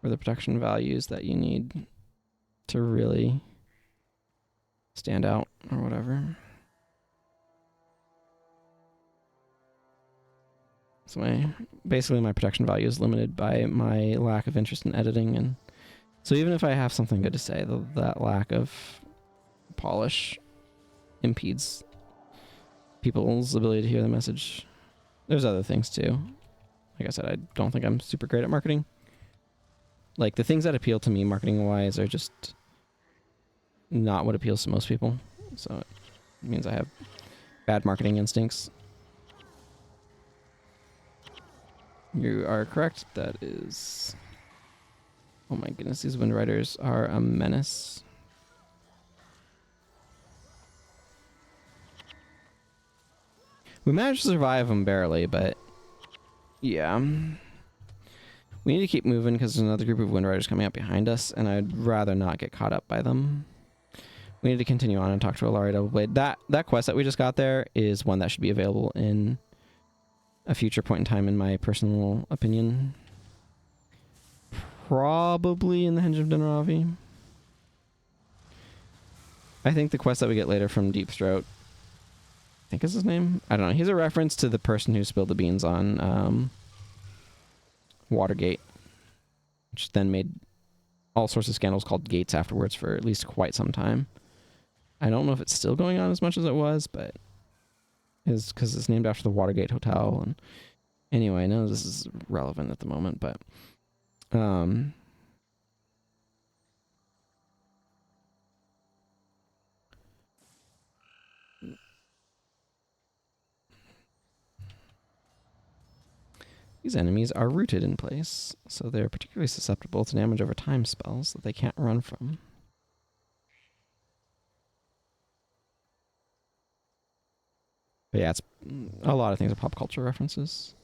the protection values that you need to really stand out or whatever. So basically my protection value is limited by my lack of interest in editing, and so even if I have something good to say, that lack of polish impedes people's ability to hear the message. There's other things too. Like I said, I don't think I'm super great at marketing. Like, the things that appeal to me marketing wise are just not what appeals to most people. So it means I have bad marketing instincts. You are correct. That is... Oh my goodness, these Wind Riders are a menace. We managed to survive them barely, but yeah. We need to keep moving because there's another group of Wind Riders coming up behind us, and I'd rather not get caught up by them. We need to continue on and talk to Alari Doubleblade. That quest that we just got there is one that should be available in a future point in time, in my personal opinion. Probably in the Henge of Denravi. I think the quest that we get later from Deep Throat, I think is his name? I don't know. He's a reference to the person who spilled the beans on Watergate, which then made all sorts of scandals called Gates afterwards for at least quite some time. I don't know if it's still going on as much as it was, but is because it's named after the Watergate Hotel. And anyway, I know this is relevant at the moment, but these enemies are rooted in place, so they're particularly susceptible to damage over time spells that they can't run from. But yeah, it's a lot of things are pop culture references.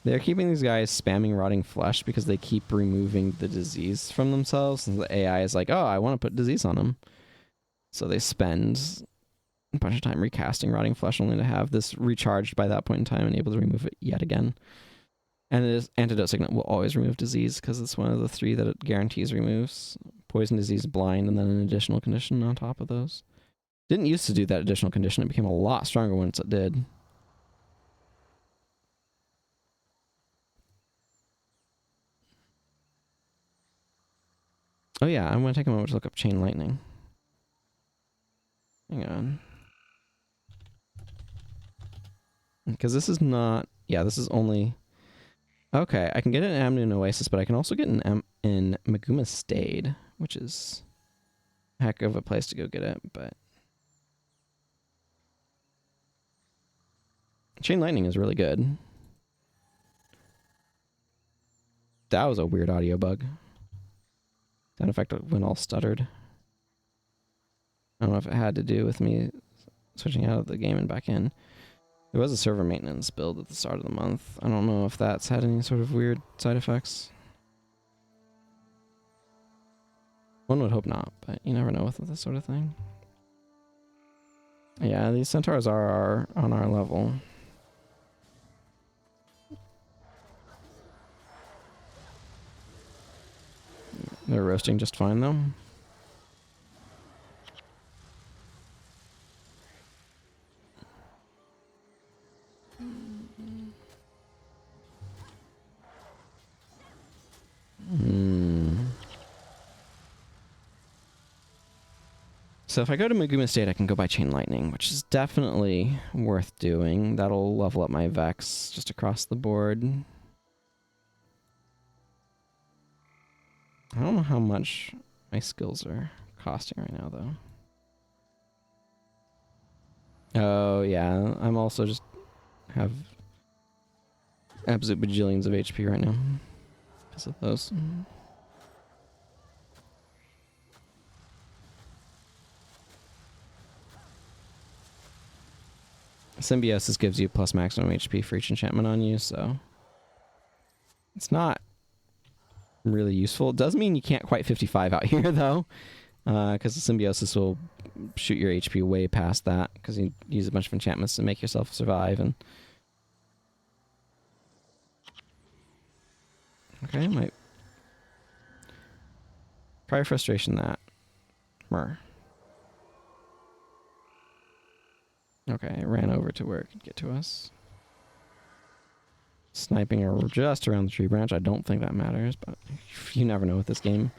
They're keeping these guys spamming rotting flesh because they keep removing the disease from themselves. And the AI is like, oh, I want to put disease on them. So they spend a bunch of time recasting rotting flesh only to have this recharged by that point in time and able to remove it yet again. And it is antidote signet will always remove disease because it's one of the 3 that it guarantees removes. Poison, disease, blind, and then an additional condition on top of those. Didn't used to do that additional condition. It became a lot stronger once it did. Oh yeah, I'm going to take a moment to look up chain lightning. Hang on. Because this is not... Yeah, this is only... Okay, I can get an M in Oasis, but I can also get an M in Maguuma Stade, which is a heck of a place to go get it, but... Chain lightning is really good. That was a weird audio bug. Sound effect went all stuttered. I don't know if it had to do with me switching out of the game and back in. There was a server maintenance build at the start of the month. I don't know if that's had any sort of weird side effects. One would hope not, but you never know with this sort of thing. Yeah, these centaurs are on our level. They're roasting just fine though. So if I go to Maguuma Stade, I can go by Chain Lightning, which is definitely worth doing. That'll level up my Vex just across the board. I don't know how much my skills are costing right now, though. Oh, yeah. I'm also just have absolute bajillions of HP right now because of those. Symbiosis gives you plus maximum HP for each enchantment on you, so it's not really useful. It does mean you can't quite 55 out here, though, because the Symbiosis will shoot your HP way past that, because you use a bunch of enchantments to make yourself survive. And okay, might Prior Frustration that. Mer. Okay, it ran over to where it could get to us. Sniping her just around the tree branch. I don't think that matters, but you never know with this game.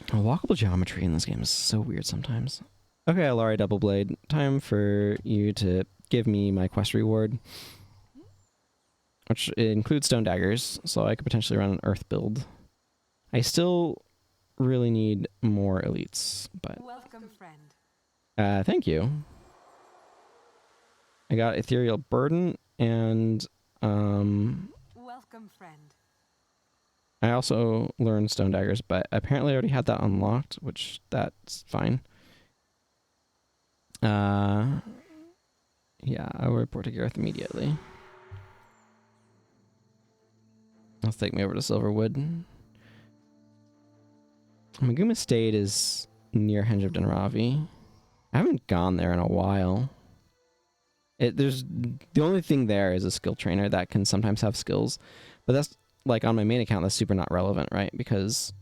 Walkable geometry in this game is so weird sometimes. Okay, Alari Double Blade. Time for you to give me my quest reward, which includes stone daggers, so I could potentially run an earth build. I still really need more elites, but... Welcome, friend. Thank you. I got Ethereal Burden, and Welcome, friend. I also learned stone daggers, but apparently I already had that unlocked, which that's fine. Yeah, I will report to Gareth immediately. Let's take me over to Silverwood. Maguuma Stade is near Henge of Denravi. I haven't gone there in a while. There's the only thing there is a skill trainer that can sometimes have skills, but that's like on my main account. That's super not relevant, right? Because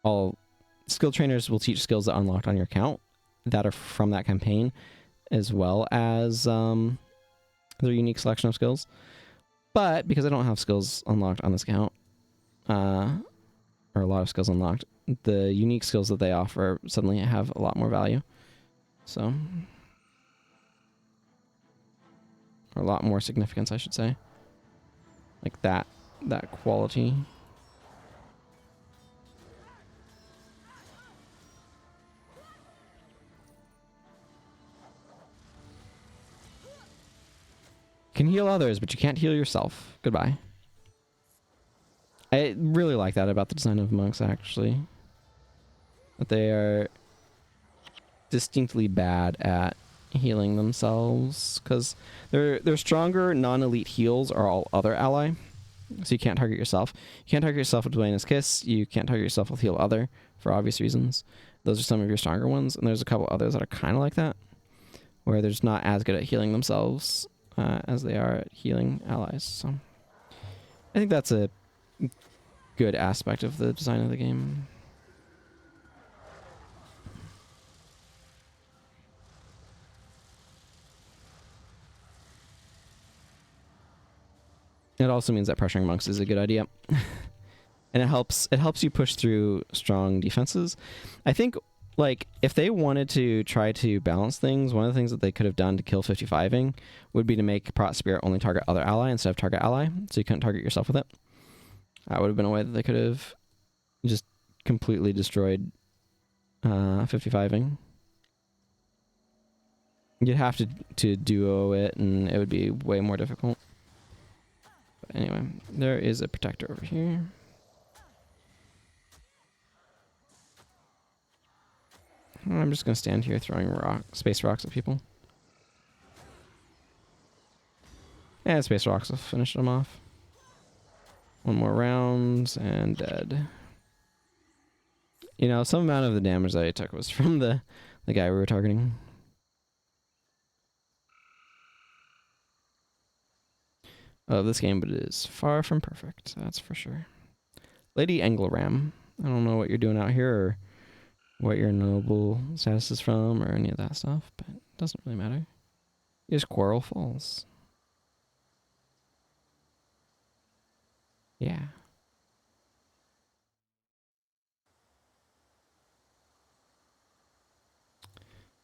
all skill trainers will teach skills that unlocked on your account that are from that campaign, as well as their unique selection of skills. But because I don't have skills unlocked on this account, or a lot of skills unlocked, the unique skills that they offer suddenly have a lot more value. So, or a lot more significance, I should say. Like that quality. can heal others, but you can't heal yourself. Goodbye. I really like that about the design of monks, actually. That they are distinctly bad at healing themselves, because their stronger non-elite heals are all other ally. So you can't target yourself. You can't target yourself with Dwayne's Kiss. You can't target yourself with Heal Other, for obvious reasons. Those are some of your stronger ones, and there's a couple others that are kind of like that, where they're just not as good at healing themselves as they are at healing allies. So I think that's a good aspect of the design of the game. It also means that pressuring monks is a good idea. And it helps you push through strong defenses. I think, like, if they wanted to try to balance things, one of the things that they could have done to kill 55ing would be to make Prot Spirit only target other ally instead of target ally, so you couldn't target yourself with it. That would have been a way that they could have just completely destroyed 55ing. You'd have to duo it, and it would be way more difficult. But anyway, there is a protector over here. I'm just going to stand here throwing space rocks at people. And space rocks will finish them off. One more round and dead. You know, some amount of the damage that I took was from the guy we were targeting. I love this game, but it is far from perfect. That's for sure. Lady Angleram. I don't know what you're doing out here or what your noble status is from or any of that stuff, but it doesn't really matter. Here's Quarrel Falls. Yeah.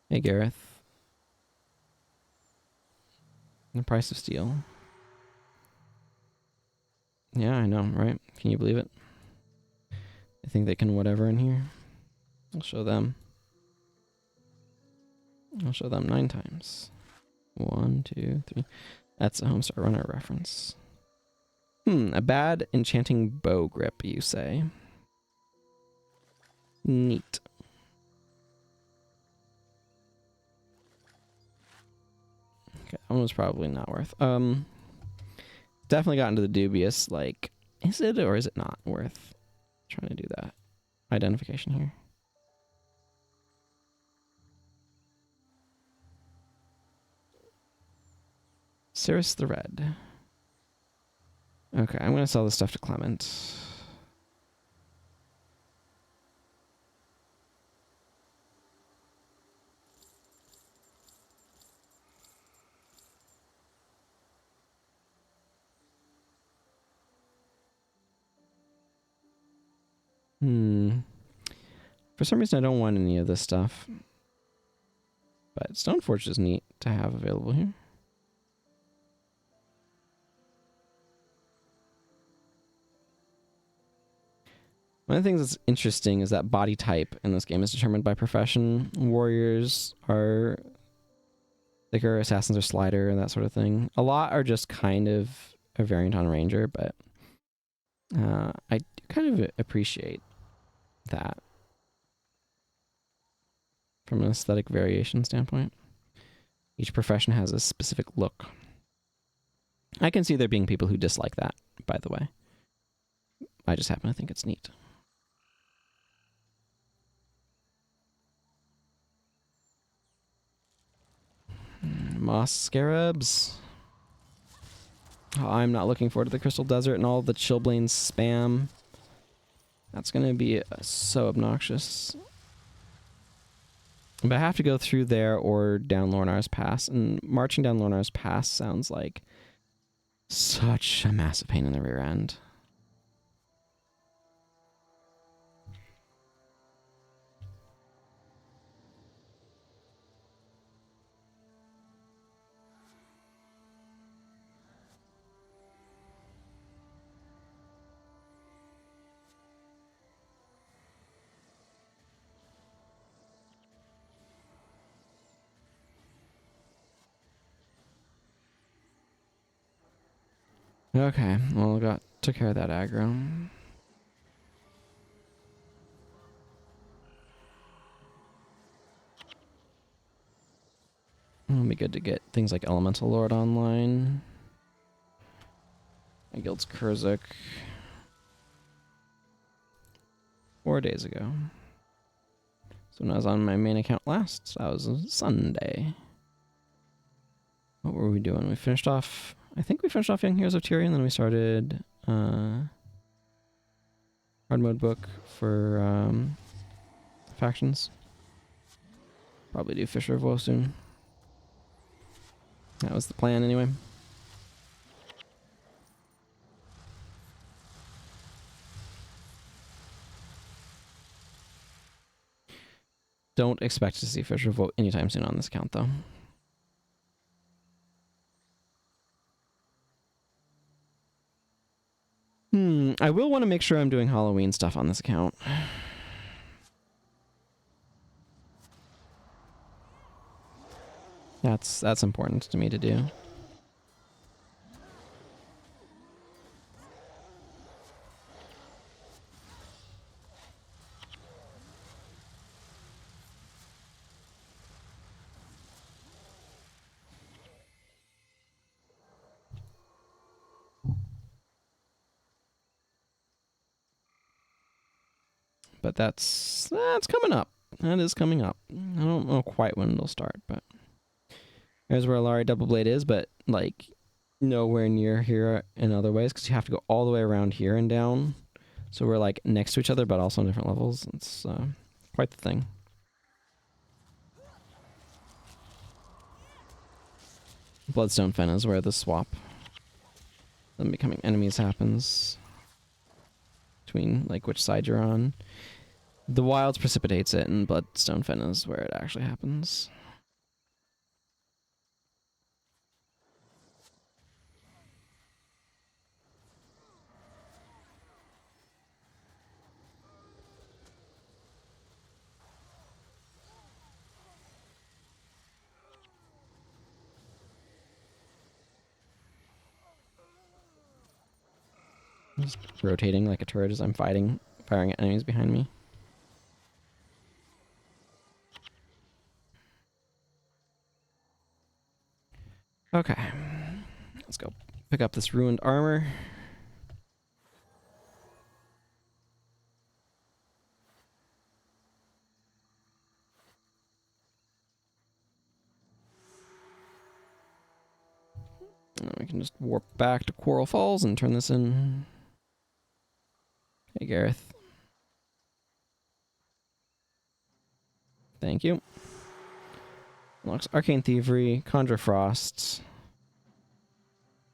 Hey, Gareth. The price of steel. Yeah, I know, right? Can you believe it? I think they can whatever in here. I'll show them. I'll show them 9 times. 1, 2, 3. That's a Homestar Runner reference. A bad enchanting bow grip, you say? Neat. Okay, that one was probably not worth. Definitely got into the dubious, like, is it or is it not worth trying to do that identification here? Cirrus the Red. Okay, I'm going to sell this stuff to Clement. For some reason, I don't want any of this stuff. But Stoneforge is neat to have available here. One of the things that's interesting is that body type in this game is determined by profession. Warriors are thicker, assassins are slider, and that sort of thing. A lot are just kind of a variant on Ranger, but I kind of appreciate that from an aesthetic variation standpoint. Each profession has a specific look. I can see there being people who dislike that, by the way. I just happen to think it's neat. Moss scarabs. Oh, I'm not looking forward to the Crystal Desert and all the Chillblains spam. That's going to be so obnoxious. But I have to go through there or down Lornar's Pass. And marching down Lornar's Pass sounds like such a massive pain in the rear end. Okay, well, took care of that aggro. It'll be good to get things like Elemental Lord online. My guild's Kurzuk. 4 days ago. So when I was on my main account last, that was a Sunday. What were we doing? We finished off... I think we finished off Young Heroes of Tyrion, then we started... hard mode book for factions. Probably do Fisher of Woe soon. That was the plan anyway. Don't expect to see Fisher of Woe anytime soon on this account though. I will want to make sure I'm doing Halloween stuff on this account. That's important to me to do. But that's coming up. That is coming up. I don't know quite when it'll start, but there's where Alari Double Blade is, but like nowhere near here in other ways because you have to go all the way around here and down. So we're like next to each other, but also on different levels. It's quite the thing. Bloodstone Fen is where the swap, them becoming enemies, happens. Between like which side you're on. The Wilds precipitates it, and Bloodstone Fen is where it actually happens. Just rotating like a turret as I'm firing at enemies behind me. Okay. Let's go pick up this ruined armor. And we can just warp back to Coral Falls and turn this in. Hey, Gareth. Thank you. Unlocks Arcane Thievery, Conjure Frost.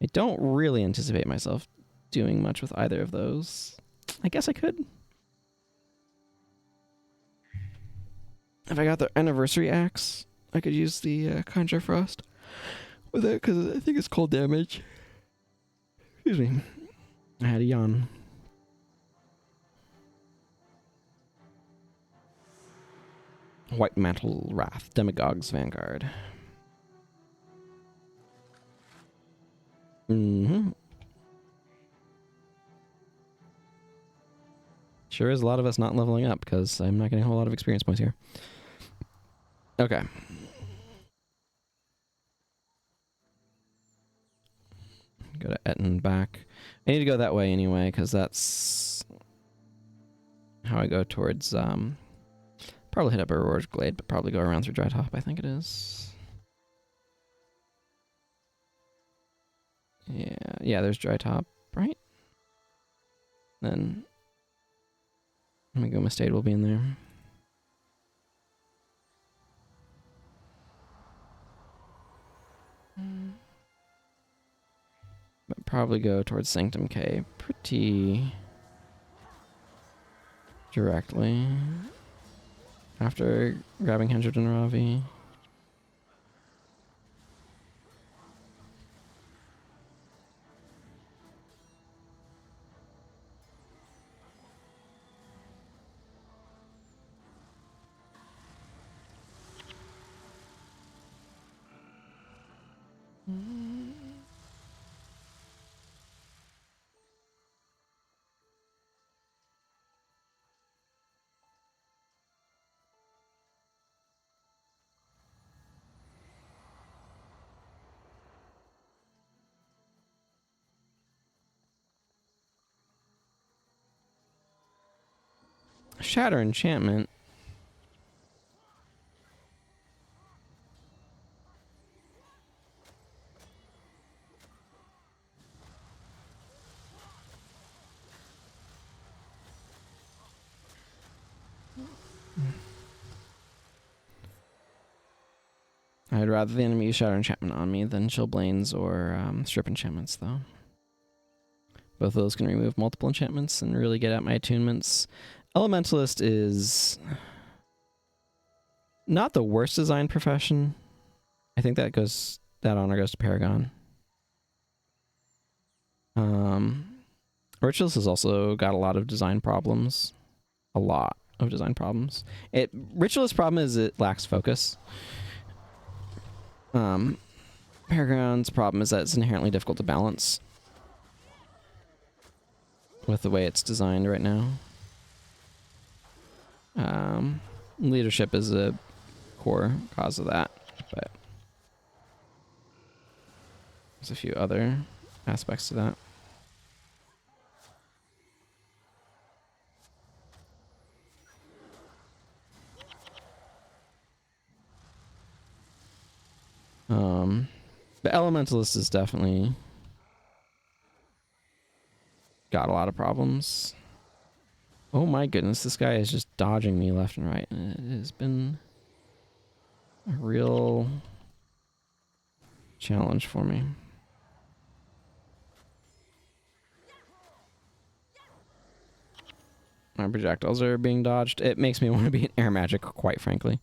I don't really anticipate myself doing much with either of those. I guess I could. If I got the Anniversary Axe, I could use the Conjure Frost with it, because I think it's cold damage. Excuse me. I had a yawn. White Mantle Wrath, Demagogue's Vanguard. Sure is a lot of us not leveling up, because I'm not getting a whole lot of experience points here. Okay. Go to Etten back. I need to go that way anyway, because that's how I go towards, probably hit up a Roar's Glade, but probably go around through Dry Top, I think it is. Yeah, there's Dry Top, right? Then Maguuma Stade will be in there. But probably go towards Sanctum K pretty directly after grabbing Hendred and Ravi. Shatter enchantment. I'd rather the enemy use Shatter enchantment on me than Chillblains or Strip enchantments, though. Both of those can remove multiple enchantments and really get at my attunements. Elementalist is not the worst design profession. I think that honor goes to Paragon. Ritualist has also got a lot of design problems. A lot of design problems. Ritualist problem is it lacks focus. Paragon's problem is that it's inherently difficult to balance with the way it's designed right now. Leadership is a core cause of that, but there's a few other aspects to that. The Elementalist is definitely got a lot of problems. Oh my goodness, this guy is just dodging me left and right. It has been a real challenge for me. My projectiles are being dodged. It makes me want to be an air magic, quite frankly.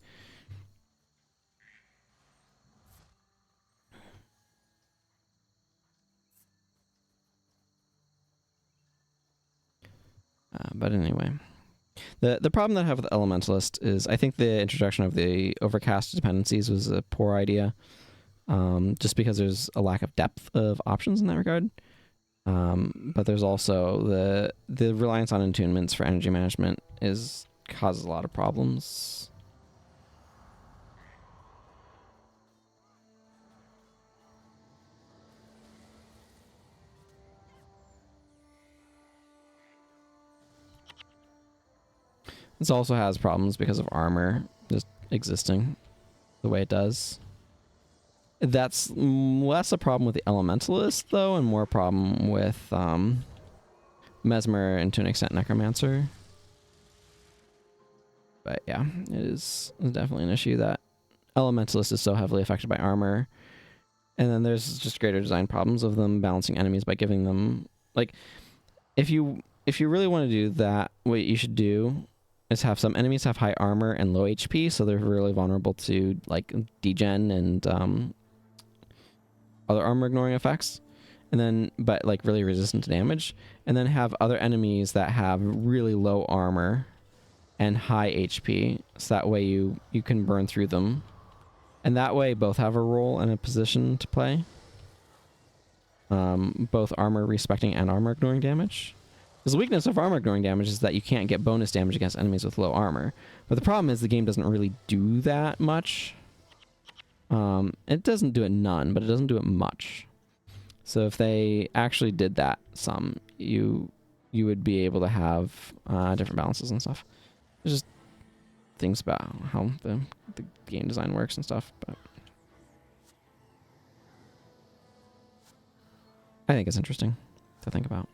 But anyway, the problem that I have with Elementalist is I think the introduction of the overcast dependencies was a poor idea, just because there's a lack of depth of options in that regard. But there's also the reliance on attunements for energy management causes a lot of problems. This also has problems because of armor just existing the way it does. That's less a problem with the Elementalist, though, and more a problem with Mesmer and to an extent Necromancer. But yeah, it is definitely an issue that Elementalist is so heavily affected by armor. And then there's just greater design problems of them balancing enemies by giving them... Like, if you really want to do that, what you should do is have some enemies have high armor and low HP, so they're really vulnerable to, like, degen and other armor ignoring effects, and then but like really resistant to damage, and then have other enemies that have really low armor and high HP, so that way you can burn through them, and that way both have a role and a position to play, both armor respecting and armor ignoring damage. Because the weakness of armor ignoring damage is that you can't get bonus damage against enemies with low armor, but the problem is the game doesn't really do that much. It doesn't do it none, but it doesn't do it much. So if they actually did that some, you would be able to have different balances and stuff. There's just things about how the game design works and stuff, but I think it's interesting to think about.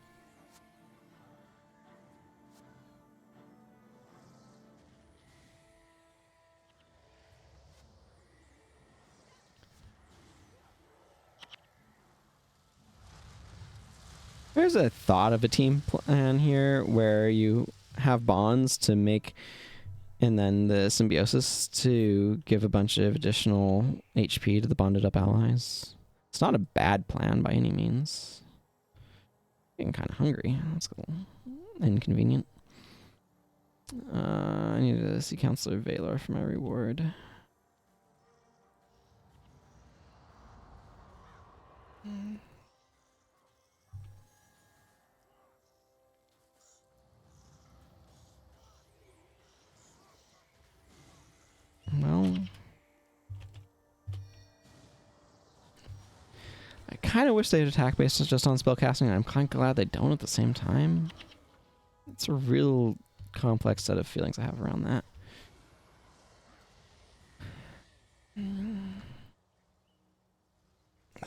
There's a thought of a team plan here where you have bonds to make, and then the symbiosis to give a bunch of additional HP to the bonded up allies. It's not a bad plan by any means. Getting kind of hungry. That's cool. Inconvenient. I need to see Counselor Valor for my reward. Well, I kind of wish they had attack based just on spellcasting. I'm kind of glad they don't at the same time. It's a real complex set of feelings I have around that.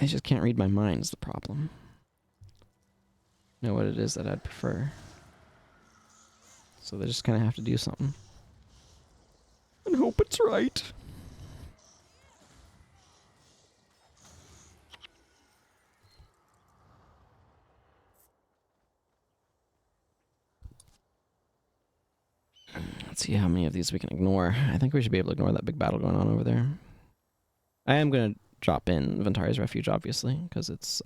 I just can't read my mind is the problem. Know what it is that I'd prefer. So they just kind of have to do something. And hope it's right. Let's see how many of these we can ignore. I think we should be able to ignore that big battle going on over there. I am going to drop in Ventari's Refuge, obviously, because it's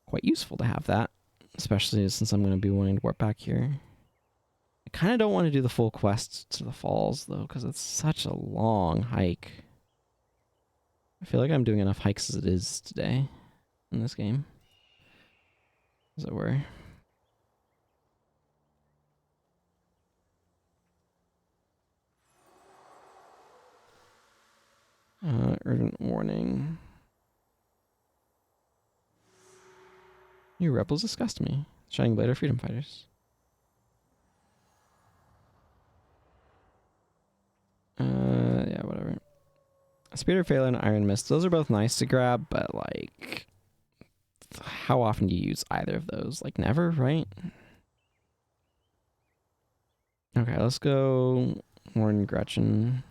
quite useful to have that, especially since I'm going to be wanting to warp back here. I kind of don't want to do the full quest to the falls, though, because it's such a long hike. I feel like I'm doing enough hikes as it is today in this game, as it were. Urgent warning. You rebels disgust me. Shining Blade are freedom fighters. Yeah, whatever. Spear of Failure and Iron Mist. Those are both nice to grab, but like, how often do you use either of those? Like never, right? Okay, let's go Warren Gretchen.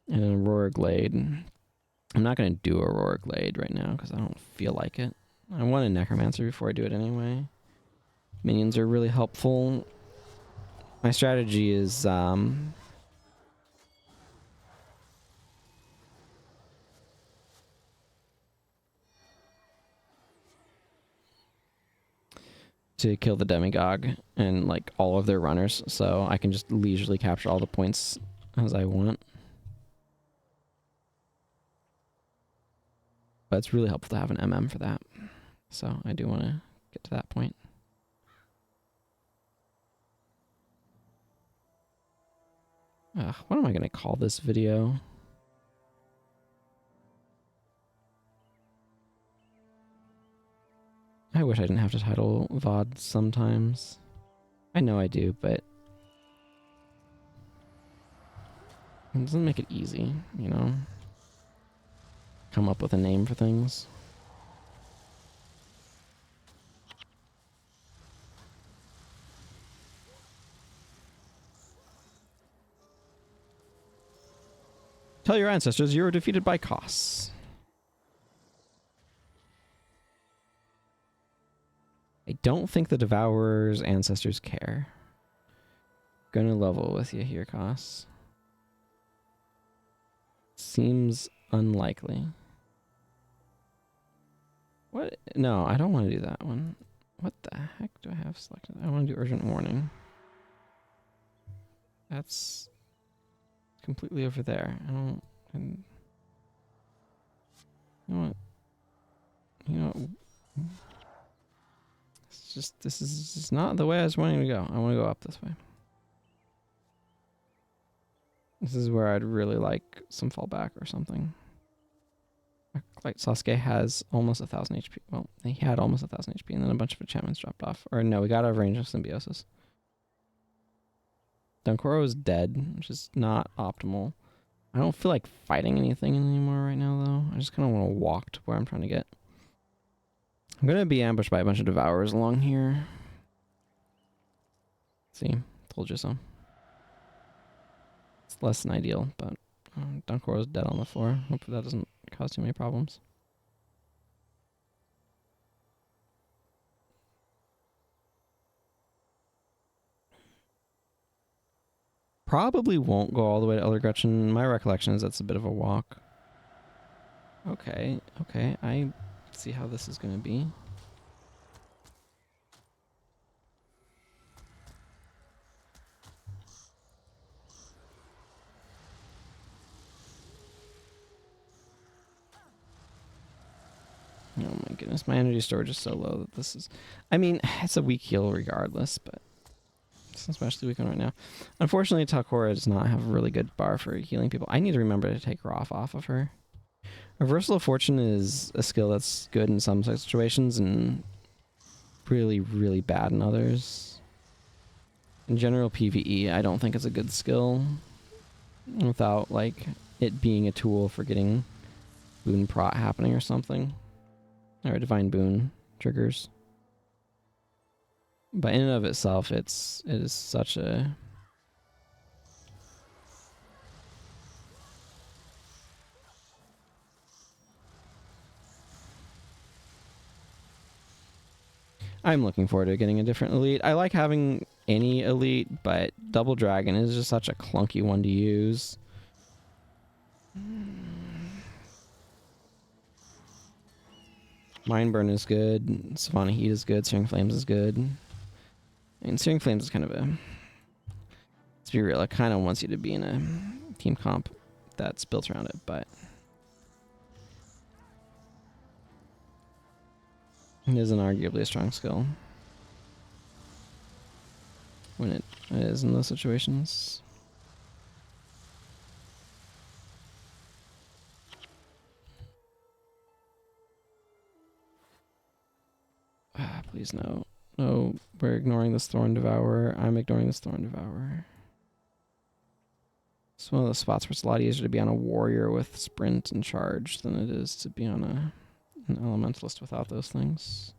And Aurora Glade. I'm not going to do Aurora Glade right now because I don't feel like it. I want a Necromancer before I do it anyway. Minions are really helpful. My strategy is to kill the Demigod and like all of their runners, so I can just leisurely capture all the points as I want. But it's really helpful to have an MM for that. So I do want to get to that point. What am I going to call this video? I wish I didn't have to title VOD sometimes. I know I do, but it doesn't make it easy, you know? Come up with a name for things. Tell your ancestors you were defeated by Koss. I don't think the Devourer's ancestors care. Gonna level with you here, Koss. Seems unlikely. What? No, I don't want to do that one. What the heck do I have selected? I want to do Urgent Warning. That's completely over there. I don't... you know what? You know... It's just... This is just not the way I was wanting to go. I want to go up this way. This is where I'd really like some fallback or something. Like Sasuke has almost 1,000 HP. Well, he had almost 1,000 HP, and then a bunch of enchantments dropped off. Or no, we got out of range of Symbiosis. Dunkoro is dead, which is not optimal. I don't feel like fighting anything anymore right now, though. I just kind of want to walk to where I'm trying to get. I'm going to be ambushed by a bunch of Devourers along here. See, told you so. It's less than ideal, but Dunkoro is dead on the floor. Hopefully that doesn't cause too many problems. Probably won't go all the way to Elder Gretchen. My recollection is that's a bit of a walk. Okay, okay. I see how this is going to be. Oh my goodness, my energy storage is so low that this is... I mean, it's a weak heal regardless, but it's especially weak one right now. Unfortunately, Talcora does not have a really good bar for healing people. I need to remember to take Roth off of her. Reversal of Fortune is a skill that's good in some situations and really, really bad in others. In general PvE, I don't think it's a good skill without like it being a tool for getting boon prot happening or something. Or divine boon triggers. But in and of itself, it is such a... I'm looking forward to getting a different elite. I like having any elite, but Double Dragon is just such a clunky one to use. Mindburn is good. Savannah Heat is good. Searing Flames is good. I mean, Searing Flames is kind of a... Let's be real, it kind of wants you to be in a team comp that's built around it, but... It is an arguably a strong skill. When it is in those situations. Please no. No, we're ignoring this Thorn Devourer. I'm ignoring this Thorn Devourer. It's one of those spots where it's a lot easier to be on a warrior with sprint and charge than it is to be on an elementalist without those things.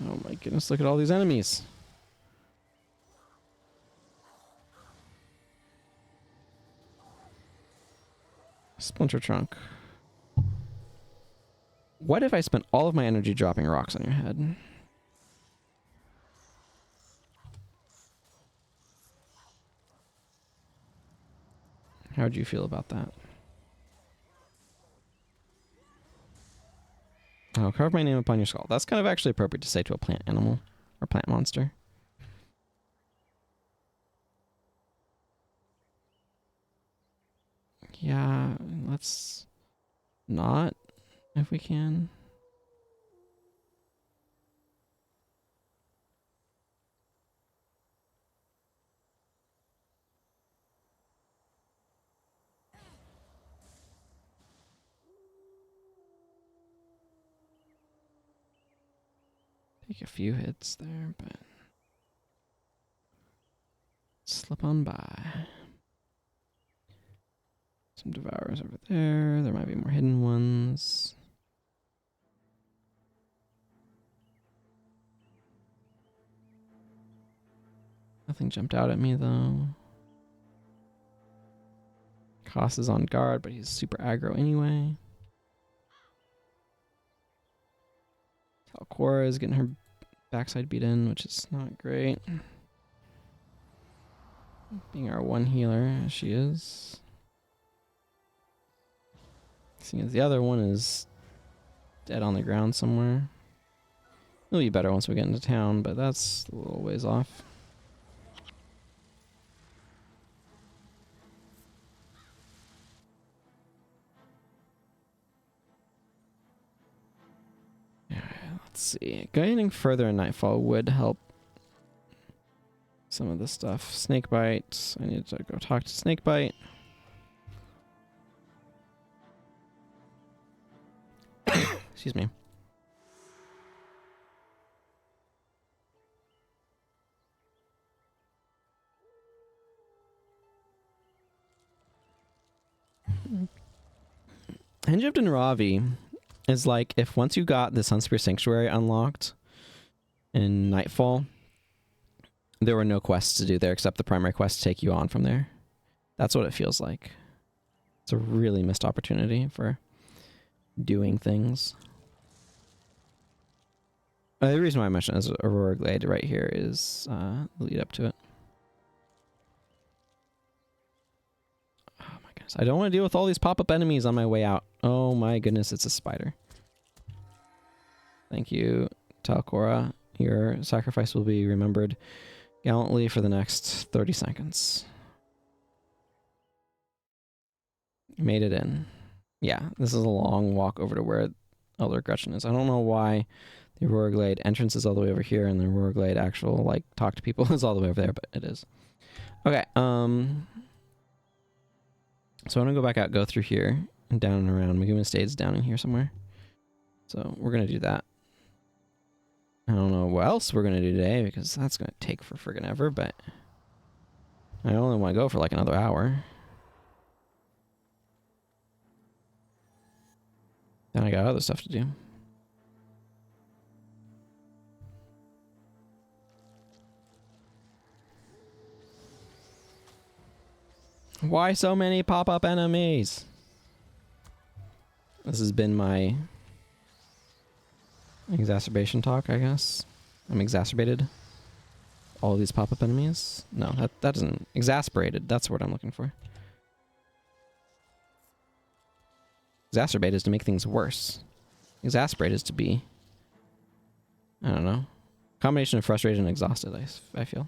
Oh my goodness, look at all these enemies. Splinter Trunk. What if I spent all of my energy dropping rocks on your head? How would you feel about that? Oh, carve my name upon your skull. That's kind of actually appropriate to say to a plant animal or plant monster. Yeah, let's not, if we can. Take a few hits there, but slip on by. Some Devourers over there. There might be more hidden ones. Nothing jumped out at me, though. Koss is on guard, but he's super aggro anyway. Talcora is getting her backside beat in, which is not great. Being our one healer, as she is. Seeing as the other one is dead on the ground somewhere. It'll be better once we get into town, but that's a little ways off. Let's see. Going further in Nightfall would help some of this stuff. Snakebite. I need to go talk to Snakebite. Excuse me. Hengived and Ravi is like if once you got the Sunspear Sanctuary unlocked in Nightfall, there were no quests to do there except the primary quest to take you on from there. That's what it feels like. It's a really missed opportunity for doing things. The reason why I mentioned it as Aurora Glade right here is the lead up to it. Oh my goodness. I don't want to deal with all these pop-up enemies on my way out. Oh my goodness, it's a spider. Thank you, Talcora. Your sacrifice will be remembered gallantly for the next 30 seconds. Made it in. Yeah, this is a long walk over to where Elder Gretchen is. I don't know why The Aurora Glade entrance is all the way over here, and the Aurora Glade actual, like, talk to people is all the way over there, but it is. Okay, so I'm gonna go back out, go through here, and down and around. Maguuma Stade's down in here somewhere. So we're gonna do that. I don't know what else we're gonna do today, because that's gonna take for friggin' ever, but I only want to go for like another hour. Then I got other stuff to do. Why so many pop-up enemies? This has been my exacerbation talk, I guess. I'm exacerbated. All these pop-up enemies? No, that doesn't... Exasperated, that's the word I'm looking for. Exacerbate is to make things worse. Exasperate is to be... I don't know. Combination of frustrated and exhausted, I feel.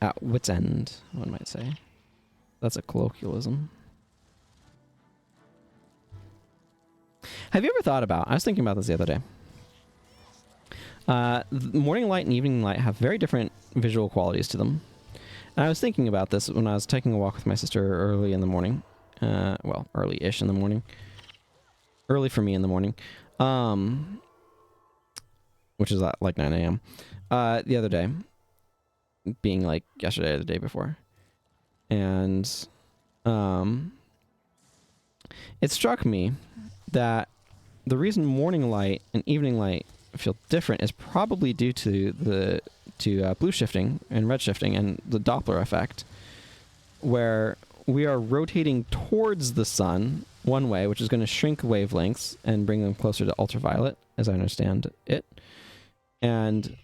At wit's end, one might say. That's a colloquialism. Have you ever thought about... I was thinking about this the other day. Morning light and evening light have very different visual qualities to them. And I was thinking about this when I was taking a walk with my sister early in the morning. Well, early-ish in the morning. Early for me in the morning. Which is like 9 a.m. The other day. Being like yesterday or the day before. And it struck me that the reason morning light and evening light feel different is probably due to blue shifting and red shifting and the Doppler effect, where we are rotating towards the sun one way, which is going to shrink wavelengths and bring them closer to ultraviolet, as I understand it. And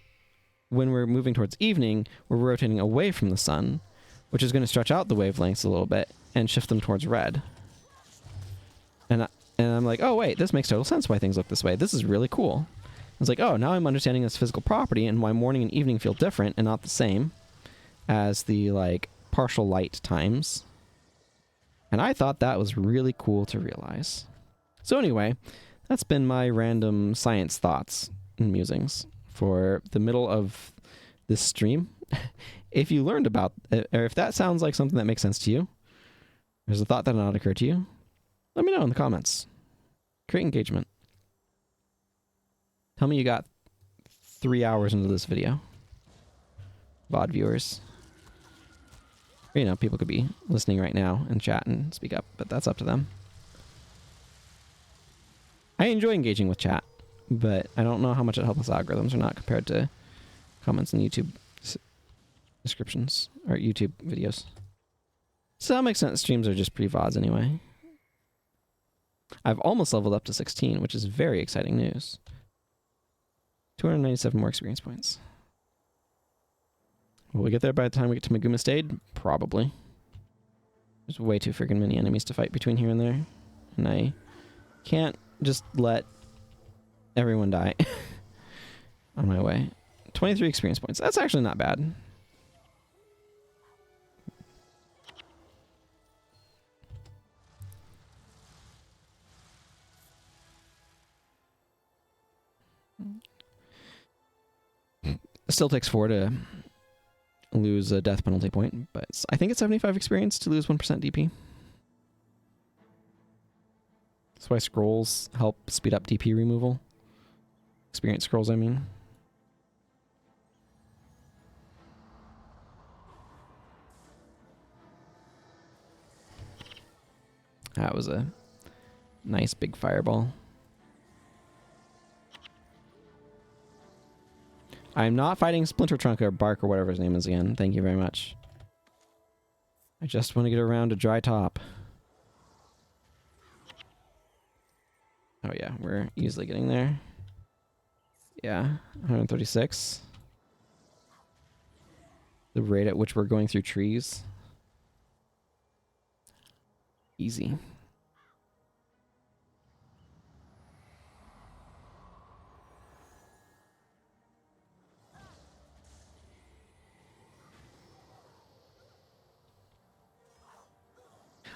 when we're moving towards evening, we're rotating away from the sun, which is going to stretch out the wavelengths a little bit and shift them towards red. And I'm like, oh wait, this makes total sense why things look this way. This is really cool. I was like, oh, now I'm understanding this physical property and why morning and evening feel different and not the same as the like partial light times. And I thought that was really cool to realize. So anyway, that's been my random science thoughts and musings for the middle of this stream. If you learned about it, or if that sounds like something that makes sense to you, there's a thought that not occurred to you, let me know in the comments. Create engagement. Tell me you got 3 hours into this video. VOD viewers. Or, you know, people could be listening right now and chat and speak up, but that's up to them. I enjoy engaging with chat, but I don't know how much it helps with algorithms or not compared to comments in YouTube descriptions or YouTube videos. To some extent, streams are just pre-VODs anyway. I've almost leveled up to 16, which is very exciting news. 297 more experience points. Will we get there by the time we get to Maguuma Stade? Probably. There's way too freaking many enemies to fight between here and there. And I can't just let everyone die on my way. 23 experience points. That's actually not bad. It still takes 4 to lose a death penalty point, but I think it's 75 experience to lose 1% DP. That's why scrolls help speed up DP removal. Experience scrolls, I mean. That was a nice big fireball. I'm not fighting Splinter Trunk or Bark or whatever his name is again. Thank you very much. I just want to get around to Dry Top. Oh yeah, we're easily getting there. Yeah, 136. The rate at which we're going through trees. Easy.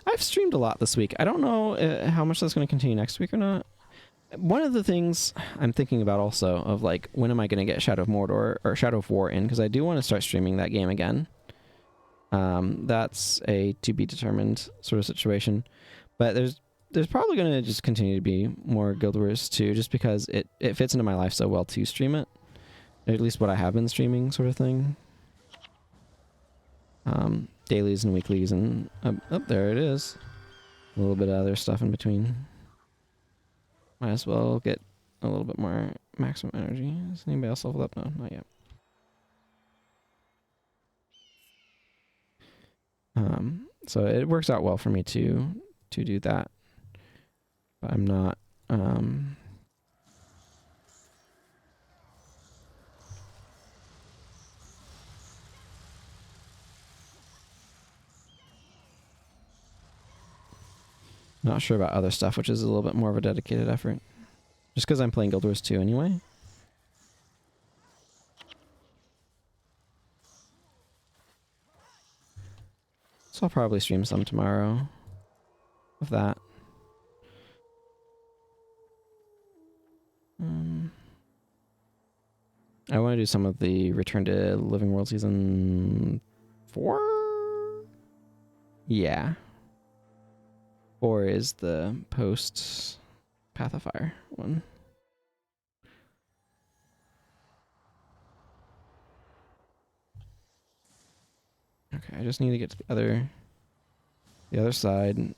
I've streamed a lot this week. I don't know how much that's going to continue next week or not. One of the things I'm thinking about also of like, when am I going to get Shadow of Mordor or Shadow of War in? Because I do want to start streaming that game again. That's a to be determined sort of situation. But there's probably going to just continue to be more Guild Wars 2 just because it fits into my life so well to stream it. At least what I have been streaming sort of thing. Dailies and weeklies and... oh, there it is. A little bit of other stuff in between. Might as well get a little bit more maximum energy. Is anybody else leveled up? No, not yet. So it works out well for me to do that. But I'm not... not sure about other stuff, which is a little bit more of a dedicated effort. Just because I'm playing Guild Wars 2 anyway. So I'll probably stream some tomorrow of that. I want to do some of the Return to Living World Season 4? Yeah. 4 is the post Path of Fire one. Okay, I just need to get to the other side.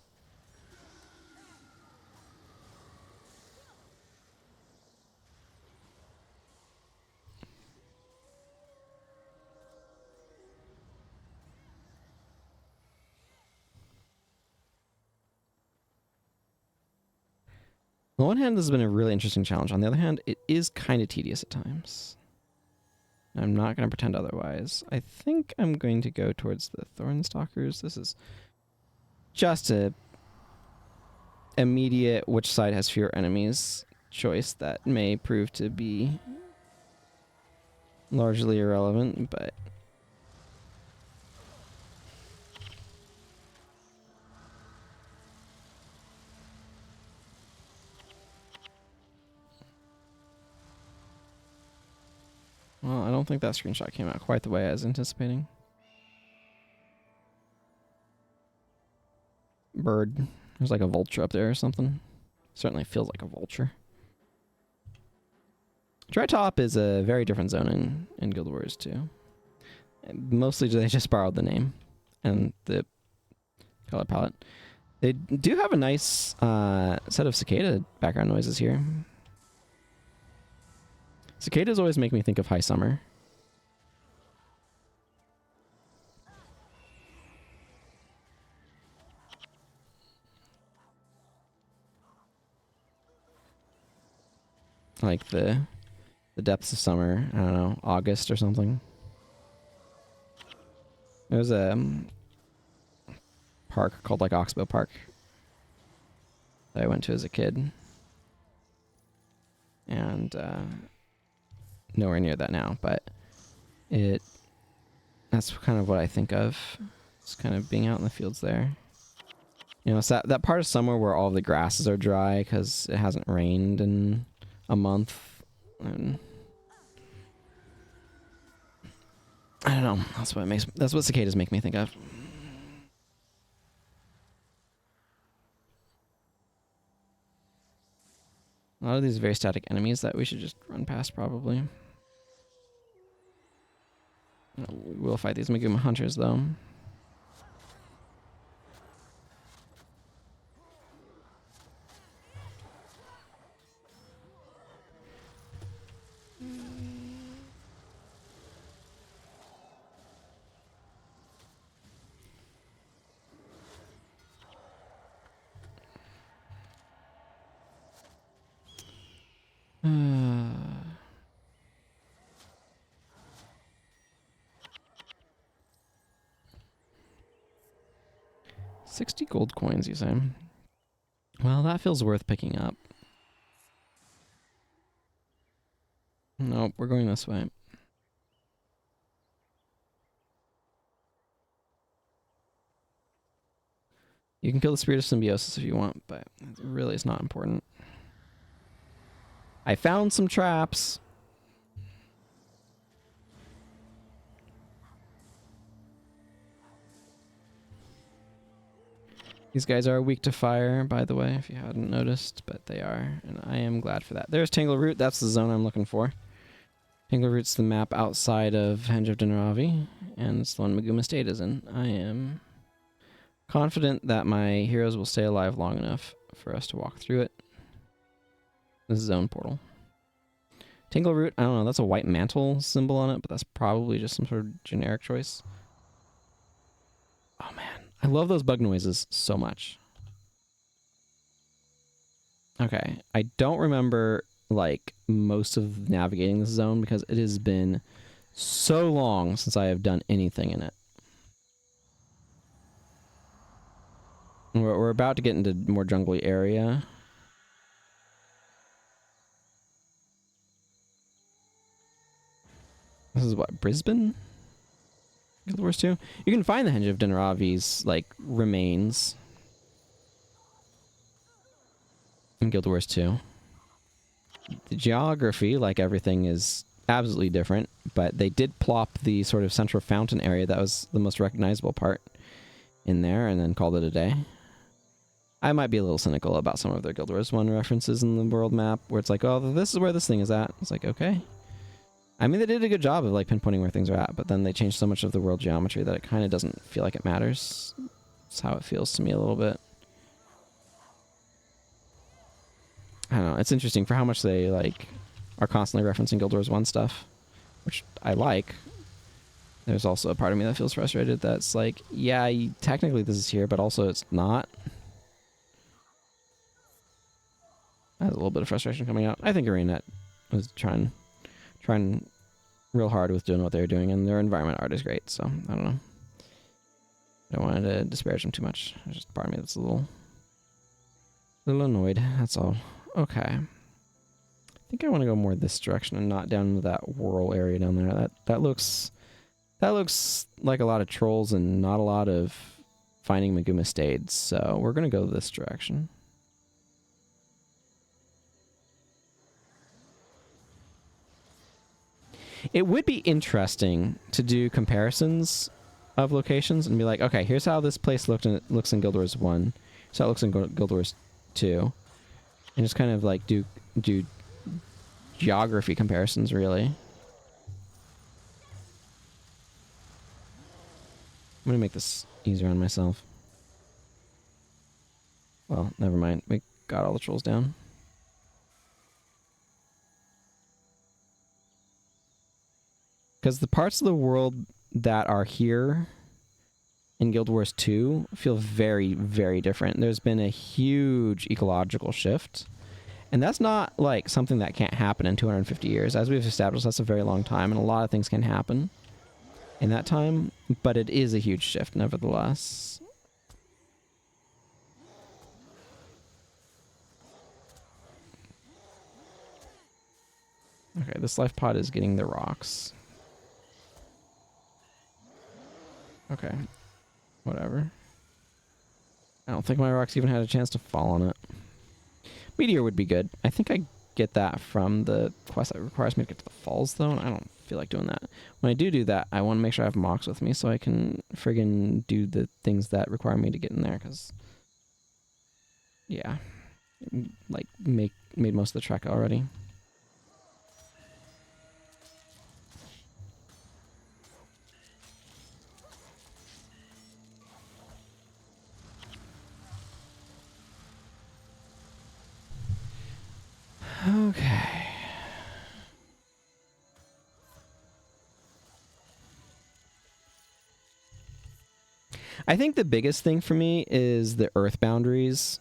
On the one hand, this has been a really interesting challenge. On the other hand, it is kind of tedious at times. I'm not going to pretend otherwise. I think I'm going to go towards the Thornstalkers. This is just a immediate which side has fewer enemies choice that may prove to be largely irrelevant, but... well, I don't think that screenshot came out quite the way I was anticipating. Bird. There's like a vulture up there or something. Certainly feels like a vulture. Dry Top is a very different zone in Guild Wars 2. Mostly they just borrowed the name and the color palette. They do have a nice set of cicada background noises here. Cicadas always make me think of High Summer. Like the depths of summer, I don't know, August or something. There's a park called like Oxbow Park that I went to as a kid. And nowhere near that now, but that's kind of what I think of. It's kind of being out in the fields there. You know, it's that part of summer where all the grasses are dry because it hasn't rained in a month. And I don't know. That's what cicadas make me think of. A lot of these very static enemies that we should just run past probably. We'll fight these Maguuma hunters though. Uh, 60 gold coins, you say? Well, that feels worth picking up. Nope, we're going this way. You can kill the Spirit of Symbiosis if you want, but it really is not important. I found some traps. These guys are weak to fire, by the way, if you hadn't noticed, but they are, and I am glad for that. There's Tangleroot. That's the zone I'm looking for. Tangleroot's the map outside of Henge of Dinaravi, and it's the one Maguuma Stade is in. I am confident that my heroes will stay alive long enough for us to walk through it. This is zone portal. Tangleroot, I don't know, that's a white mantle symbol on it, but that's probably just some sort of generic choice. Oh man, I love those bug noises so much. Okay, I don't remember like most of navigating this zone because it has been so long since I have done anything in it. We're about to get into more jungly area. This is what, Brisbane? Guild Wars 2? You can find the Henge of Dinaravi's like remains in Guild Wars 2. The geography, like everything, is absolutely different, but they did plop the sort of central fountain area that was the most recognizable part in there and then called it a day. I might be a little cynical about some of their Guild Wars 1 references in the world map where it's like, oh, this is where this thing is at. It's like, okay. I mean, they did a good job of like pinpointing where things are at, but then they changed so much of the world geometry that it kind of doesn't feel like it matters. That's how it feels to me a little bit. I don't know. It's interesting for how much they like are constantly referencing Guild Wars 1 stuff, which I like. There's also a part of me that feels frustrated that's like, yeah, technically this is here, but also it's not. Has a little bit of frustration coming out. I think ArenaNet was trying real hard with doing what they were doing, and their environment art is great, so I don't know. I don't want to disparage them too much. There's just part of me that's a little annoyed, that's all. Okay. I think I want to go more this direction and not down into that whirl area down there. That looks like a lot of trolls and not a lot of finding Maguuma Stade, so we're going to go this direction. It would be interesting to do comparisons of locations and be like, okay, here's how this place looks in Guild Wars 1. Here's how it looks in Guild Wars 2. And just kind of like do geography comparisons, really. I'm going to make this easier on myself. Well, never mind. We got all the trolls down. Because the parts of the world that are here in Guild Wars 2 feel very, very different. There's been a huge ecological shift. And that's not like something that can't happen in 250 years. As we've established, that's a very long time, and a lot of things can happen in that time. But it is a huge shift, nevertheless. Okay, this life pod is getting the rocks. Okay, whatever. I don't think my rocks even had a chance to fall on it. Meteor would be good. I think I get that from the quest that requires me to get to the falls, though, and I don't feel like doing that. When I do that, I want to make sure I have Mox with me so I can friggin' do the things that require me to get in there, because, yeah, like, made most of the trek already. Okay. I think the biggest thing for me is the earth boundaries.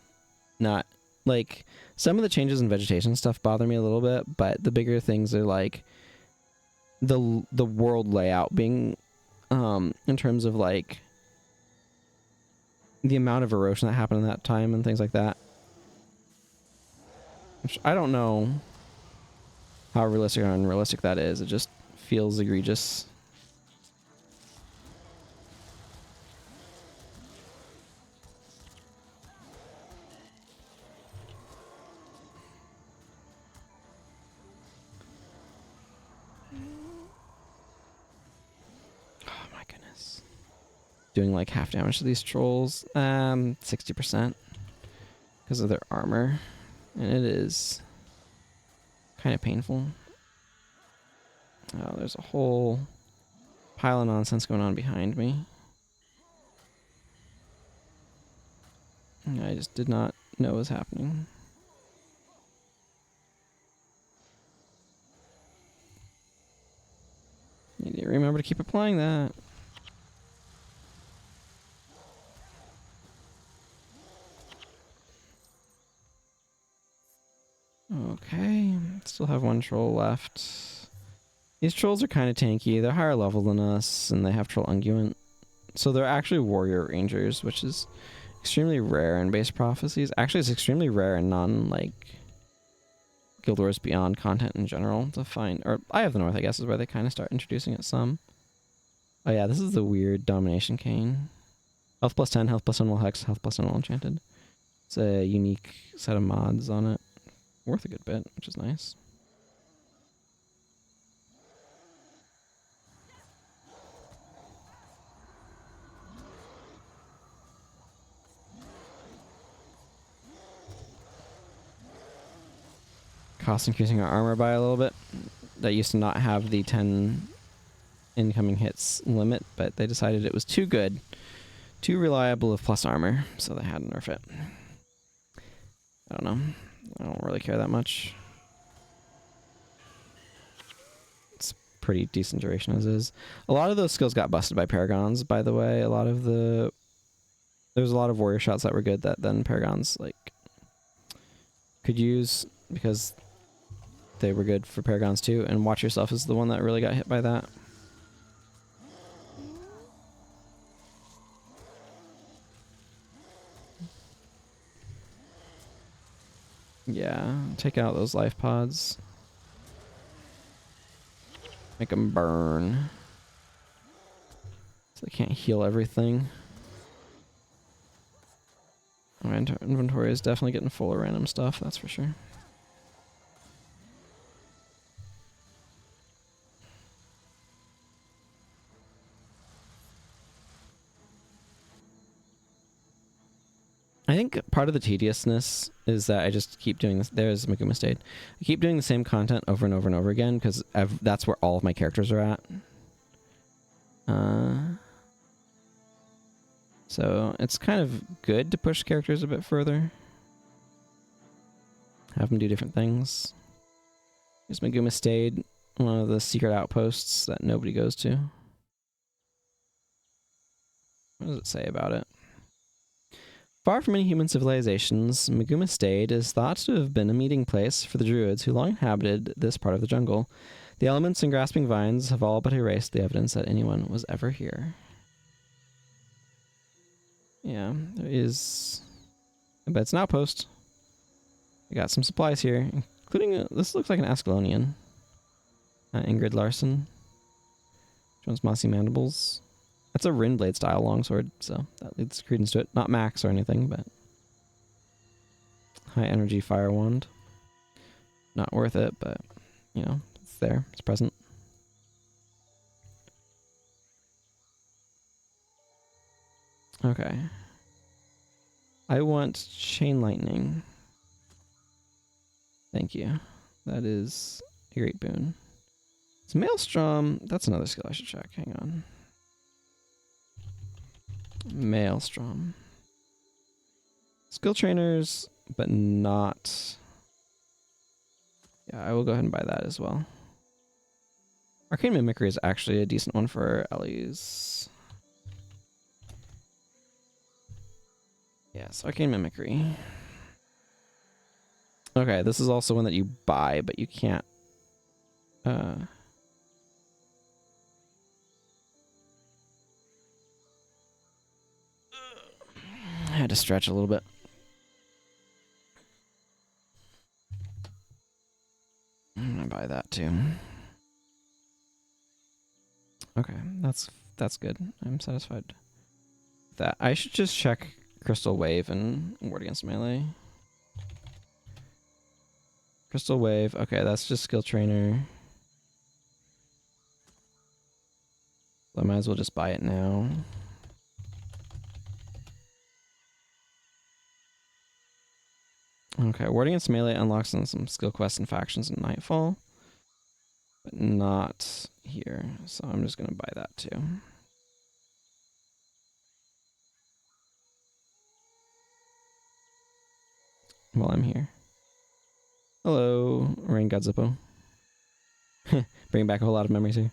Not like some of the changes in vegetation stuff bother me a little bit, but the bigger things are like the world layout being in terms of like the amount of erosion that happened in that time and things like that. Which I don't know how realistic or unrealistic that is. It just feels egregious. Nice. Doing like half damage to these trolls. 60% because of their armor. And it is kind of painful. Oh, there's a whole pile of nonsense going on behind me. I just did not know what was happening. Need to remember to keep applying that. Okay, still have one troll left. These trolls are kind of tanky. They're higher level than us, and they have troll unguent. So they're actually warrior rangers, which is extremely rare in base prophecies. Actually, it's extremely rare in like Guild Wars Beyond content in general to find. Or Eye of the North, I guess, is where they kind of start introducing it some. Oh yeah, this is the weird Domination Cane. Health plus 10, health plus 10 will hex, health plus 10 will enchanted. It's a unique set of mods on it. Worth a good bit, which is nice. Cost increasing our armor by a little bit. That used to not have the 10 incoming hits limit, but they decided it was too good, too reliable with plus armor, so they had to nerf it. I don't know. I don't really care that much. It's pretty decent duration as is. A lot of those skills got busted by Paragons, by the way. There's a lot of warrior shots that were good that then Paragons like could use because they were good for Paragons too, and Watch Yourself is the one that really got hit by that. Yeah, take out those life pods. Make them burn. So they can't heal everything. My inventory is definitely getting full of random stuff, that's for sure. I think part of the tediousness is that I just keep doing this. There's Maguuma Stade. I keep doing the same content over and over and over again because that's where all of my characters are at. So it's kind of good to push characters a bit further. Have them do different things. Here's Maguuma Stade, one of the secret outposts that nobody goes to. What does it say about it? Far from any human civilizations, Maguuma Stade is thought to have been a meeting place for the druids who long inhabited this part of the jungle. The elements and grasping vines have all but erased the evidence that anyone was ever here. Yeah, there is... But it's an outpost. We got some supplies here, including... this looks like an Ascalonian. Ingrid Larson. Which one's Mossy Mandibles? That's a Rinblade style longsword, so that leads credence to it. Not max or anything, but high energy fire wand. Not worth it, but you know, it's there. It's present. Okay. I want chain lightning. Thank you. That is a great boon. It's Maelstrom. That's another skill I should check. Hang on. Maelstrom. Skill trainers, but not... Yeah, I will go ahead and buy that as well. Arcane Mimicry is actually a decent one for Ellie's. Yes, Arcane Mimicry. Okay, this is also one that you buy, but you can't... I had to stretch a little bit. I'm gonna buy that too. Okay, that's good. I'm satisfied with that. I should just check Crystal Wave and Ward Against Melee. Crystal Wave. Okay, that's just skill trainer. I might as well just buy it now. Okay, ward against melee unlocks on some skill quests and factions in Nightfall. But not here. So I'm just going to buy that too. While I'm here. Hello, Rain God Zippo. Bringing back a whole lot of memories here.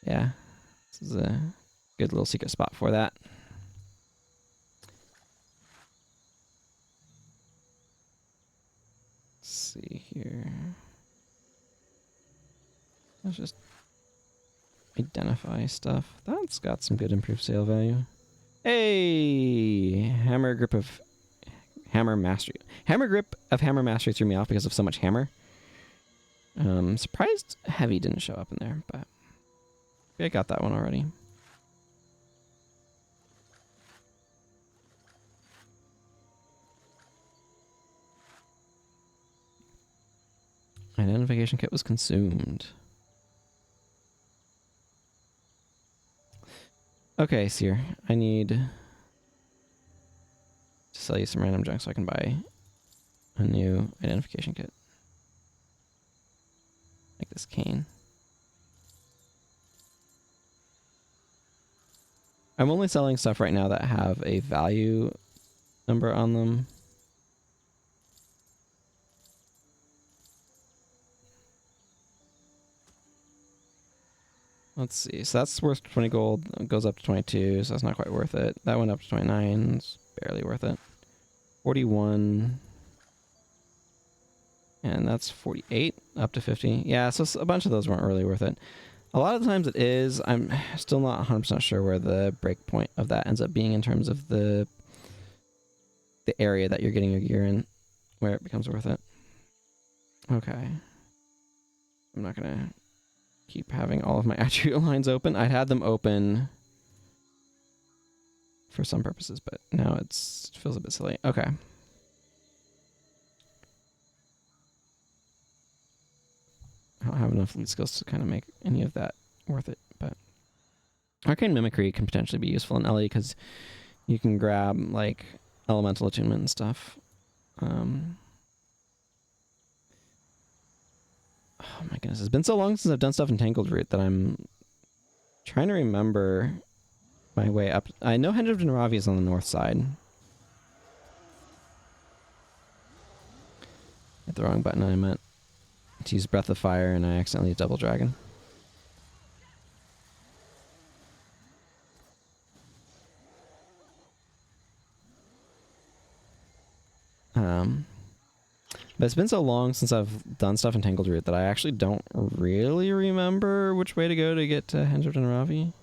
Yeah, this is a good little secret spot for that. Let's see here. Let's just identify stuff. That's got some good improved sale value. Hey, hammer grip of hammer mastery. Hammer grip of hammer mastery threw me off because of so much hammer. Surprised heavy didn't show up in there, but I got that one already. Identification kit was consumed. Okay, Seer, I need to sell you some random junk so I can buy a new identification kit. Like this cane. I'm only selling stuff right now that have a value number on them. Let's see. So that's worth 20 gold. It goes up to 22, so that's not quite worth it. That went up to 29. It's barely worth it. 41. And that's 48 up to 50. Yeah, so a bunch of those weren't really worth it. A lot of the times it is. I'm still not 100% sure where the break point of that ends up being in terms of the area that you're getting your gear in, where it becomes worth it. Okay. I'm not going to keep having all of my attribute lines open. I'd had them open for some purposes, but now it feels a bit silly. Okay. I don't have enough lead skills to kind of make any of that worth it, but Arcane Mimicry can potentially be useful in LE because you can grab like elemental attunement and stuff. Oh my goodness, it's been so long since I've done stuff in Tangled Root that I'm trying to remember my way up. I know Henge of Denravi is on the north side. Hit the wrong button. I meant to use Breath of Fire and I accidentally used Double Dragon. But it's been so long since I've done stuff in Tangled Root that I actually don't really remember which way to go to get to Henge of Denravi.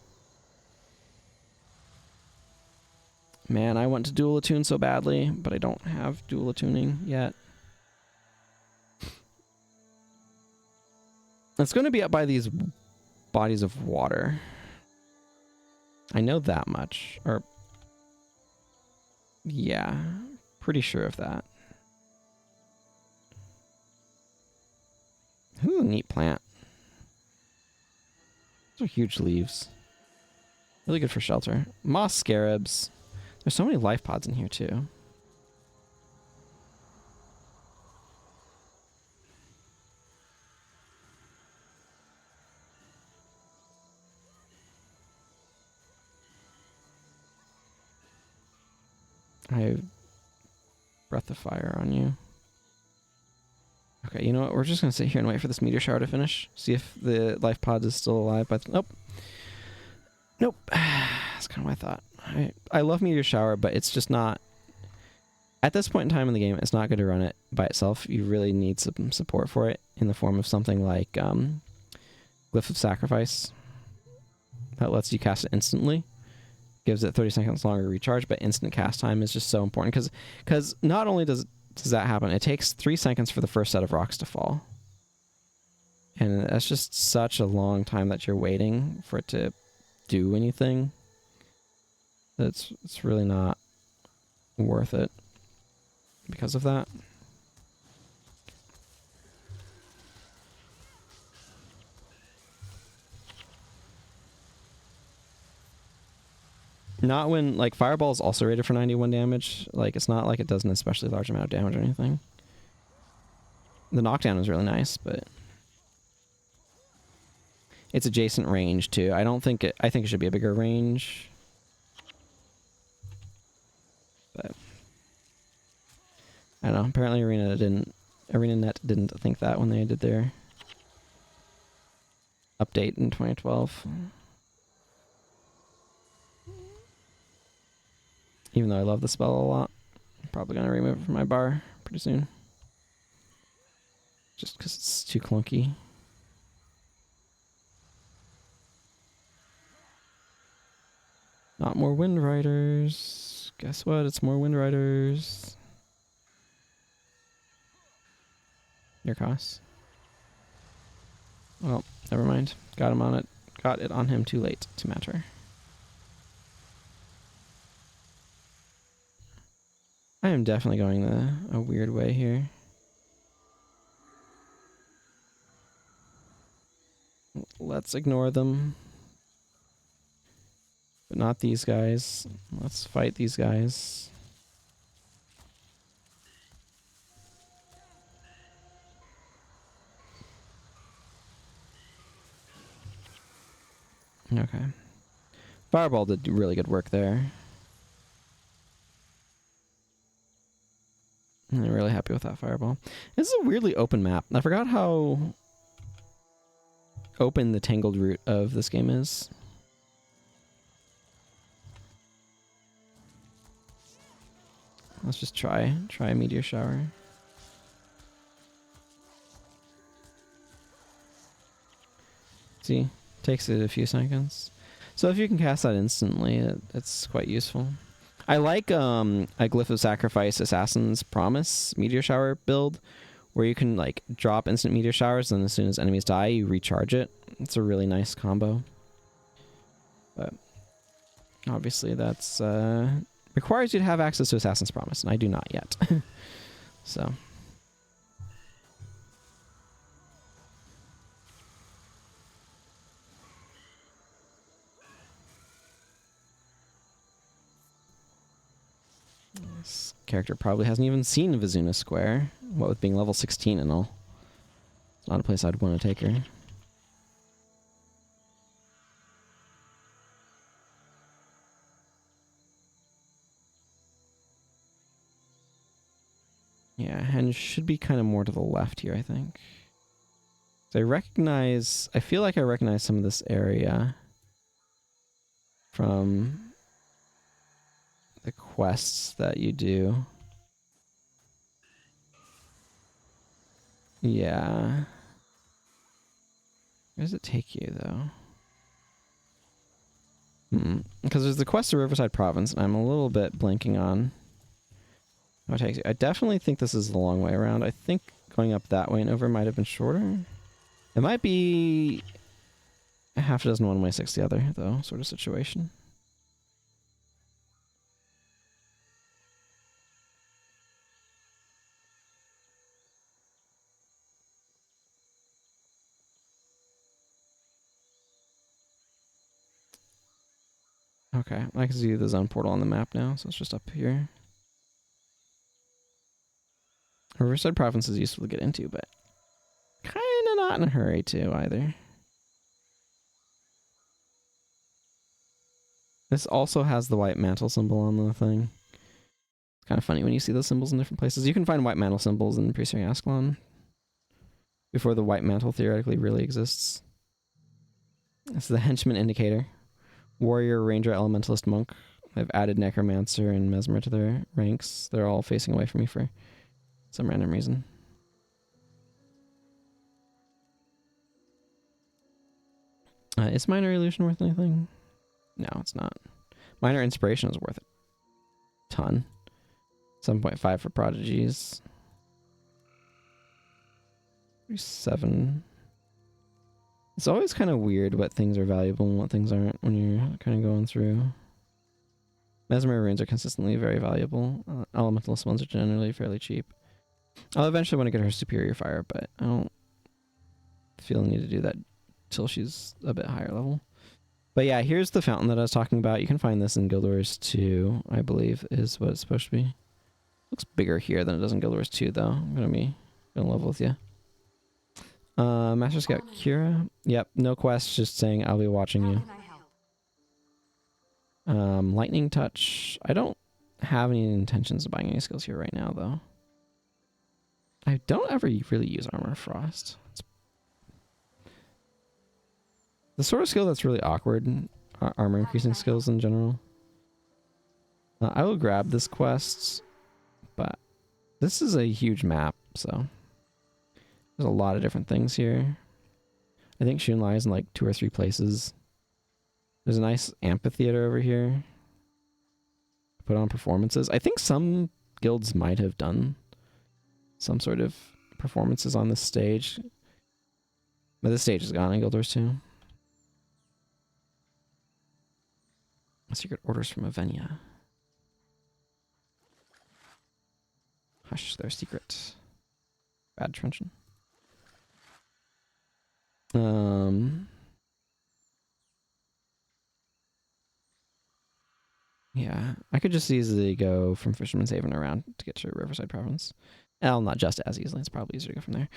Man, I want to dual attune so badly, but I don't have dual attuning yet. It's going to be up by these bodies of water. I know that much. Or, yeah, pretty sure of that. Ooh, neat plant. Those are huge leaves. Really good for shelter. Moss scarabs. There's so many life pods in here too. I have Breath of Fire on you. Okay, you know what? We're just going to sit here and wait for this meteor shower to finish. See if the life pod is still alive. Nope. Nope. That's kind of what I thought. I love meteor shower, but it's just not... At this point in time in the game, it's not going to run it by itself. You really need some support for it in the form of something like Glyph of Sacrifice. That lets you cast it instantly. Gives it 30 seconds longer recharge, but instant cast time is just so important. Because not only does that happen, it takes 3 seconds for the first set of rocks to fall. And that's just such a long time that you're waiting for it to do anything. It's really not worth it because of that. Not when, like, Fireball is also rated for 91 damage. Like, it's not like it does an especially large amount of damage or anything. The knockdown is really nice, but it's adjacent range too. I think it should be a bigger range. But I don't know. Apparently ArenaNet didn't think that when they did their update in 2012. Even though I love the spell a lot. I'm probably gonna remove it from my bar pretty soon. Just because it's too clunky. Not more Wind Riders. Guess what? It's more Wind Riders. Your cost. Well, never mind. Got him on it. Got it on him too late to matter. I am definitely going a weird way here. Let's ignore them. But not these guys. Let's fight these guys. Okay. Fireball did really good work there. I'm really happy with that Fireball. This is a weirdly open map. I forgot how open the tangled route of this game is. Let's just try a Meteor Shower. See? Takes it a few seconds. So if you can cast that instantly, it's quite useful. I like a Glyph of Sacrifice Assassin's Promise Meteor Shower build, where you can like drop instant Meteor Showers, and as soon as enemies die, you recharge it. It's a really nice combo. But obviously that's requires you to have access to Assassin's Promise, and I do not yet. So... This character probably hasn't even seen Vizuna Square, what with being level 16 and all. It's not a place I'd want to take her. Yeah, and should be kind of more to the left here, I think. So I feel like I recognize some of this area from the quests that you do. Yeah. Where does it take you, though? Because there's the quest to Riverside Province, and I'm a little bit blanking on how it takes you. I definitely think this is the long way around. I think going up that way and over might have been shorter. It might be a half a dozen one way, six the other, though, sort of situation. Okay, I can see the zone portal on the map now, so it's just up here. Riverside Province is useful to get into, but kind of not in a hurry to either. This also has the white mantle symbol on the thing. It's kind of funny when you see those symbols in different places. You can find white mantle symbols in Priestering Ascalon before the white mantle theoretically really exists. This is the henchman indicator. Warrior, Ranger, Elementalist, Monk. I've added Necromancer and Mesmer to their ranks. They're all facing away from me for some random reason. Is Minor Illusion worth anything? No, it's not. Minor Inspiration is worth a ton. 7.5 for Prodigies. 7. It's always kind of weird what things are valuable and what things aren't when you're kind of going through. Mesmer runes are consistently very valuable. Elementalist ones are generally fairly cheap. I'll eventually want to get her Superior Fire, but I don't feel the need to do that till she's a bit higher level. But But yeah, here's the fountain that I was talking about. You can find this in Guild Wars 2, I believe, is what it's supposed to be. Looks bigger here than it does in Guild Wars 2, though. I'm gonna level with you. Master Scout Kira. Yep, no quest, just saying I'll be watching you. Lightning Touch. I don't have any intentions of buying any skills here right now, though. I don't ever really use Armor Frost. It's the sort of skill that's really awkward. Armor increasing skills in general. I will grab this quest, but this is a huge map, so there's a lot of different things here. I think Shun lies in like 2 or 3 places. There's a nice amphitheater over here. Put on performances. I think some guilds might have done some sort of performances on this stage. But this stage is gone in Guild Wars 2. Secret orders from Avenia. Hush, they're secret. Bad Trenchant. Yeah, I could just easily go from Fisherman's Haven around to get to Riverside Province. Well, not just as easily. It's probably easier to go from there.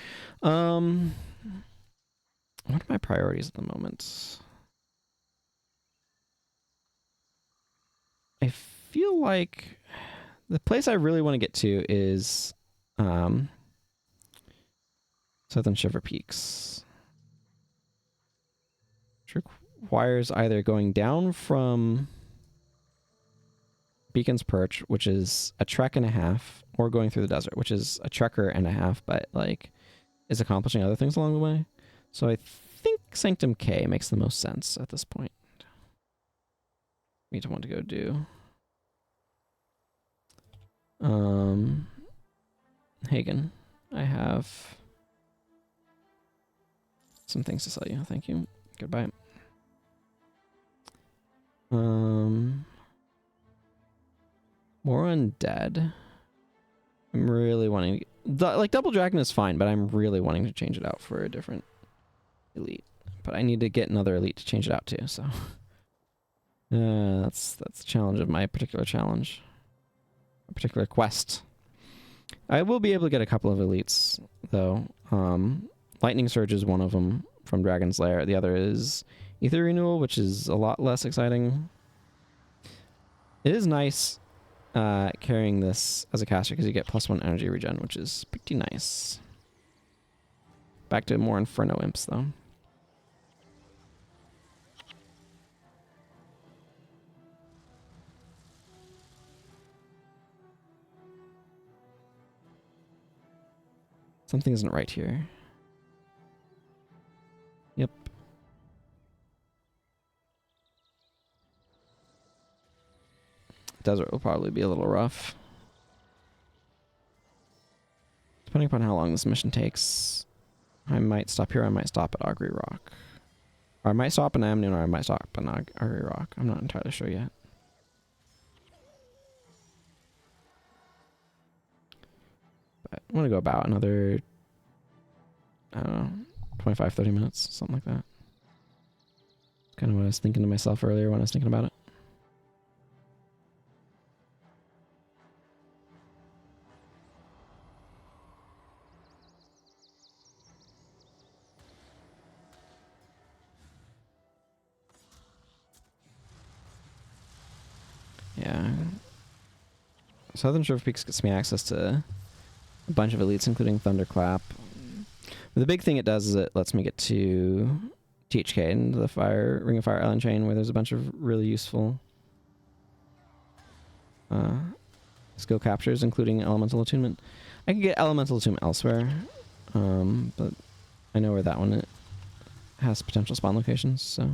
What are my priorities at the moment? I feel like the place I really want to get to is Southern Shiver Peaks. Which requires either going down from Beacon's Perch, which is a trek and a half, or going through the desert, which is a trekker and a half, but like is accomplishing other things along the way. So I think Sanctum K makes the most sense at this point. Me to want to go do. Hagen, I have some things to sell you. Thank you. Goodbye. More Undead. I'm really wanting to, like, Double Dragon is fine, but I'm really wanting to change it out for a different elite. But I need to get another elite to change it out to, so that's the challenge of my particular challenge. A particular quest. I will be able to get a couple of elites, though. Lightning Surge is one of them from Dragon's Lair. The other is Ether Renewal, which is a lot less exciting. It is nice carrying this as a caster because you get +1 energy regen, which is pretty nice. Back to more Inferno Imps, though. Something isn't right here. Yep. Desert will probably be a little rough. Depending upon how long this mission takes, I might stop here, I might stop at Augury Rock. Or I might stop in Amnon, or I might stop in Augury Rock. I'm not entirely sure yet. But I'm going to go about another, I don't know, 25, 30 minutes, something like that. Kind of what I was thinking to myself earlier when I was thinking about it. Yeah. Southern Shore Peaks gets me access to a bunch of elites, including Thunderclap. But the big thing it does is it lets me get to THK and the Ring of Fire Island Chain, where there's a bunch of really useful skill captures, including Elemental Attunement. I could get Elemental Attunement elsewhere, but I know where that one has potential spawn locations, so...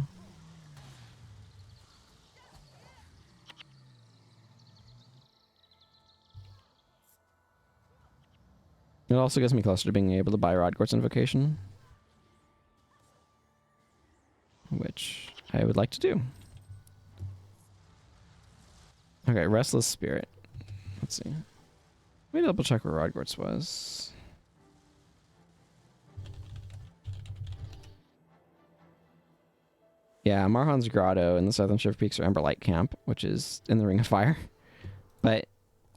It also gets me closer to being able to buy Rodgort's Invocation, which I would like to do. Okay, Restless Spirit. Let's see. Let me double check where Rodgort's was. Yeah, Marhan's Grotto and the Southern Shiver Peaks are Emberlight Camp, which is in the Ring of Fire. But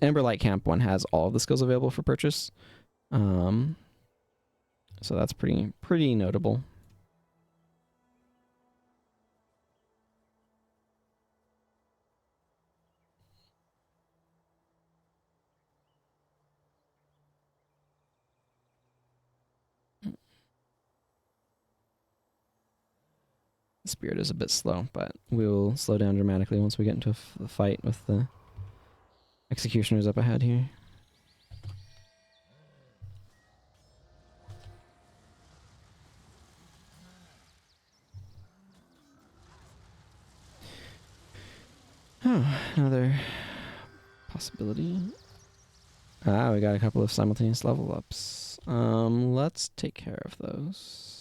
Emberlight Camp 1 has all of the skills available for purchase. So that's pretty notable. Spirit is a bit slow, but we will slow down dramatically once we get into a fight with the executioners up ahead here. Oh, another possibility. Ah, we got a couple of simultaneous level ups. Let's take care of those.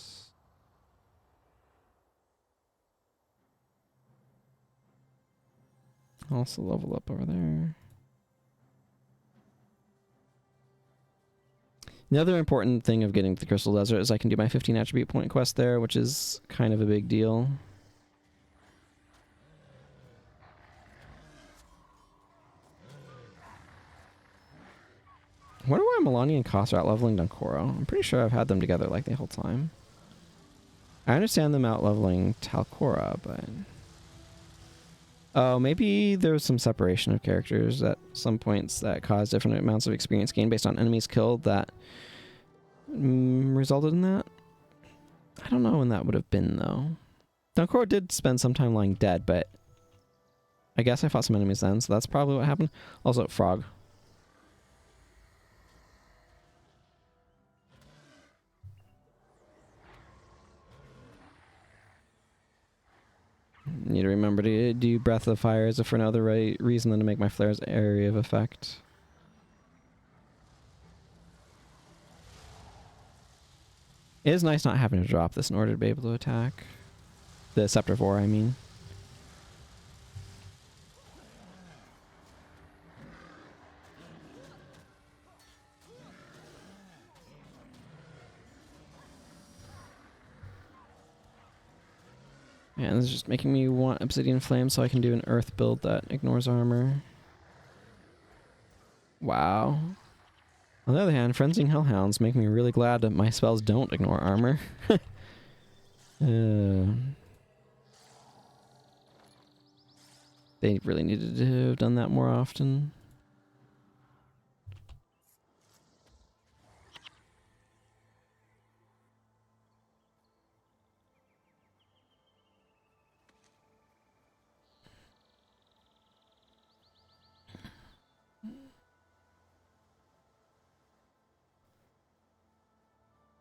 Also level up over there. The other important thing of getting to the Crystal Desert is I can do my 15 attribute point quest there, which is kind of a big deal. I wonder why Milani and Koss are out leveling Dunkoro. I'm pretty sure I've had them together like the whole time. I understand them out leveling Talcora, but... Oh, maybe there was some separation of characters at some points that caused different amounts of experience gain based on enemies killed that resulted in that. I don't know when that would have been, though. Dunkoro did spend some time lying dead, but I guess I fought some enemies then, so that's probably what happened. Also, Frog. Need to remember to do Breath of Fire as if for no other reason than to make my flares area of effect. It is nice not having to drop this in order to be able to attack. The Scepter 4, I mean. Man, this is just making me want Obsidian Flame so I can do an Earth build that ignores armor. Wow. On the other hand, Frenzying Hellhounds make me really glad that my spells don't ignore armor. They really needed to have done that more often.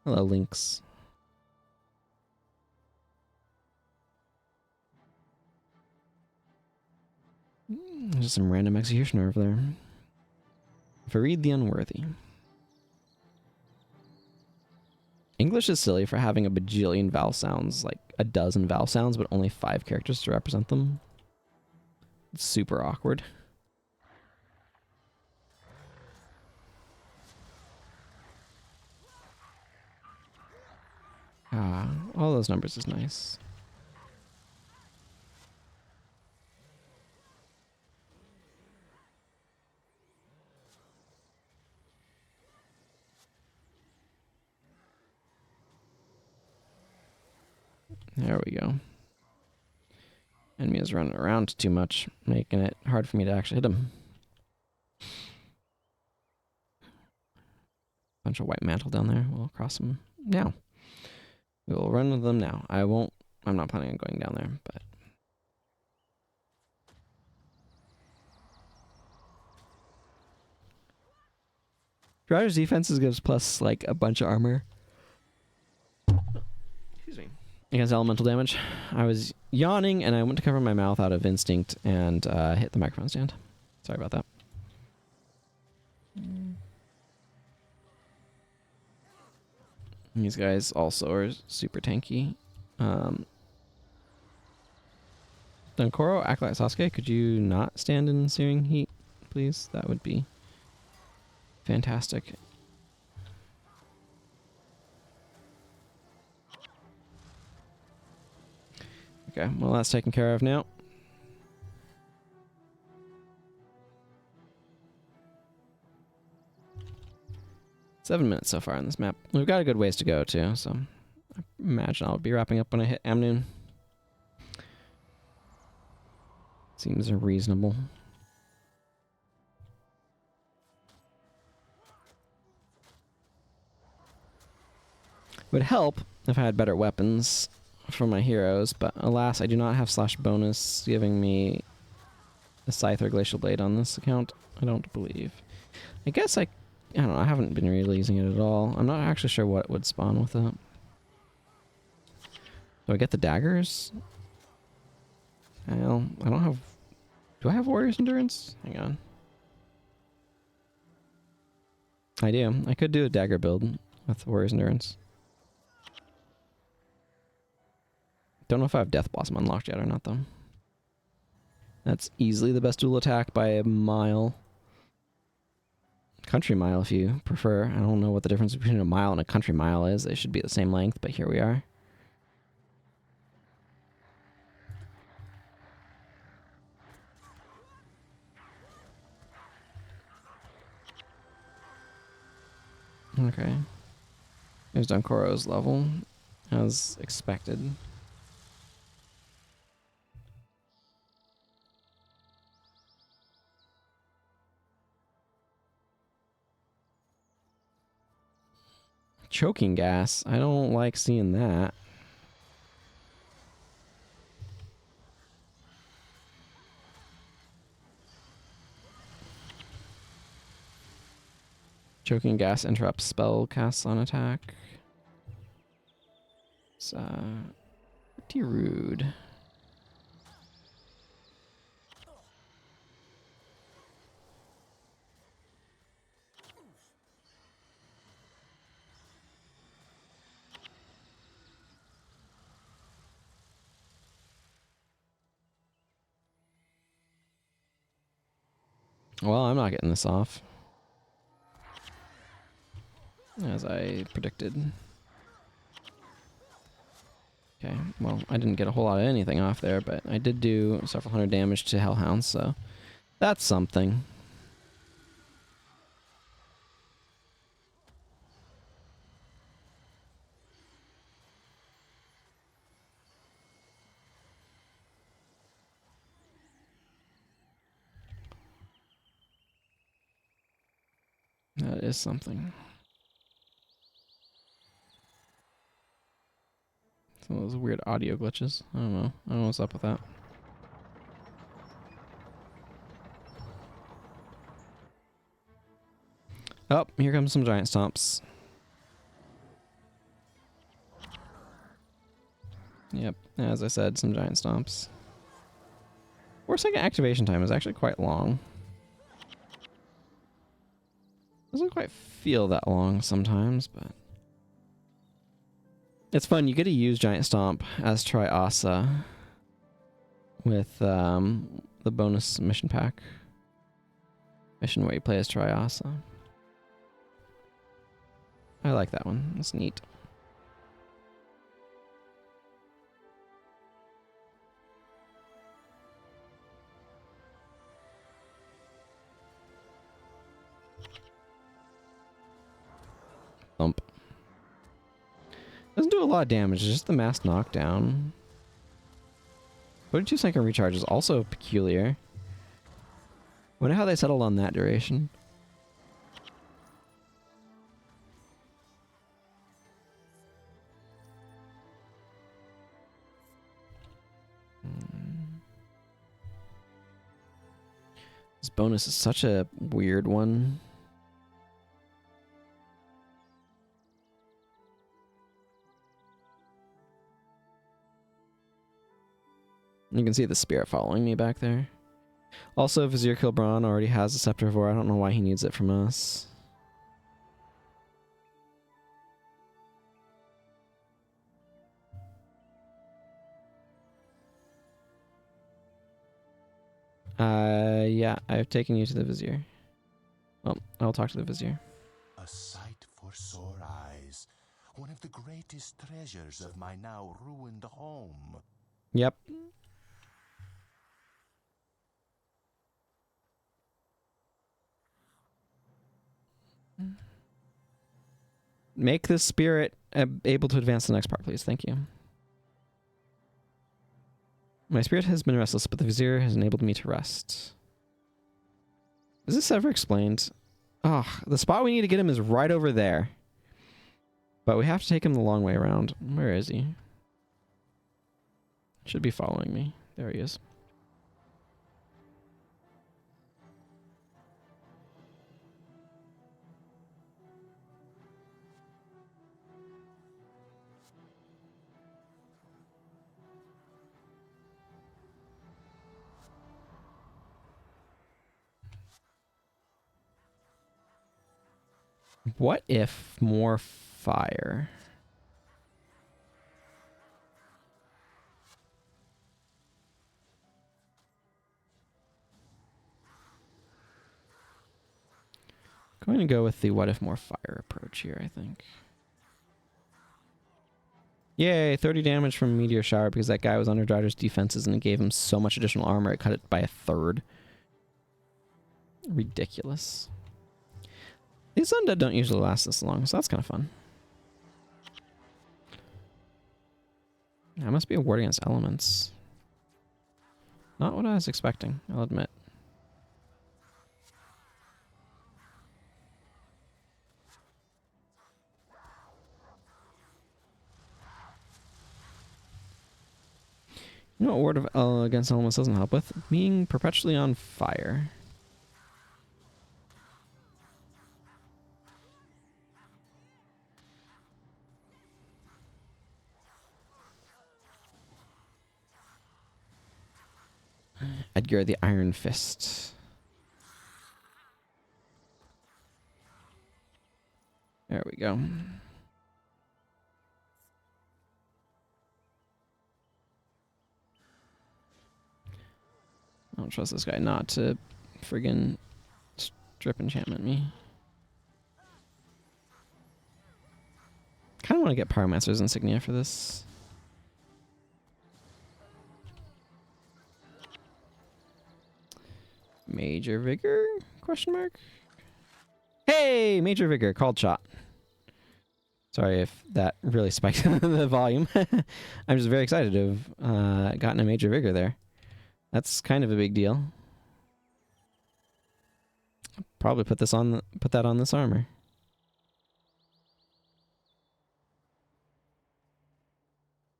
Hello, Lynx. Just some random executioner over there. Farid the Unworthy. English is silly for having a bajillion vowel sounds, like a dozen vowel sounds, but only 5 characters to represent them. It's super awkward. Ah, all those numbers is nice. There we go. Enemy is running around too much, making it hard for me to actually hit him. Bunch of white mantle down there. We'll cross them now. We will run with them now. I'm not planning on going down there, but... Driver's defenses gives plus, like, a bunch of armor. Excuse me. Against elemental damage. I was yawning, and I went to cover my mouth out of instinct and hit the microphone stand. Sorry about that. These guys also are super tanky. Dunkoro, Acolyte Sasuke, could you not stand in searing heat, please? That would be fantastic. Okay, well that's taken care of now. Seven minutes so far on this map. We've got a good ways to go too, so I imagine I'll be wrapping up when I hit Amnoon. Seems reasonable. Would help if I had better weapons for my heroes, but alas, I do not have slash bonus giving me a scythe or glacial blade on this account. I don't believe. I guess I don't know, I haven't been really using it at all. I'm not actually sure what would spawn with it. Do I get the daggers? Well, I don't have... Do I have Warrior's Endurance? Hang on. I do. I could do a dagger build with Warrior's Endurance. Don't know if I have Death Blossom unlocked yet or not, though. That's easily the best dual attack by a mile. Country mile, if you prefer. I don't know what the difference between a mile and a country mile is. They should be the same length, but here we are. Okay. Here's Dunkoro's level, as expected. Choking gas. I don't like seeing that. Choking gas interrupts spell casts on attack. It's pretty rude. Well, I'm not getting this off. As I predicted. Okay, well, I didn't get a whole lot of anything off there, but I did do several hundred damage to Hellhounds, so that's something. That is something. Some of those weird audio glitches. I don't know. I don't know what's up with that. Oh, here comes some giant stomps. Yep, as I said, some giant stomps. 4-second activation time is actually quite long. Doesn't quite feel that long sometimes, but... It's fun, you get to use Giant Stomp as Triasa with the bonus mission pack. Mission where you play as Triasa. I like that one, that's neat. Thump. Doesn't do a lot of damage, it's just the mass knockdown. 42-second recharge is also peculiar. Wonder how they settled on that duration. This bonus is such a weird one. You can see the spirit following me back there. Also, Vizier Kilbron already has a Scepter of War. I don't know why he needs it from us. Yeah, I've taken you to the Vizier. Well, I'll talk to the Vizier. A sight for sore eyes. One of the greatest treasures of my now ruined home. Yep. Make the spirit able to advance to the next part, please. Thank you. My spirit has been restless, but the vizier has enabled me to rest. Is this ever explained? Oh, the spot we need to get him is right over there. But we have to take him the long way around. Where is he? Should be following me. There he is. What if more fire? Going to go with the what if more fire approach here, I think. Yay, 30 damage from Meteor Shower because that guy was under Drider's defenses and it gave him so much additional armor it cut it by a third. Ridiculous. These undead don't usually last this long, so that's kind of fun. That must be a ward against elements. Not what I was expecting, I'll admit. You know what ward of against elements doesn't help with? Being perpetually on fire. Edgar the Iron Fist. There we go. I don't trust this guy not to friggin' strip enchantment me. Kind of want to get Pyromancer's Insignia for this. Major Vigor? Question mark? Hey! Major Vigor. Called shot. Sorry if that really spiked the volume. I'm just very excited to have gotten a Major Vigor there. That's kind of a big deal. Probably put that on this armor.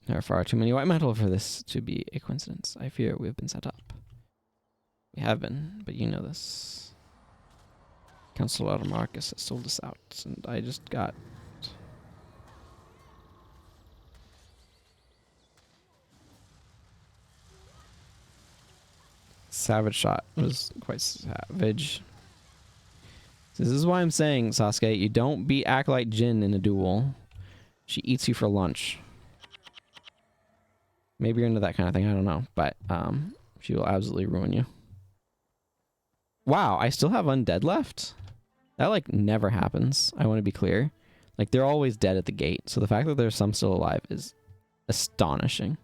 There are far too many white metal for this to be a coincidence. I fear we have been set up. We have been, but you know this. Councilor Marcus has sold us out, and I just got... Savage shot was quite savage. This is why I'm saying, Sasuke, you don't beat Acolyte Jin in a duel. She eats you for lunch. Maybe you're into that kind of thing, I don't know. But she will absolutely ruin you. Wow, I still have undead left? That, like, never happens. I want to be clear. Like, they're always dead at the gate. So the fact that there's some still alive is astonishing.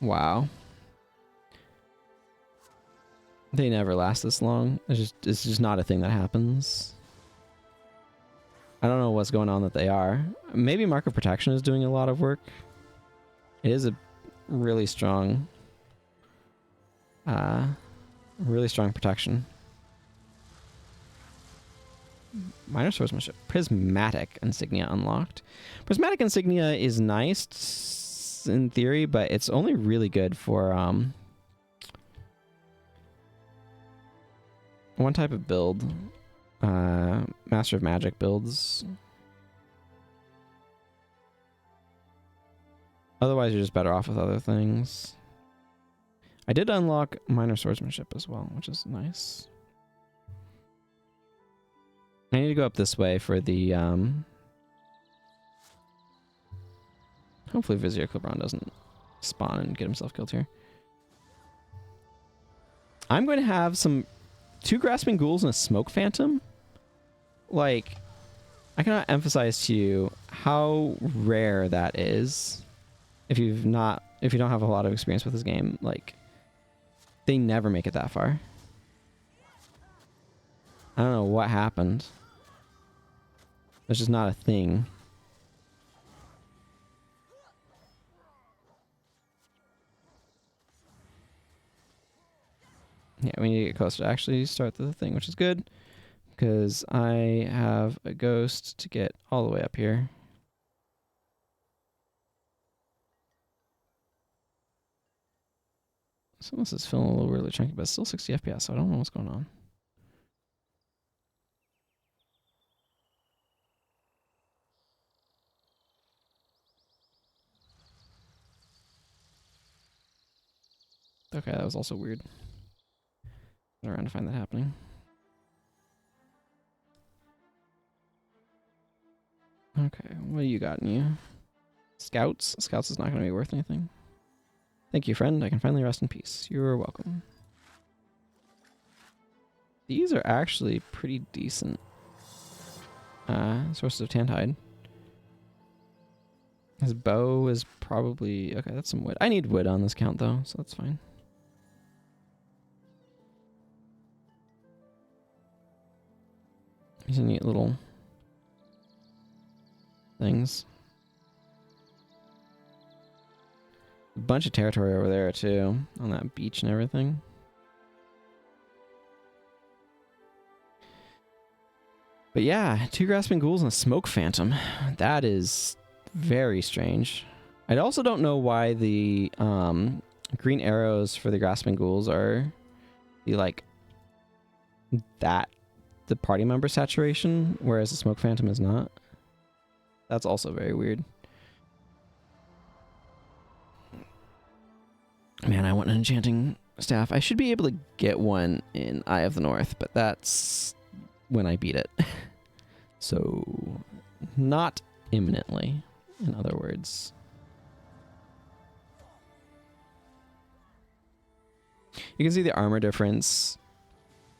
Wow. They never last this long. It's just not a thing that happens. I don't know what's going on that they are. Maybe Mark of Protection is doing a lot of work. It is a really strong protection. Minor Swordsmanship. Prismatic Insignia unlocked. Prismatic Insignia is nice in theory, but it's only really good for one type of build. Master of Magic builds. Otherwise, you're just better off with other things. I did unlock minor swordsmanship as well, which is nice. I need to go up this way for the, hopefully Vizier Kilbron doesn't spawn and get himself killed here. I'm going to have 2 Grasping Ghouls and a Smoke Phantom. Like, I cannot emphasize to you how rare that is. If you don't have a lot of experience with this game, like, they never make it that far. I don't know what happened. It's just not a thing. Yeah, we need to get closer to actually start the thing, which is good. Because I have a ghost to get all the way up here. Some of this is feeling a little really chunky, but it's still 60 FPS, so I don't know what's going on. Okay, that was also weird. Around to find that happening. Okay, what do you got in you? Scouts? Scouts is not going to be worth anything. Thank you, friend. I can finally rest in peace. You're welcome. These are actually pretty decent sources of Tantide. His bow is probably... Okay, that's some wood. I need wood on this count, though, so that's fine. These are neat little things. A bunch of territory over there, too, on that beach and everything. But yeah, 2 Grasping Ghouls and a Smoke Phantom. That is very strange. I also don't know why the green arrows for the Grasping Ghouls are the party member saturation, whereas the Smoke Phantom is not. That's also very weird. Man, I want an enchanting staff. I should be able to get one in Eye of the North, but that's when I beat it. So, not imminently, in other words. You can see the armor difference.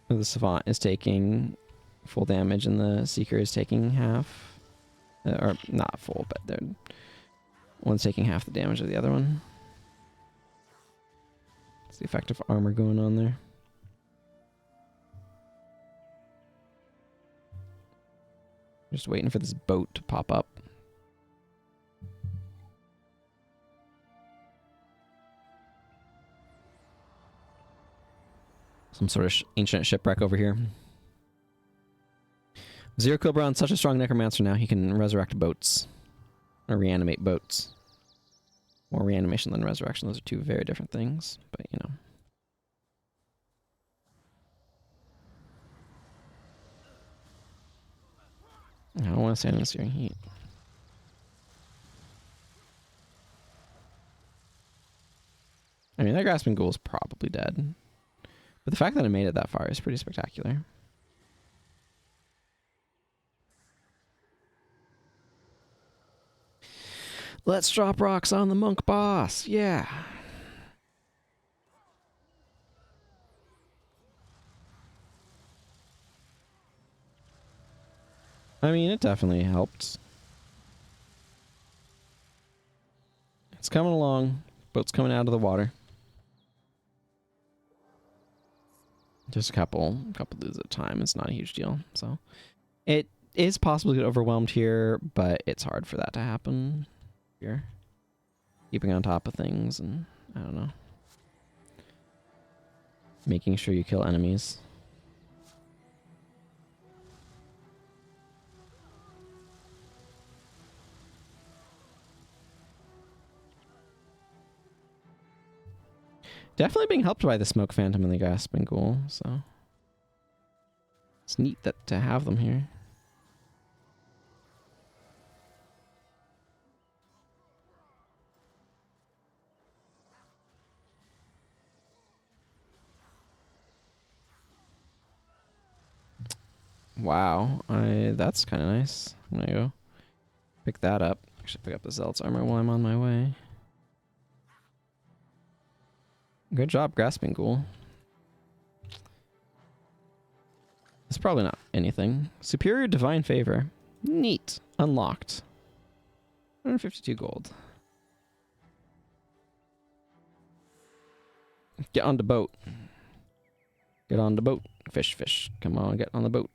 The Savant is taking full damage and the Seeker is taking half. Or not full, but one's taking half the damage of the other one. It's the effect of armor going on there. Just waiting for this boat to pop up. Some sort of ancient shipwreck over here. Zero Kilbron's such a strong necromancer now, he can resurrect boats. Or reanimate boats. More reanimation than resurrection. Those are 2 very different things, but you know. I don't want to stand in the searing heat. I mean, that Grasping Ghoul is probably dead. But the fact that I made it that far is pretty spectacular. Let's drop rocks on the monk boss. Yeah. I mean, it definitely helped. It's coming along. Boat's coming out of the water. Just a couple dudes at a time. It's not a huge deal. So it is possible to get overwhelmed here, but it's hard for that to happen. Here, keeping on top of things, and I don't know, making sure you kill enemies. Definitely being helped by the Smoke Phantom and the Grasping Ghoul, so it's neat to have them here. Wow. That's kind of nice. I'm gonna go pick that up. Actually, pick up the Zealot's armor while I'm on my way. Good job, Grasping Ghoul. It's probably not anything. Superior Divine Favor. Neat. Unlocked. 152 gold. Get on the boat. Get on the boat. Fish, fish. Come on, get on the boat.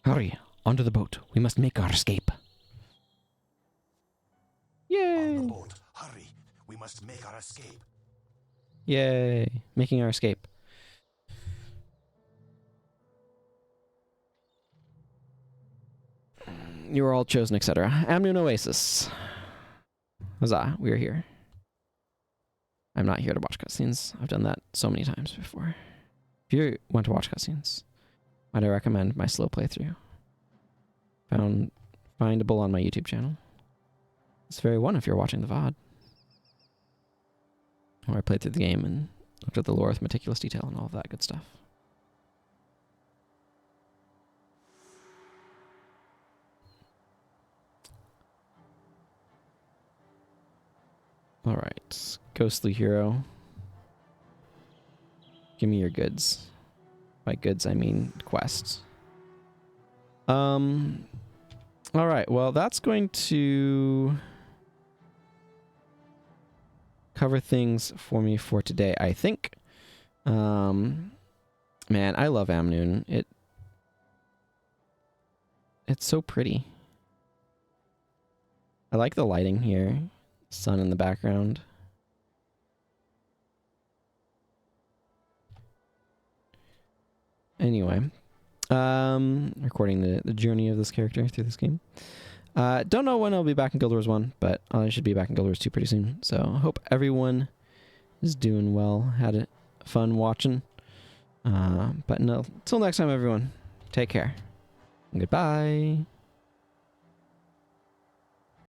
Hurry, onto the boat. We must make our escape. Yay! On the boat. Hurry, we must make our escape. Yay. Making our escape. You are all chosen, etc. Amnoon Oasis. Huzzah, we are here. I'm not here to watch cutscenes. I've done that so many times before. If you want to watch cutscenes, might I recommend my slow playthrough. Findable on my YouTube channel. It's very one if you're watching the VOD. Where I played through the game and looked at the lore with meticulous detail and all of that good stuff. Alright. Ghostly Hero. Give me your goods. By goods, I mean quests. Alright, well, that's going to cover things for me for today, I think. Man, I love Amnoon. It's so pretty. I like the lighting here. Sun in the background. Anyway, recording the journey of this character through this game. Don't know when I'll be back in Guild Wars 1, but I should be back in Guild Wars 2 pretty soon. So I hope everyone is doing well. Had fun watching. But no, till next time, everyone. Take care. Goodbye.